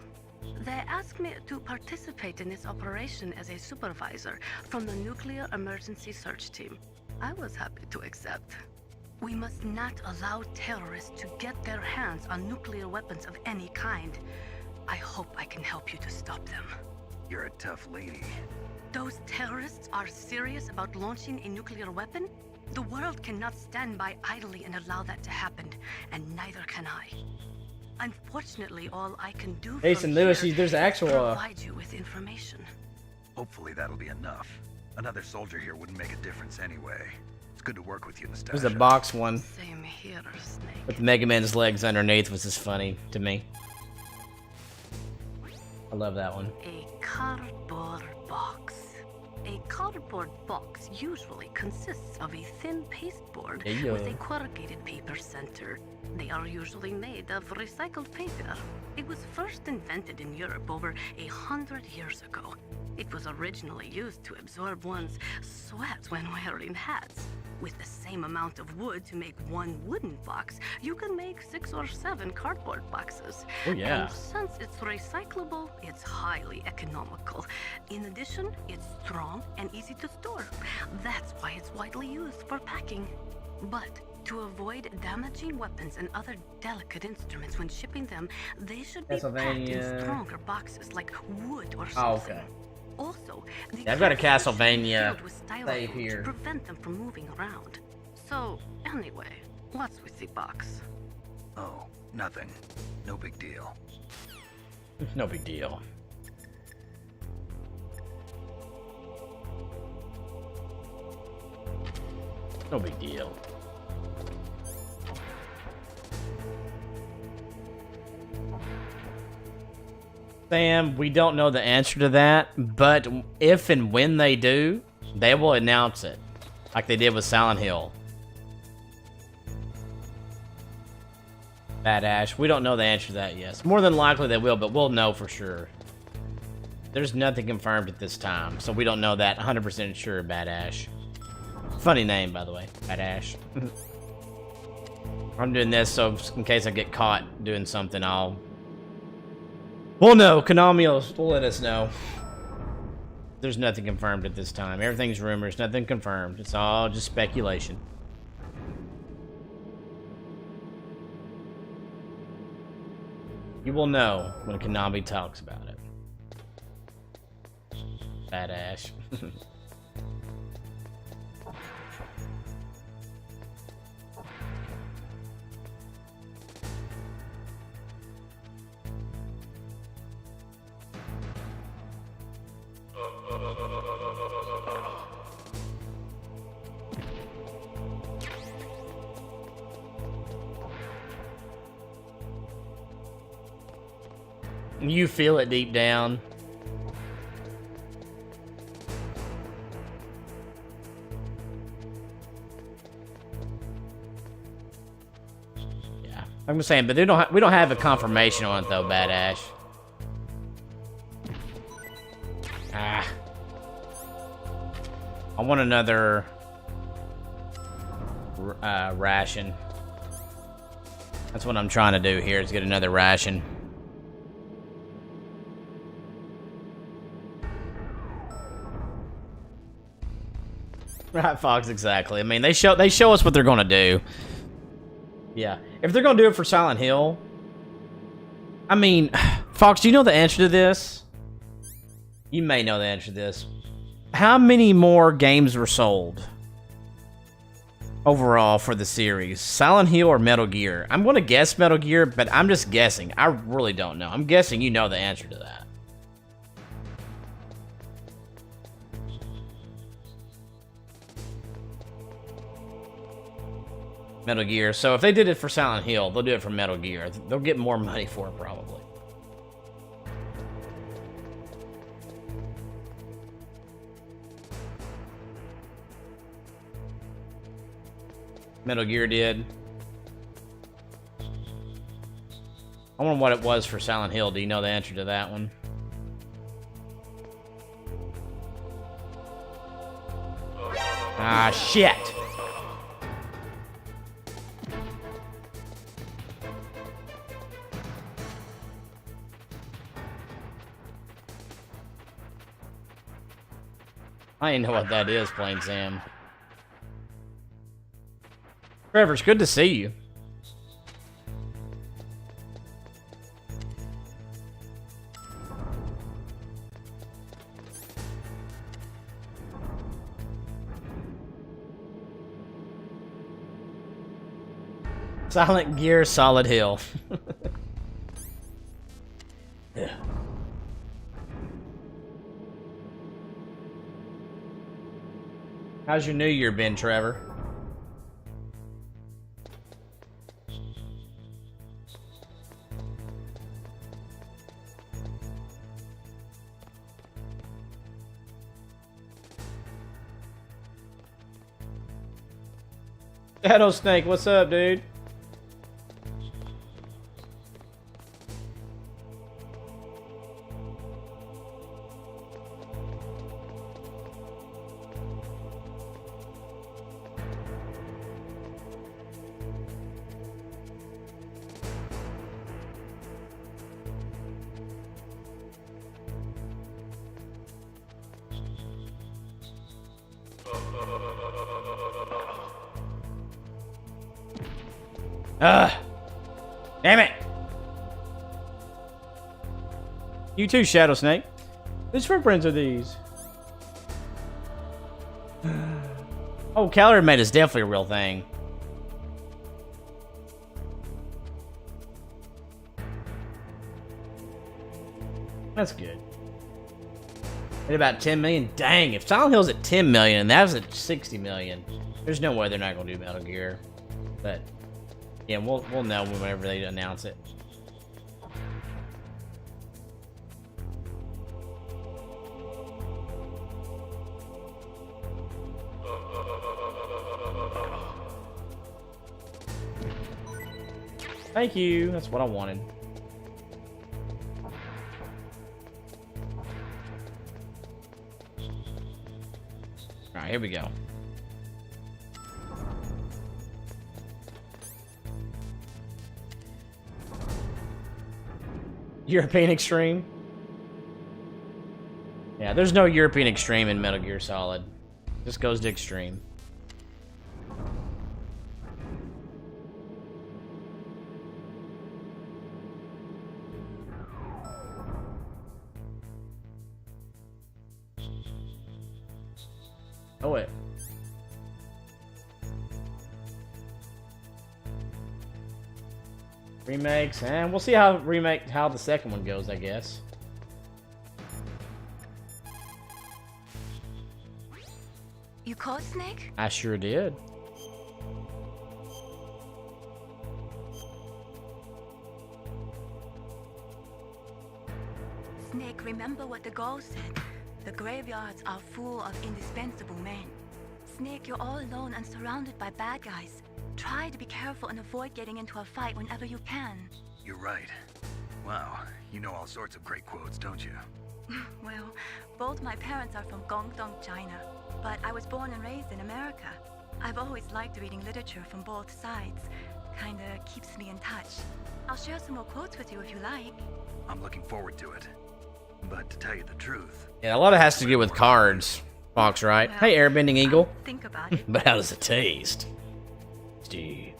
They asked me to participate in this operation as a supervisor from the Nuclear Emergency Search Team. I was happy to accept. We must not allow terrorists to get their hands on nuclear weapons of any kind. I hope I can help you to stop them. You're a tough lady. Those terrorists are serious about launching a nuclear weapon? The world cannot stand by idly and allow that to happen, and neither can I. Unfortunately, all I can do Jason Lewis, there's actual provide you with information. Hopefully that'll be enough. Another soldier here wouldn't make a difference anyway. It's good to work with you, Nastasha. There's a box one. Same here, Snake. With Mega Man's legs underneath, which is funny to me. I love that one. A cardboard box. A cardboard box usually consists of a thin pasteboard with a corrugated paper center. They are usually made of recycled paper. It was first invented in Europe over 100 years ago. It was originally used to absorb one's sweat when wearing hats. With the same amount of wood to make one wooden box, you can make 6 or 7 cardboard boxes. Oh, yeah. And since it's recyclable, it's highly economical. In addition, it's strong and easy to store. That's why it's widely used for packing. But to avoid damaging weapons and other delicate instruments when shipping them, they should be packed in stronger boxes like wood or something. Oh, okay. Also, I've got a Castlevania filled with save styrofoam here. to prevent them from moving around. So, anyway, what's with the box? Oh, nothing. No big deal. No big deal. No big deal. Sam, we don't know the answer to that, but if and when they do, they will announce it, like they did with Silent Hill. Badass. We don't know the answer to that yet. More than likely they will, but we'll know for sure. There's nothing confirmed at this time, so we don't know that 100% sure. Badass. Funny name, by the way. Badass. I'm doing this so in case I get caught doing something, we'll know. Konami will let us know. There's nothing confirmed at this time. Everything's rumors, nothing confirmed. It's all just speculation. You will know when Konami talks about it. Badass. You feel it deep down. Yeah, I'm just saying, but we don't have a confirmation on it though, Badass. Ah, I want another ration. That's what I'm trying to do here, is get another ration. Right, Fox, exactly. I mean, they show us what they're gonna do. Yeah, if they're gonna do it for Silent Hill, I mean, Fox, do you know the answer to this? You may know the answer to this. How many more games were sold overall for the series? Silent Hill or Metal Gear? I'm gonna guess Metal Gear, but I'm just guessing. I really don't know. I'm guessing you know the answer to that. Metal Gear. So if they did it for Silent Hill, they'll do it for Metal Gear. They'll get more money for it, probably. Metal Gear did. I wonder what it was for Silent Hill. Do you know the answer to that one? Ah, shit! I didn't know what that is, Plain Sam. Trevor, it's good to see you. Silent Gear, Solid Hill. Yeah. How's your new year been, Trevor? Shadow Snake, what's up, dude? Damn it! You too, Shadow Snake. Whose footprints are these? Oh, calorie mate is definitely a real thing. That's good. At about 10 million? Dang, if Silent Hill's at 10 million and that was at 60 million, there's no way they're not going to do Metal Gear. But, yeah, we'll know whenever they announce it. Thank you. That's what I wanted. Alright, here we go. European Extreme? Yeah, there's no European Extreme in Metal Gear Solid. Just goes to Extreme. Oh wait. Remakes, and we'll see how the second one goes, I guess. You called Snake? I sure did. Snake, remember what the Gaul said. The graveyards are full of indispensable men. Snake, you're all alone and surrounded by bad guys. Try to be careful and avoid getting into a fight whenever you can. You're right. Wow, you know all sorts of great quotes, don't you? Well, both my parents are from Guangdong, China, but I was born and raised in America. I've always liked reading literature from both sides. Kinda keeps me in touch. I'll share some more quotes with you if you like. I'm looking forward to it. But to tell you the truth... Yeah, a lot of it has to do with cards, Fox, right? Well, hey, Airbending Eagle. Think about it. But how does it taste? Steve.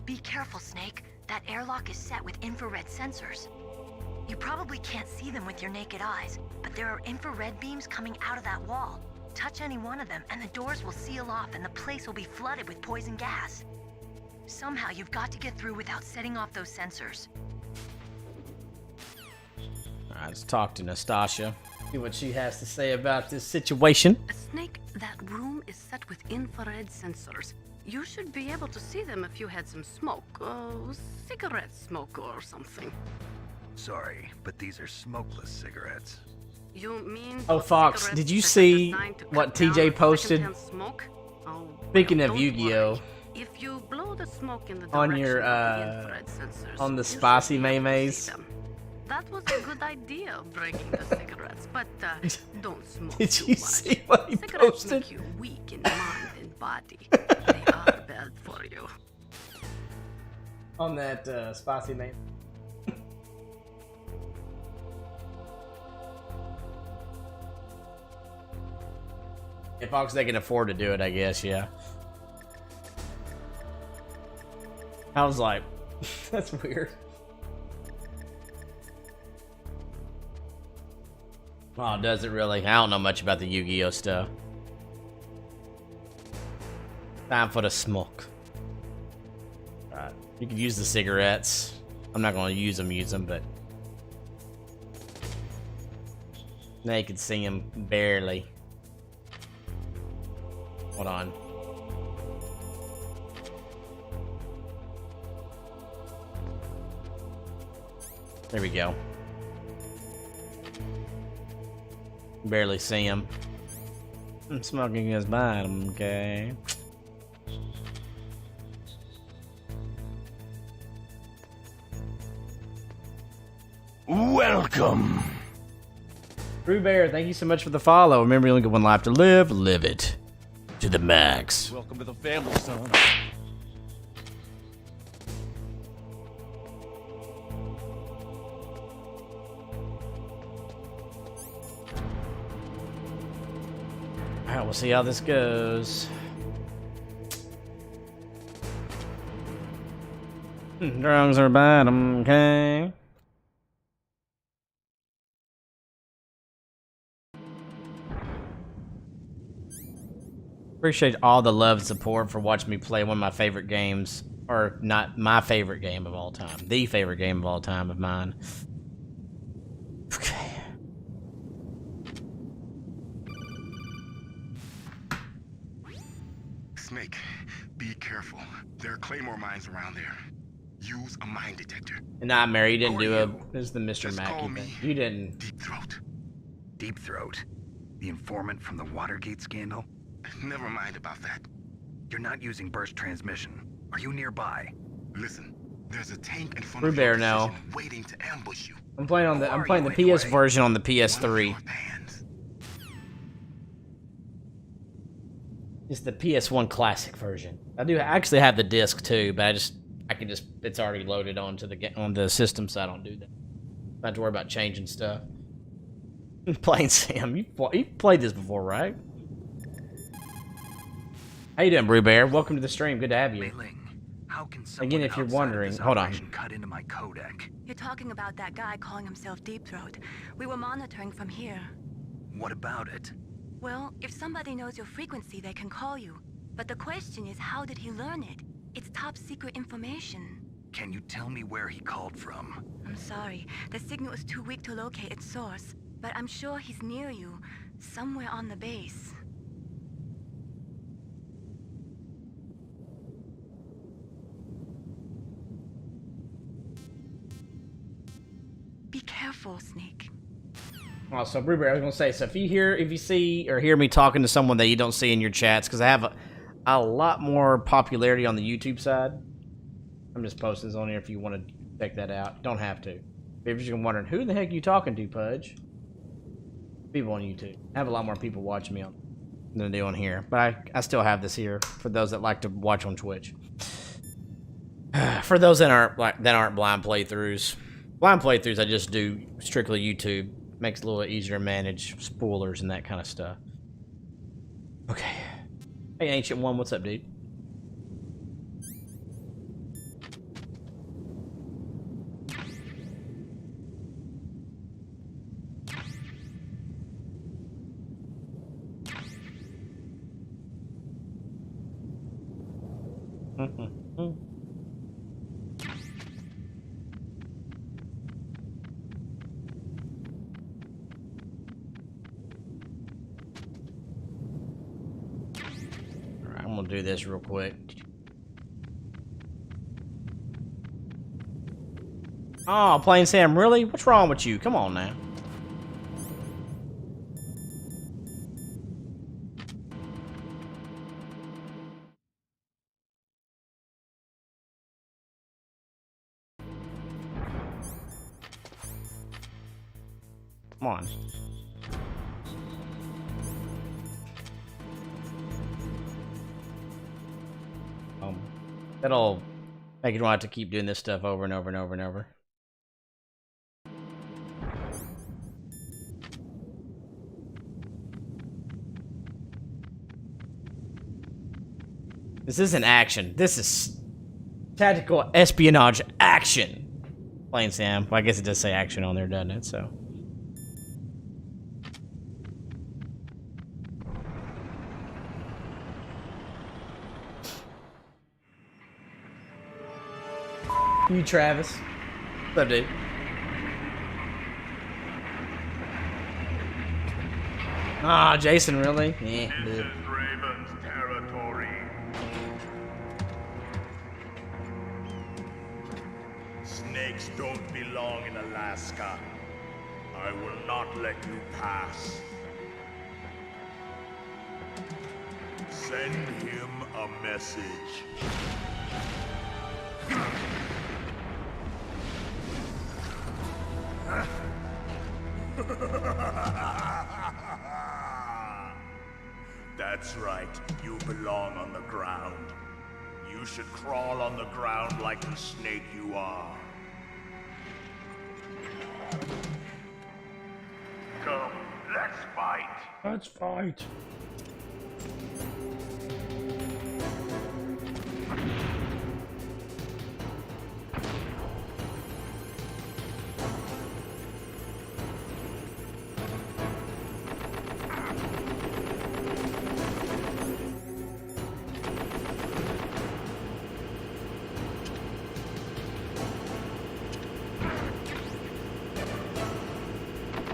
Be careful, Snake. That airlock is set with infrared sensors. You probably can't see them with your naked eyes, but there are infrared beams coming out of that wall. Touch any one of them, and the doors will seal off, and the place will be flooded with poison gas. Somehow, you've got to get through without setting off those sensors. Alright, let's talk to Nastasha. See what she has to say about this situation. Snake, that room is set with infrared sensors. You should be able to see them if you had some smoke. Cigarette smoke or something. Sorry, but these are smokeless cigarettes. You mean... Oh, Fox, did you see what TJ posted? Oh, Speaking of Yu-Gi-Oh! If you blow the smoke in the On your, sensors, on the spicy mayonnaise. That was a good idea, breaking the cigarettes, but don't smoke Did too you much. see what he Cigarettes posted? make you weak in mind and body. They are bad for you. On that spicy mayonnaise. If Fox, they can afford to do it, I guess, yeah. I was like, that's weird. Oh, does it really? I don't know much about the Yu-Gi-Oh stuff. Time for the smoke. Alright, you can use the cigarettes. I'm not gonna use them, but now you can see them barely. Hold on. There we go. Barely see him. I'm smoking his bottom, okay? Welcome. Brew Bear, thank you so much for the follow. Remember, you only get one life to live. Live it to the max. Welcome to the family, son. Alright, we'll see how this goes. Drugs are bad, okay? Appreciate all the love and support for watching me play one of my favorite games. Or not my favorite game of all time. The favorite game of all time of mine. Okay. Snake, be careful. There are claymore mines around there. Use a mine detector. And not Mary, you didn't do a. This is the Mr. Just call Mackey me thing. You didn't. Deep Throat. Deep Throat? The informant from the Watergate scandal? Never mind about that. You're not using burst transmission. Are you nearby? Listen, there's a tank in front of Bear your now. position waiting to ambush you. I'm playing on the. I'm playing the PS version on the PS3. It's the PS1 classic version. I do actually have the disc too, but I can just. It's already loaded onto the system, so I don't do that. Not have to worry about changing stuff. Playing Sam, you played this before, right? How you doing, Brew Bear? Welcome to the stream. Good to have you. How can Again, if you're wondering, hold on. Cut into my codec. You're talking about that guy calling himself Deep Throat. We were monitoring from here. What about it? Well, if somebody knows your frequency, they can call you. But the question is, how did he learn it? It's top secret information. Can you tell me where he called from? I'm sorry. The signal is too weak to locate its source. But I'm sure he's near you, somewhere on the base. Be careful, Snake. Oh, so Brew Bear, I was gonna say, so if you see or hear me talking to someone that you don't see in your chats, because I have a lot more popularity on the YouTube side. I'm just posting this on here if you want to check that out. Don't have to. If you're just wondering, who the heck are you talking to, Pudge? People on YouTube. I have a lot more people watching me on than I do on here, but I still have this here for those that like to watch on Twitch. For those that aren't blind playthroughs. Blind playthroughs, I just do strictly YouTube. Makes it a little easier to manage spoilers and that kind of stuff. Okay. Hey, Ancient One, what's up, dude? I'm gonna do this real quick. Oh, Plain Sam, really? What's wrong with you? Come on now. Come on. That'll make it want to keep doing this stuff over and over and over and over. This isn't action. This is tactical espionage action. Plain Sam. Well, I guess it does say action on there, doesn't it? So. You, Travis. What's up, dude? Ah, Jason, really? Yeah. This is Raven's territory. Snakes don't belong in Alaska. I will not let you pass. Send him a message. That's right, you belong on the ground. You should crawl on the ground like the snake you are. Come, let's fight. Let's fight.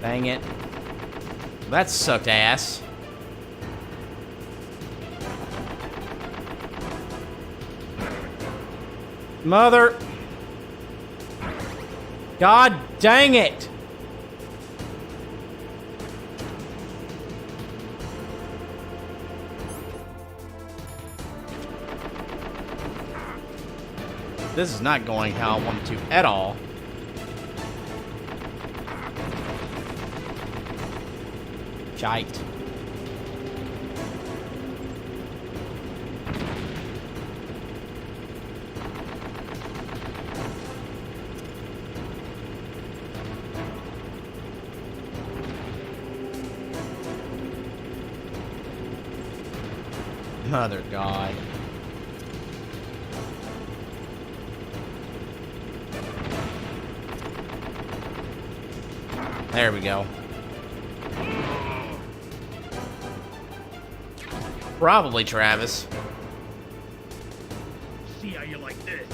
Dang it. That sucked ass. Mother. God dang it! This is not going how I want it to at all. Shite. Mother God. There we go. Probably Travis. See how you like this.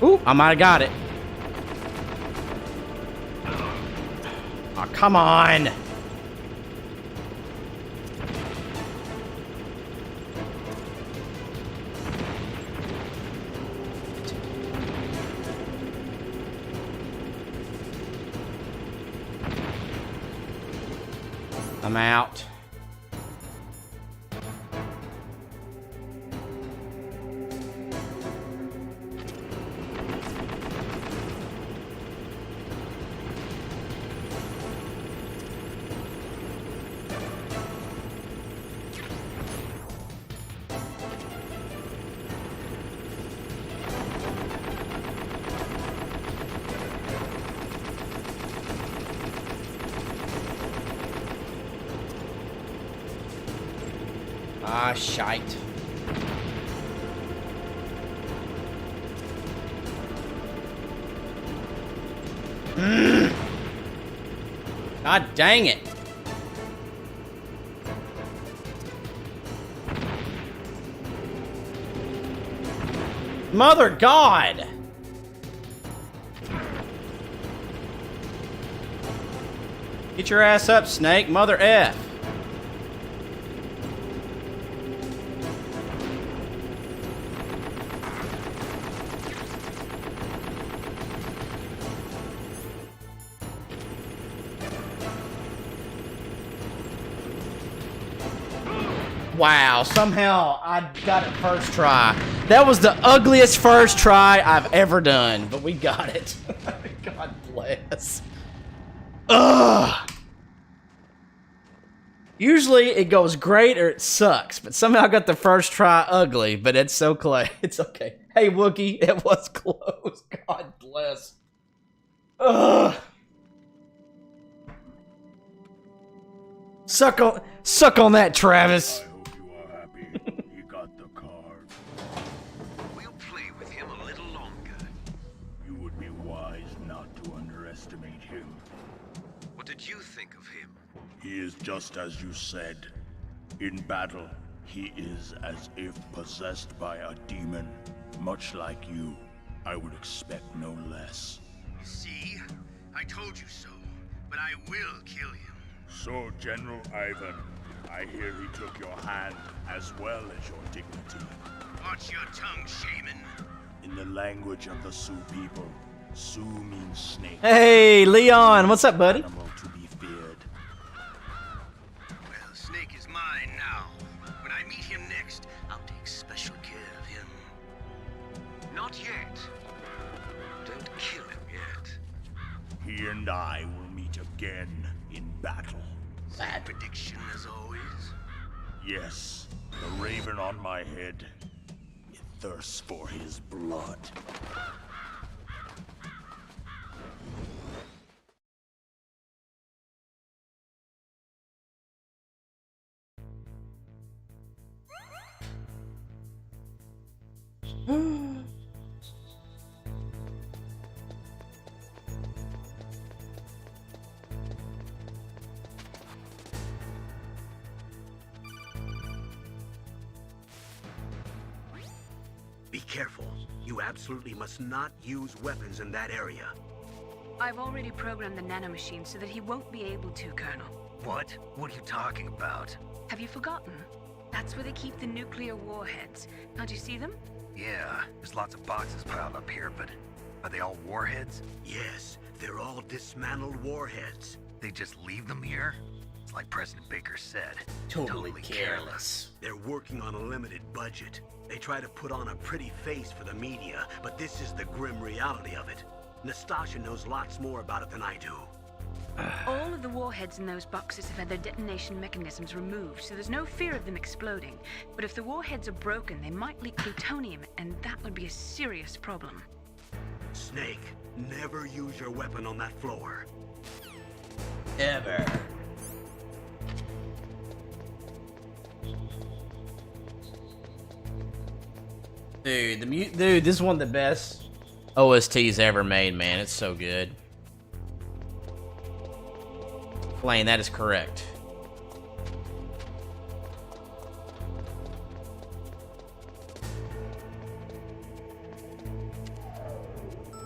Ooh, I might have got it. Oh, come on. I'm out. Ah, shite. God dang it. Mother God. Get your ass up, Snake. Mother F. Wow, somehow I got it first try. That was the ugliest first try I've ever done, but we got it. God bless. Ugh. Usually it goes great or it sucks, but somehow I got the first try ugly, but it's so close. It's okay. Hey, Wookie, it was close. God bless. Ugh. Suck on that, Travis. You got the card. We'll play with him a little longer. You would be wise not to underestimate him. What did you think of him? He is just as you said. In battle, he is as if possessed by a demon. Much like you, I would expect no less. See? I told you so. But I will kill him. So, General Ivan, I hear he took your hand as well as your dignity. Watch your tongue, shaman. In the language of the Sioux people, Sioux means snake. Hey, Leon, what's up, buddy? Animal to be feared. Well, Snake is mine now. When I meet him next, I'll take special care of him. Not yet. Don't kill him yet. He and I will meet again in battle. Bad prediction as always. Yes, the raven on my head. It thirsts for his blood. Be careful. You absolutely must not use weapons in that area. I've already programmed the nanomachine so that he won't be able to, Colonel. What? What are you talking about? Have you forgotten? That's where they keep the nuclear warheads. Can't you see them? Yeah, there's lots of boxes piled up here, but are they all warheads? Yes, they're all dismantled warheads. They just leave them here? It's like President Baker said. Totally careless. They're working on a limited budget. They try to put on a pretty face for the media, but this is the grim reality of it. Nastasha knows lots more about it than I do. All of the warheads in those boxes have had their detonation mechanisms removed, so there's no fear of them exploding. But if the warheads are broken, they might leak plutonium, and that would be a serious problem. Snake, never use your weapon on that floor. Ever. Dude, this is one of the best OSTs ever made, man. It's so good. Flame, that is correct.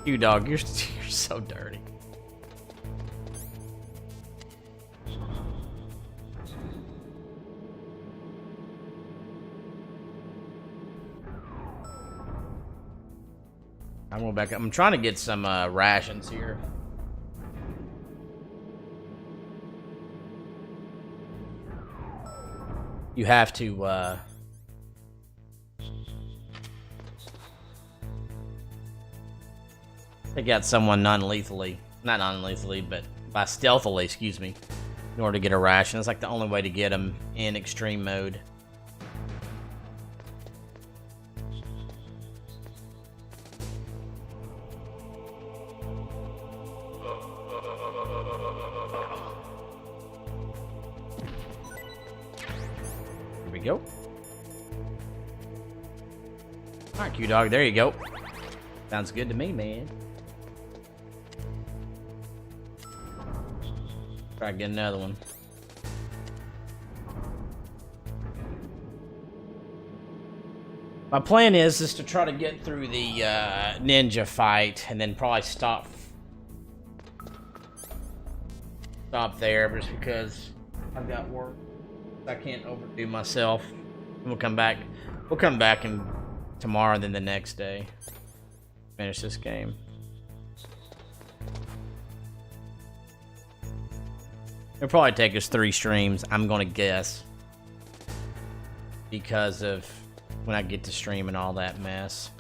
You dog, you're so dirty. I'm going back. I'm trying to get some rations here. You have to take out someone non-lethally. Not non-lethally, but by stealthily, excuse me, in order to get a ration. It's like the only way to get them in extreme mode. Here we go. Alright, Q-Dog, there you go. Sounds good to me, man. Try to get another one. My plan is to try to get through the ninja fight and then probably stop there just because I've got work. I can't overdo myself. And we'll come back. We'll come back and tomorrow, then the next day. Finish this game. It'll probably take us 3 streams, I'm gonna guess. Because of when I get to stream and all that mess.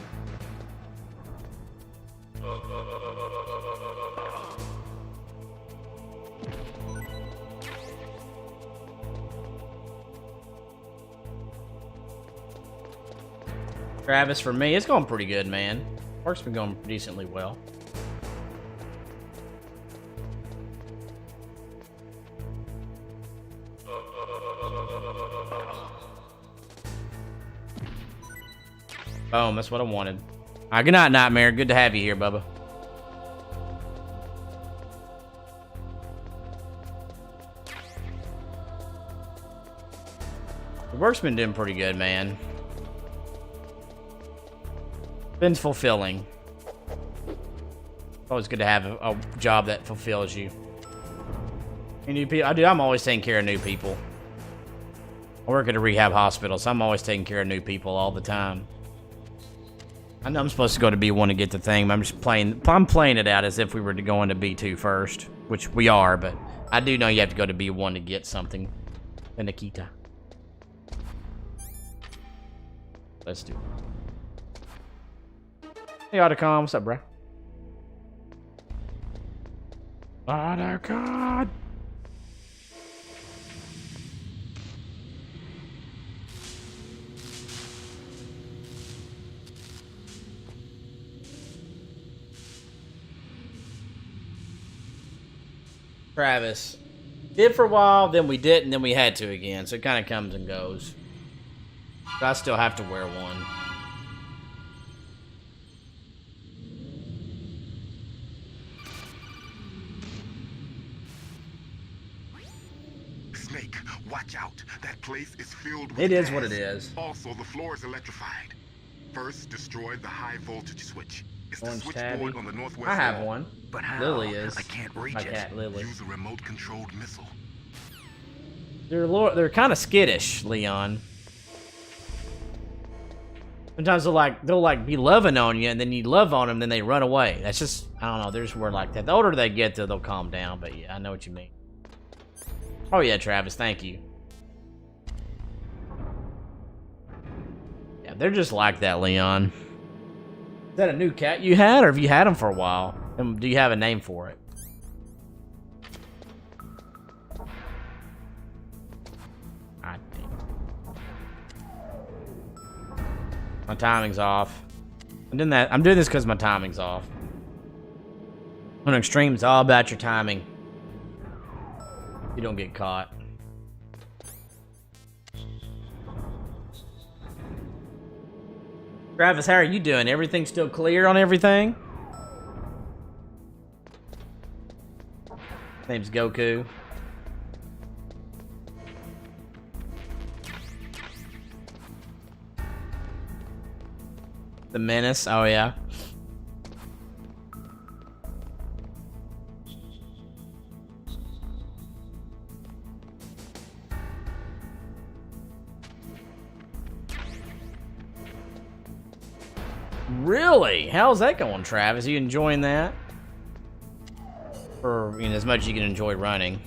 Travis, for me, it's going pretty good, man. Work's been going decently well. Boom, that's what I wanted. Alright, good night, Nightmare. Good to have you here, Bubba. The work's been doing pretty good, man. Been fulfilling. Always good to have a job that fulfills you. And new people, I'm always taking care of new people. I work at a rehab hospital, so I'm always taking care of new people all the time. I know I'm supposed to go to B1 to get the thing, but I'm playing it out as if we were to go into B2 first, which we are, but I do know you have to go to B1 to get something. The Nikita. Let's do it. Hey, Otacon, what's up, bro? Otacon! Travis. Did for a while, then we didn't, then we had to again. So it kind of comes and goes. But I still have to wear one. Snake, watch out. That place is filled with It is gas. what it is. Also, the floor is electrified. First, destroy the high voltage switch. It's Orange the tabby. switchboard on the northwest I have wall. one. But how? Lily is. I can't reach My it. cat, Lily. Use a remote-controlled missile. They're kind of skittish, Leon. Sometimes they'll be loving on you, and then you love on them, then they run away. That's just, I don't know. There's word like that. The older they get, they'll calm down. But yeah, I know what you mean. Oh yeah, Travis, thank you. Yeah, they're just like that, Leon. Is that a new cat you had, or have you had them for a while? And do you have a name for it? My timing's off. I'm doing this because my timing's off. On Extreme, it's all about your timing. You don't get caught. Travis, how are you doing? Everything still clear on everything? His name's Goku. The Menace, oh yeah. Really? How's that going, Travis? You enjoying that? Or, you know, as much as you can enjoy running.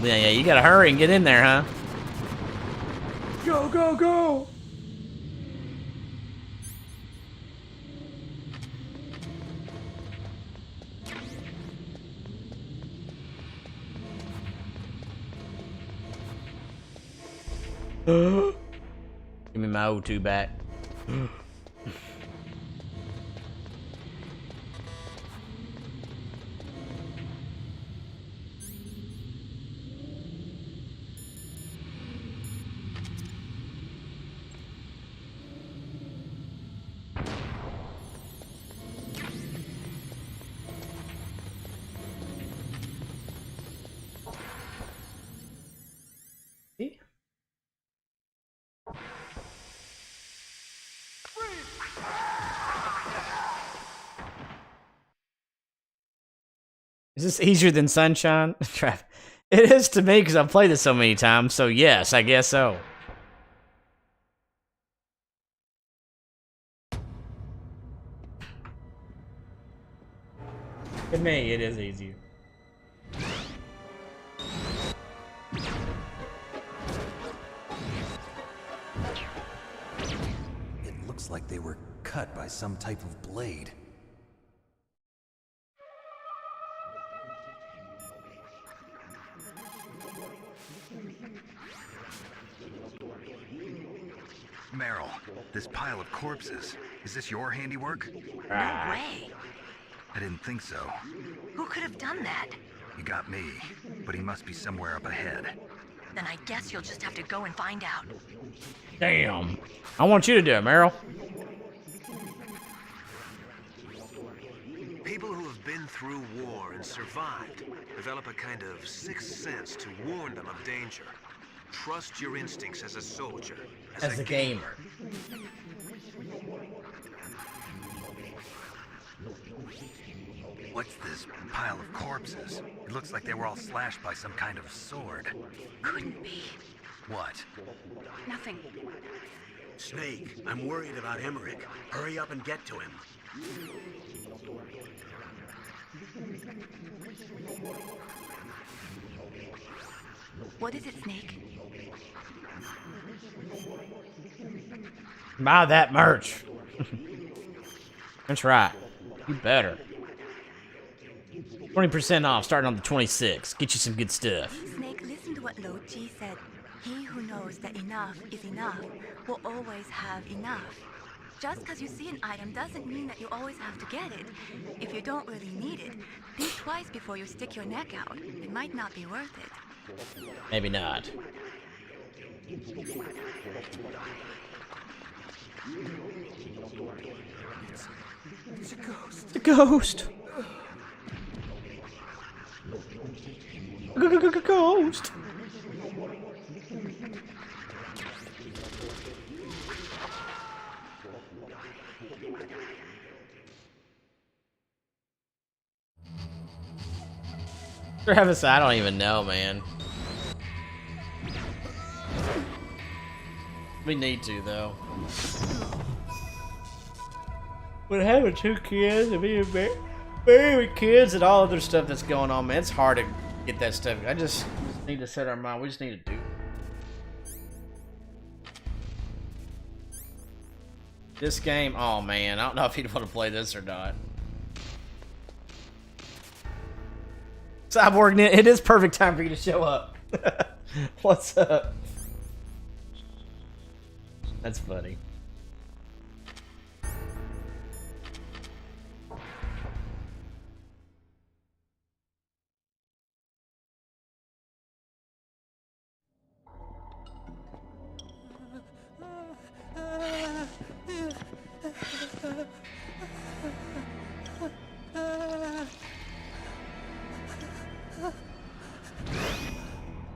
Yeah, you gotta hurry and get in there, huh? Go, go, go! Give me my O2 back. Is this easier than Sunshine? It is to me because I've played this so many times, so yes, I guess so. To me, it is easier. It looks like they were cut by some type of blade. Meryl, this pile of corpses, is this your handiwork? No way. I didn't think so. Who could have done that? You got me, but he must be somewhere up ahead. Then I guess you'll just have to go and find out. Damn. I want you to do it, Meryl. People who have been through war and survived develop a kind of sixth sense to warn them of danger. Trust your instincts as a soldier, as a gamer. What's this pile of corpses? It looks like they were all slashed by some kind of sword. Couldn't be. What? Nothing. Snake, I'm worried about Emmerich. Hurry up and get to him. What is it, Snake? Buy that merch. That's right. You better. 20% off starting on the 26th. Get you some good stuff. Snake, listen to what Lo Ji said. He who knows that enough is enough will always have enough. Just because you see an item doesn't mean that you always have to get it. If you don't really need it, think twice before you stick your neck out. It might not be worth it. Maybe not. It's a ghost. The ghost. Ghost. Travis, I don't even know, man. We need to, though. But having 2 kids and being married with kids and all other stuff that's going on, man, it's hard to get that stuff. I just need to set our mind. We just need to do this game. Oh man, I don't know if you'd want to play this or not. Cyborg, it is perfect time for you to show up. What's up? That's funny.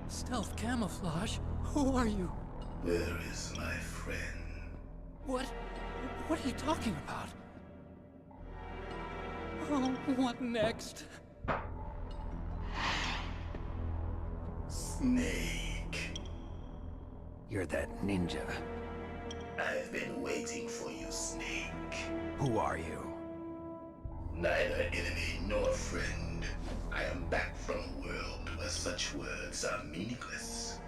Stealth camouflage? Who are you? Where is my friend? What are you talking about? Oh, what next? Snake. You're that ninja. I've been waiting for you, Snake. Who are you? Neither enemy nor friend. I am back from a world where such words are meaningless.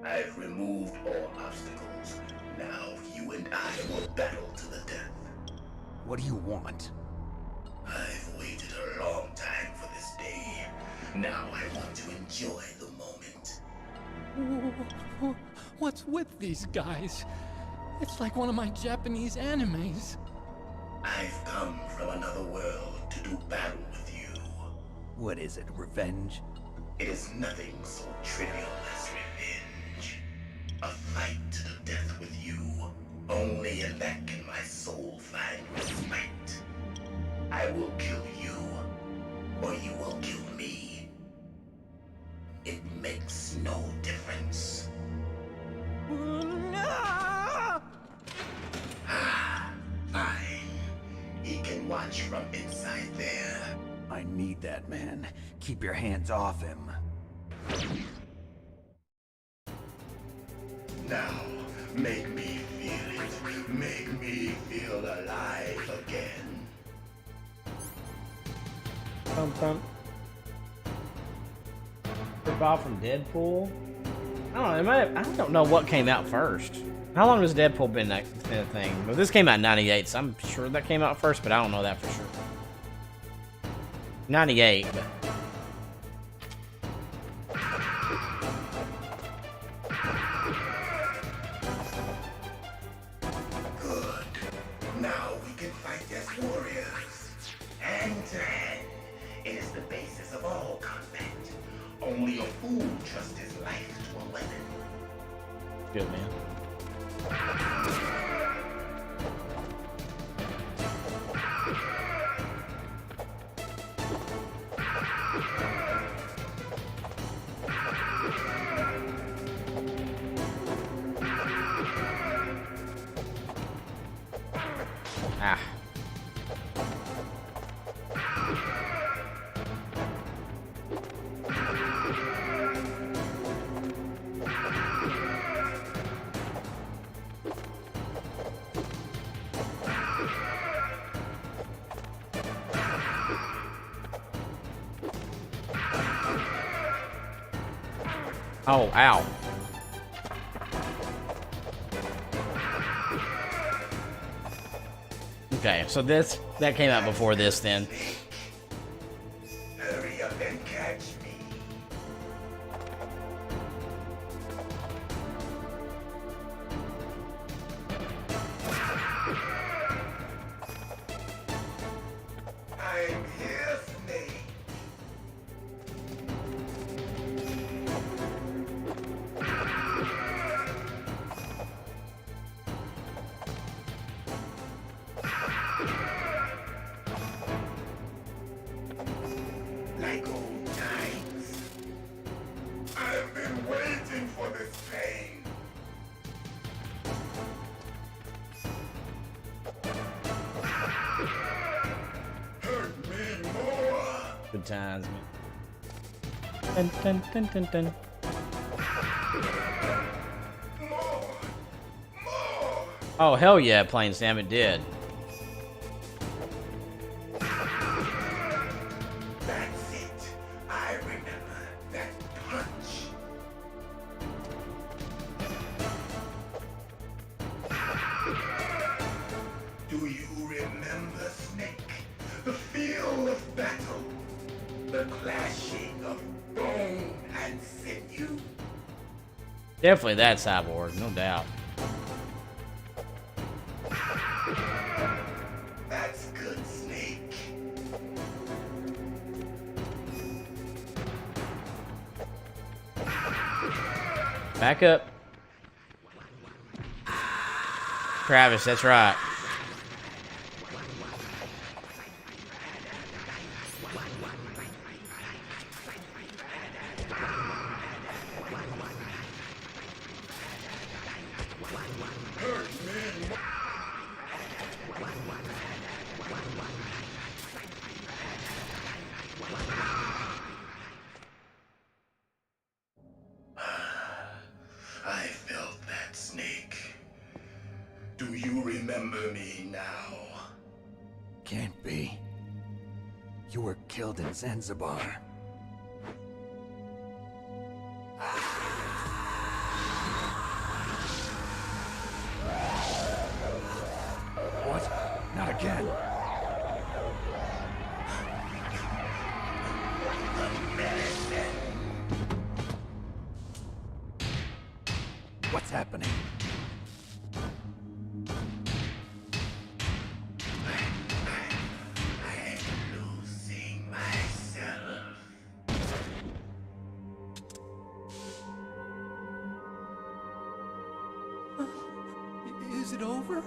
I've removed all obstacles. Now you and I will battle to the death. What do you want? I've waited a long time for this day. Now I want to enjoy the moment. What's with these guys? It's like one of my Japanese animes. I've come from another world to do battle with you. What is it, revenge? It is nothing so trivial as revenge. A fight to the death with you. Only in that can my soul find respite. I will kill you, or you will kill me. It makes no difference. Fine. He can watch from inside there. I need that man. Keep your hands off him. Now, make me feel it. Make me feel alive again. Rip off from Deadpool? I don't know. I don't know what came out first. How long has Deadpool been that thing? Well, this came out in 98, so I'm sure that came out first, but I don't know that for sure. 98, but... Good. Now we can fight as warriors. Hand to hand. It is the basis of all combat. Only a fool trusts his life to a weapon. Good, man. Ah. Oh, ow. Okay, so that came out before this then. Hurry up and catch me. million times. Dun, dun, dun, dun, dun. Oh, hell yeah, Plain Sam, it did. That's it. I remember that punch. Do you remember, Snake? The feel of battle. The clashing of bone and sinew. Definitely that Cyborg, no doubt. That's good, Snake. Back up. Travis, that's right. I felt that, Snake. Do you remember me now? Can't be. You were killed in Zanzibar. What? Not again. What's happening? Losing myself. Is it over?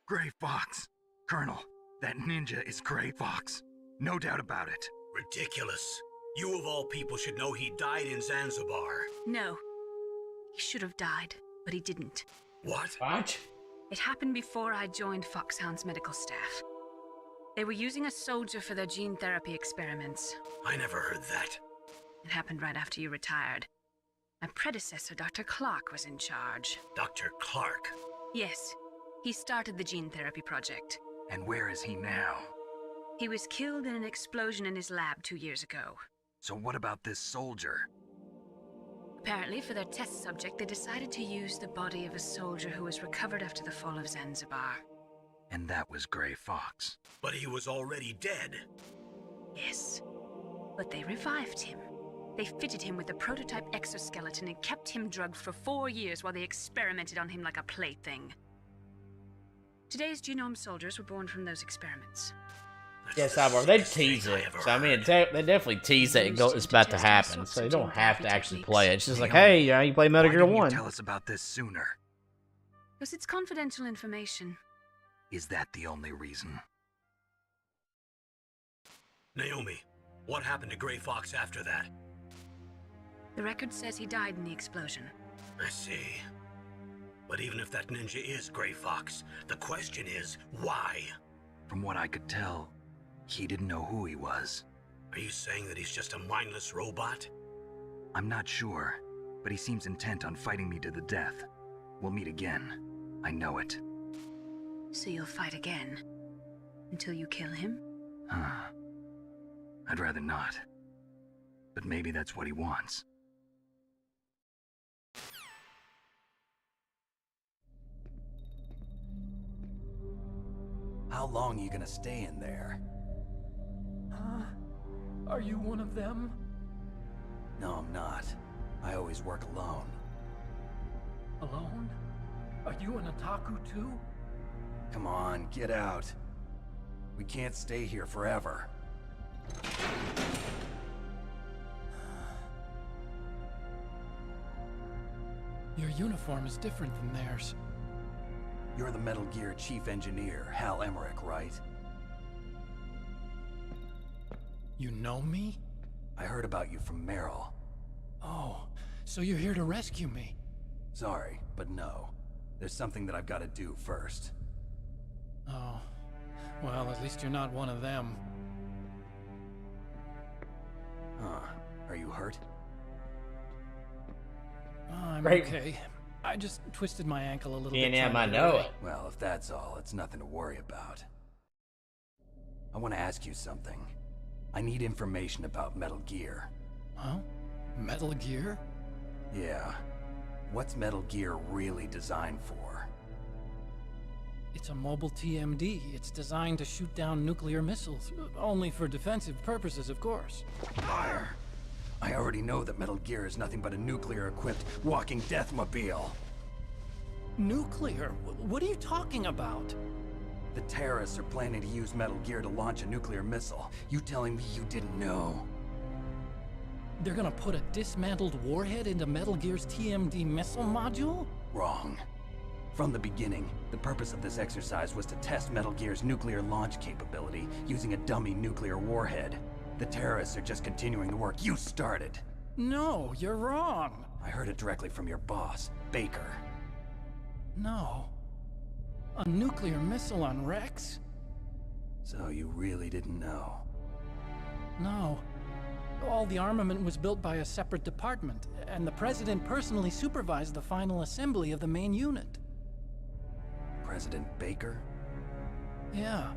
Gray Fox. Colonel, that ninja is Gray Fox. No doubt about it. Ridiculous. You of all people should know he died in Zanzibar. No. He should have died, but he didn't. What? What? It happened before I joined Foxhound's medical staff. They were using a soldier for their gene therapy experiments. I never heard that. It happened right after you retired. My predecessor, Dr. Clark, was in charge. Dr. Clark? Yes. He started the gene therapy project. And where is he now? He was killed in an explosion in his lab 2 years ago. So what about this soldier? Apparently, for their test subject, they decided to use the body of a soldier who was recovered after the fall of Zanzibar. And that was Gray Fox. But he was already dead. Yes. But they revived him. They fitted him with a prototype exoskeleton and kept him drugged for 4 years while they experimented on him like a plaything. Today's genome soldiers were born from those experiments. Yeah, Cyborg, they tease it. So, I mean, they definitely tease that it's about to happen. So, you don't have to actually play it. It's just like, hey, you play Metal Gear 1. Why didn't you tell us about this sooner? Because it's confidential information. Is that the only reason? Naomi, what happened to Gray Fox after that? The record says he died in the explosion. I see. But even if that ninja is Gray Fox, the question is, why? From what I could tell, he didn't know who he was. Are you saying that he's just a mindless robot? I'm not sure, but he seems intent on fighting me to the death. We'll meet again. I know it. So you'll fight again? Until you kill him? I'd rather not. But maybe that's what he wants. How long are you gonna stay in there? Huh? Are you one of them? No, I'm not. I always work alone. Alone? Are you an otaku too? Come on, get out. We can't stay here forever. Your uniform is different than theirs. You're the Metal Gear chief engineer, Hal Emmerich, right? You know me? I heard about you from Meryl. Oh, so you're here to rescue me? Sorry, but no. There's something that I've got to do first. Oh, well, at least you're not one of them. Huh. Are you hurt? I'm Right. okay. I just twisted my ankle a little bit. Yeah, I trying to know get it. away. Well, if that's all, it's nothing to worry about. I want to ask you something. I need information about Metal Gear. Huh? Metal Gear? Yeah. What's Metal Gear really designed for? It's a mobile TMD. It's designed to shoot down nuclear missiles. Only for defensive purposes, of course. Liar. I already know that Metal Gear is nothing but a nuclear-equipped walking deathmobile. Nuclear? What are you talking about? The terrorists are planning to use Metal Gear to launch a nuclear missile. You telling me you didn't know? They're gonna put a dismantled warhead into Metal Gear's TMD missile module? Wrong. From the beginning, the purpose of this exercise was to test Metal Gear's nuclear launch capability using a dummy nuclear warhead. The terrorists are just continuing the work you started. No, you're wrong. I heard it directly from your boss, Baker. No. A nuclear missile on Rex? So you really didn't know? No. All the armament was built by a separate department, and the President personally supervised the final assembly of the main unit. President Baker? Yeah.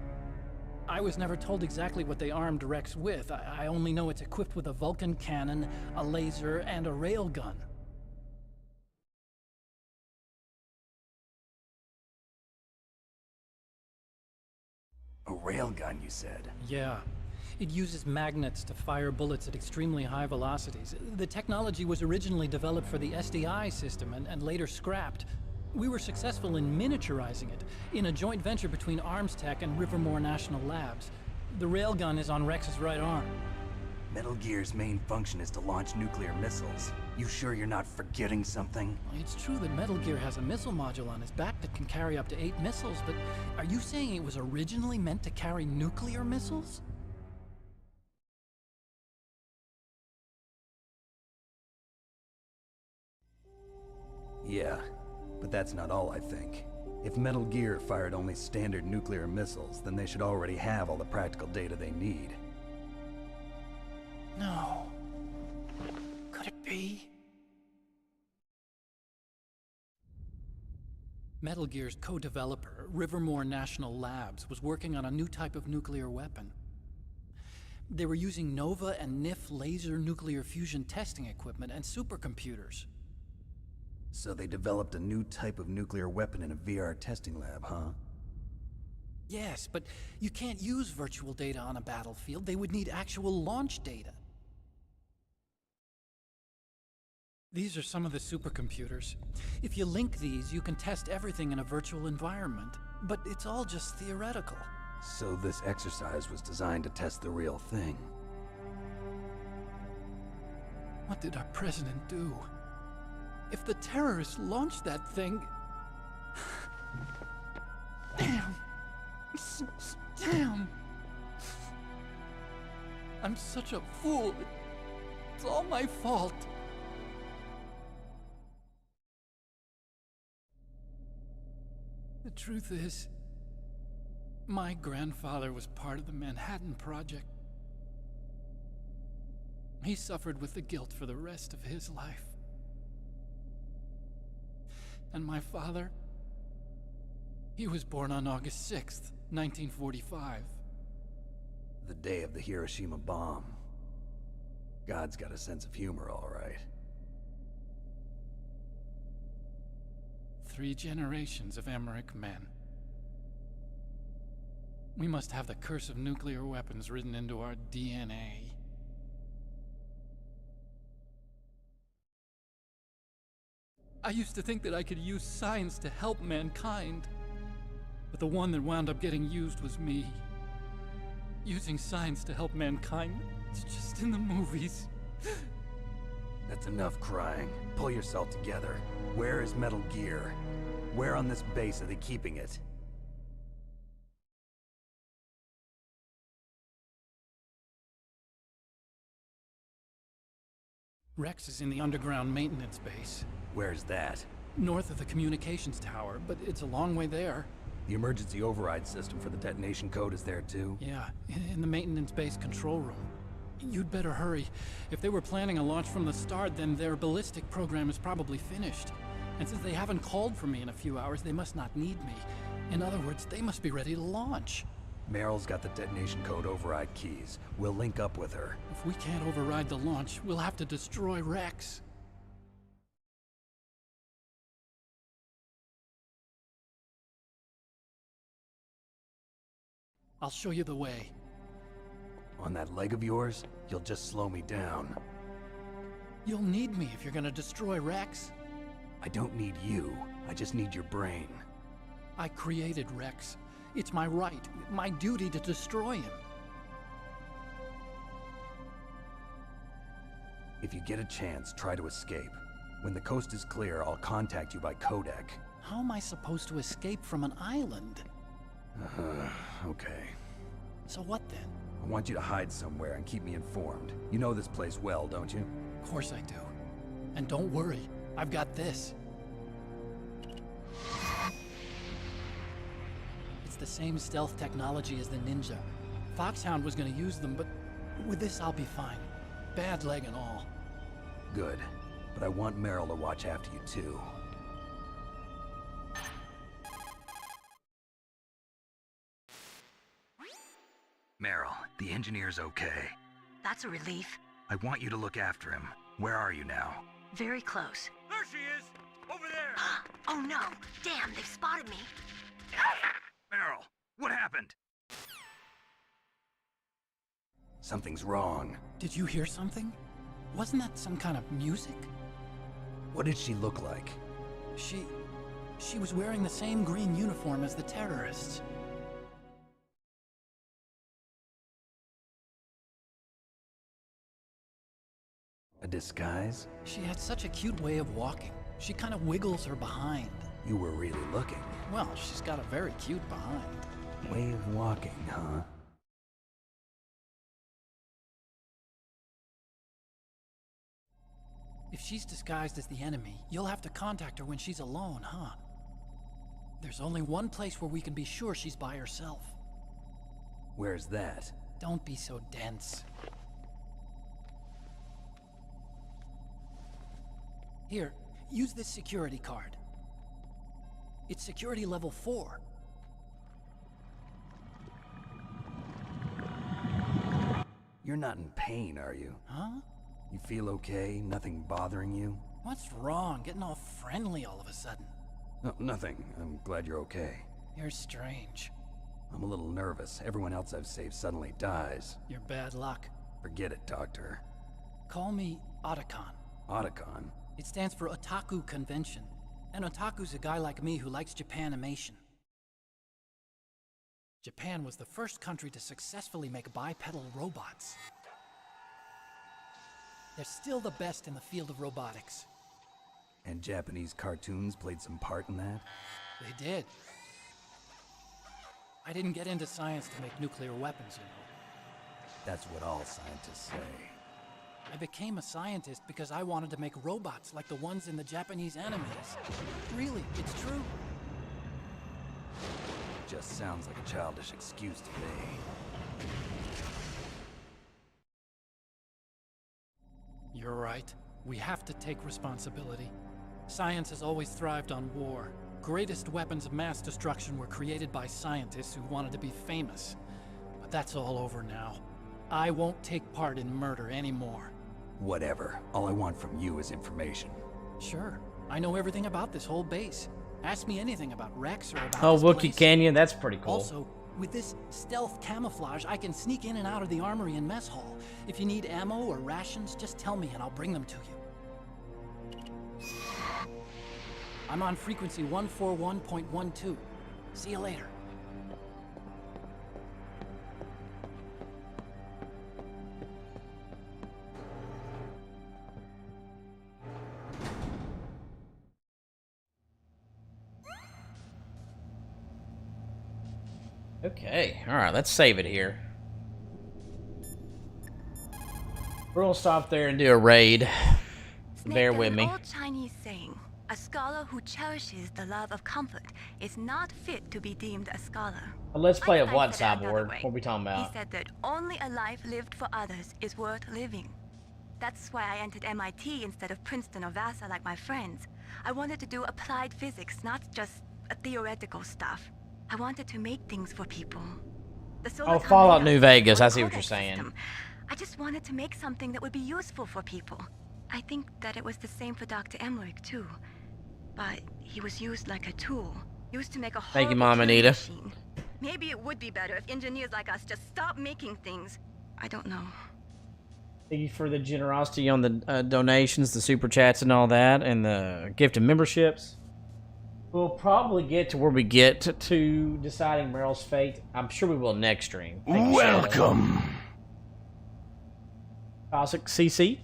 I was never told exactly what they armed Rex with. I only know it's equipped with a Vulcan cannon, a laser, and a railgun. A railgun, you said? Yeah. It uses magnets to fire bullets at extremely high velocities. The technology was originally developed for the SDI system and later scrapped. We were successful in miniaturizing it, in a joint venture between ArmsTech and Rivermore National Labs. The railgun is on Rex's right arm. Metal Gear's main function is to launch nuclear missiles. You sure you're not forgetting something? It's true that Metal Gear has a missile module on its back that can carry up to 8 missiles, but are you saying it was originally meant to carry nuclear missiles? Yeah, but that's not all I think. If Metal Gear fired only standard nuclear missiles, then they should already have all the practical data they need. No. Could it be? Metal Gear's co-developer, Rivermore National Labs, was working on a new type of nuclear weapon. They were using NOVA and NIF laser nuclear fusion testing equipment and supercomputers. So they developed a new type of nuclear weapon in a VR testing lab, huh? Yes, but you can't use virtual data on a battlefield. They would need actual launch data. These are some of the supercomputers. If you link these, you can test everything in a virtual environment. But it's all just theoretical. So this exercise was designed to test the real thing. What did our president do? If the terrorists launched that thing... Damn! Damn! I'm such a fool. It's all my fault. The truth is, my grandfather was part of the Manhattan Project. He suffered with the guilt for the rest of his life. And my father, he was born on August 6th, 1945. The day of the Hiroshima bomb. God's got a sense of humor, all right. 3 generations of Emmerich men. We must have the curse of nuclear weapons written into our DNA. I used to think that I could use science to help mankind, but the one that wound up getting used was me. Using science to help mankind, it's just in the movies. That's enough crying. Pull yourself together. Where is Metal Gear? Where on this base are they keeping it? Rex is in the underground maintenance base. Where's that? North of the communications tower, but it's a long way there. The emergency override system for the detonation code is there too? Yeah, in the maintenance base control room. You'd better hurry. If they were planning a launch from the start, then their ballistic program is probably finished. And since they haven't called for me in a few hours, they must not need me. In other words, they must be ready to launch. Meryl's got the detonation code override keys. We'll link up with her. If we can't override the launch, we'll have to destroy Rex. I'll show you the way. On that leg of yours, you'll just slow me down. You'll need me if you're gonna destroy Rex. I don't need you. I just need your brain. I created Rex. It's my right, my duty to destroy him. If you get a chance, try to escape. When the coast is clear, I'll contact you by codec. How am I supposed to escape from an island? Okay. So what then? I want you to hide somewhere and keep me informed. You know this place well, don't you? Of course I do. And don't worry, I've got this. It's the same stealth technology as the Ninja. Foxhound was gonna use them, but with this I'll be fine. Bad leg and all. Good. But I want Meryl to watch after you too. Meryl, the engineer's okay. That's a relief. I want you to look after him. Where are you now? Very close. There she is! Over there! Oh no! Damn, they've spotted me! Meryl, what happened? Something's wrong. Did you hear something? Wasn't that some kind of music? What did she look like? She was wearing the same green uniform as the terrorists. A disguise? She had such a cute way of walking. She kind of wiggles her behind. You were really looking. Well, she's got a very cute behind. Way of walking, huh? If she's disguised as the enemy, you'll have to contact her when she's alone, huh? There's only one place where we can be sure she's by herself. Where's that? Don't be so dense. Here, use this security card. It's security level 4. You're not in pain, are you? Huh? You feel okay? Nothing bothering you? What's wrong? Getting all friendly all of a sudden. No, nothing. I'm glad you're okay. You're strange. I'm a little nervous. Everyone else I've saved suddenly dies. You're bad luck. Forget it, Doctor. Call me Otacon. Otacon? It stands for Otaku Convention. An otaku's a guy like me who likes Japanimation. Japan was the first country to successfully make bipedal robots. They're still the best in the field of robotics. And Japanese cartoons played some part in that? They did. I didn't get into science to make nuclear weapons, you know. That's what all scientists say. I became a scientist because I wanted to make robots like the ones in the Japanese animes. Really, it's true. Just sounds like a childish excuse to me. You're right. We have to take responsibility. Science has always thrived on war. Greatest weapons of mass destruction were created by scientists who wanted to be famous. But that's all over now. I won't take part in murder anymore. Whatever. All I want from you is information. Sure. I know everything about this whole base. Ask me anything about Rex or about Oh, this Wookiee place. Canyon, that's pretty cool. Also, with this stealth camouflage, I can sneak in and out of the armory and mess hall. If you need ammo or rations, just tell me and I'll bring them to you. I'm on frequency 141.12. See you later. Okay, alright, let's save it here. We'll stop there and do a raid. Bear with me. An old Chinese saying, a scholar who cherishes the love of comfort is not fit to be deemed a scholar. Let's play a what, said it another Cyborg? way. What are we talking about? He said that only a life lived for others is worth living. That's why I entered MIT instead of Princeton or Vassar like my friends. I wanted to do applied physics, not just theoretical stuff. I wanted to make things for people. Oh, Fallout New Vegas. I see what you're saying. I just wanted to make something that would be useful for people. I think that it was the same for Dr. Emmerich, too. But he was used like a tool. Used to make a Thank you, horrible Mom, killing Anita. machine. Maybe it would be better if engineers like us just stopped making things. I don't know. Thank you for the generosity on the donations, the super chats and all that, and the gift of memberships. We'll probably get to where we get to deciding Meryl's fate. I'm sure we will next stream. Welcome. Cossack CC,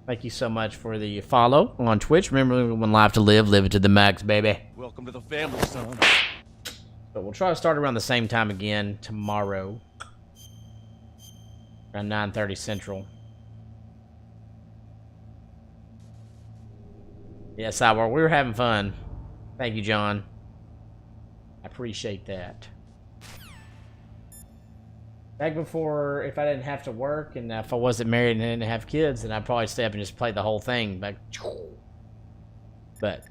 thank you so much for the follow on Twitch. Remember, when life to live it to the max, baby. Welcome to the family, son. But we'll try to start around the same time again tomorrow, around 9:30 Central. Yes, we were having fun. Thank you, John. I appreciate that. Back before, if I didn't have to work and if I wasn't married and didn't have kids, then I'd probably stay up and just play the whole thing. But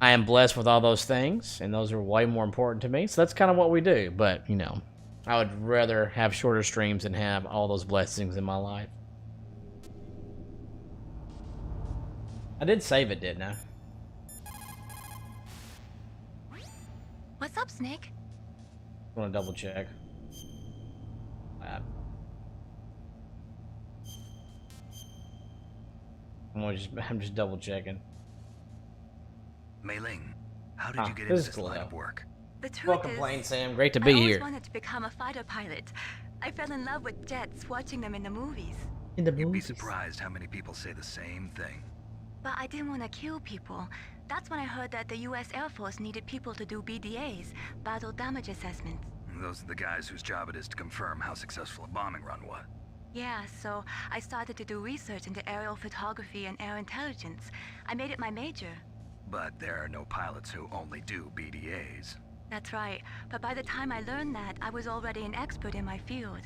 I am blessed with all those things, and those are way more important to me. So that's kind of what we do. But, you know, I would rather have shorter streams than have all those blessings in my life. I did save it, didn't I? What's up, Snake? I want to double check. I'm just double checking. Mei Ling, how did you get into this line of work? The truth Welcome, is, Plain Sam. Great to be I always here. wanted to become a fighter pilot. I fell in love with jets watching them in the movies. You'd be surprised how many people say the same thing. But I didn't want to kill people. That's when I heard that the US Air Force needed people to do BDAs, battle damage assessments. Those are the guys whose job it is to confirm how successful a bombing run was. Yeah, so I started to do research into aerial photography and air intelligence. I made it my major. But there are no pilots who only do BDAs. That's right. But by the time I learned that, I was already an expert in my field.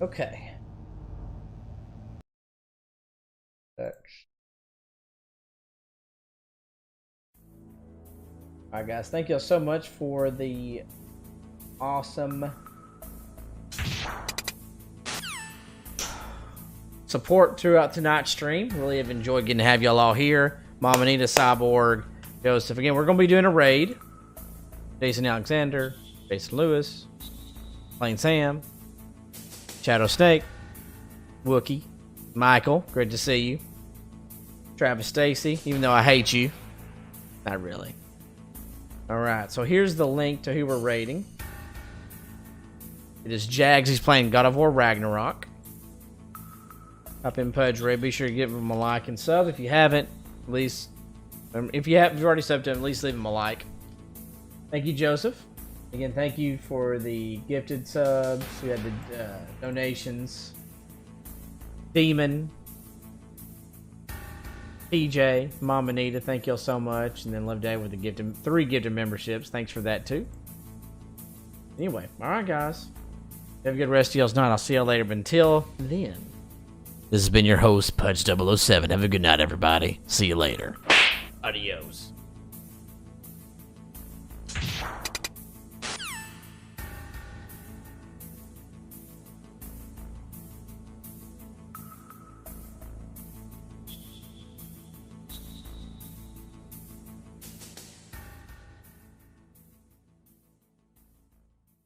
Okay. Alright, guys. Thank you all so much for the awesome support throughout tonight's stream. Really have enjoyed getting to have y'all all here. Mom Anita, Cyborg, Joseph. Again, we're going to be doing a raid. Jason Alexander, Jason Lewis, Plain Sam, Shadow Snake, Wookie, Michael, great to see you. Travis Stacy, even though I hate you. Not really. Alright, so here's the link to who we're raiding. It is Jags, he's playing God of War Ragnarok. Up in Pudge Ray, be sure to give him a like and sub. If you haven't, at least, if you've already subbed to him, at least leave him a like. Thank you, Joseph. Again, thank you for the gifted subs. We had the donations. Demon. TJ. Mom Anita, thank y'all so much. And then Love Day with the 3 gifted memberships. Thanks for that, too. Anyway, alright, guys. Have a good rest of y'all's night. I'll see y'all later. But until then, this has been your host, Pudge 007. Have a good night, everybody. See you later. Adios.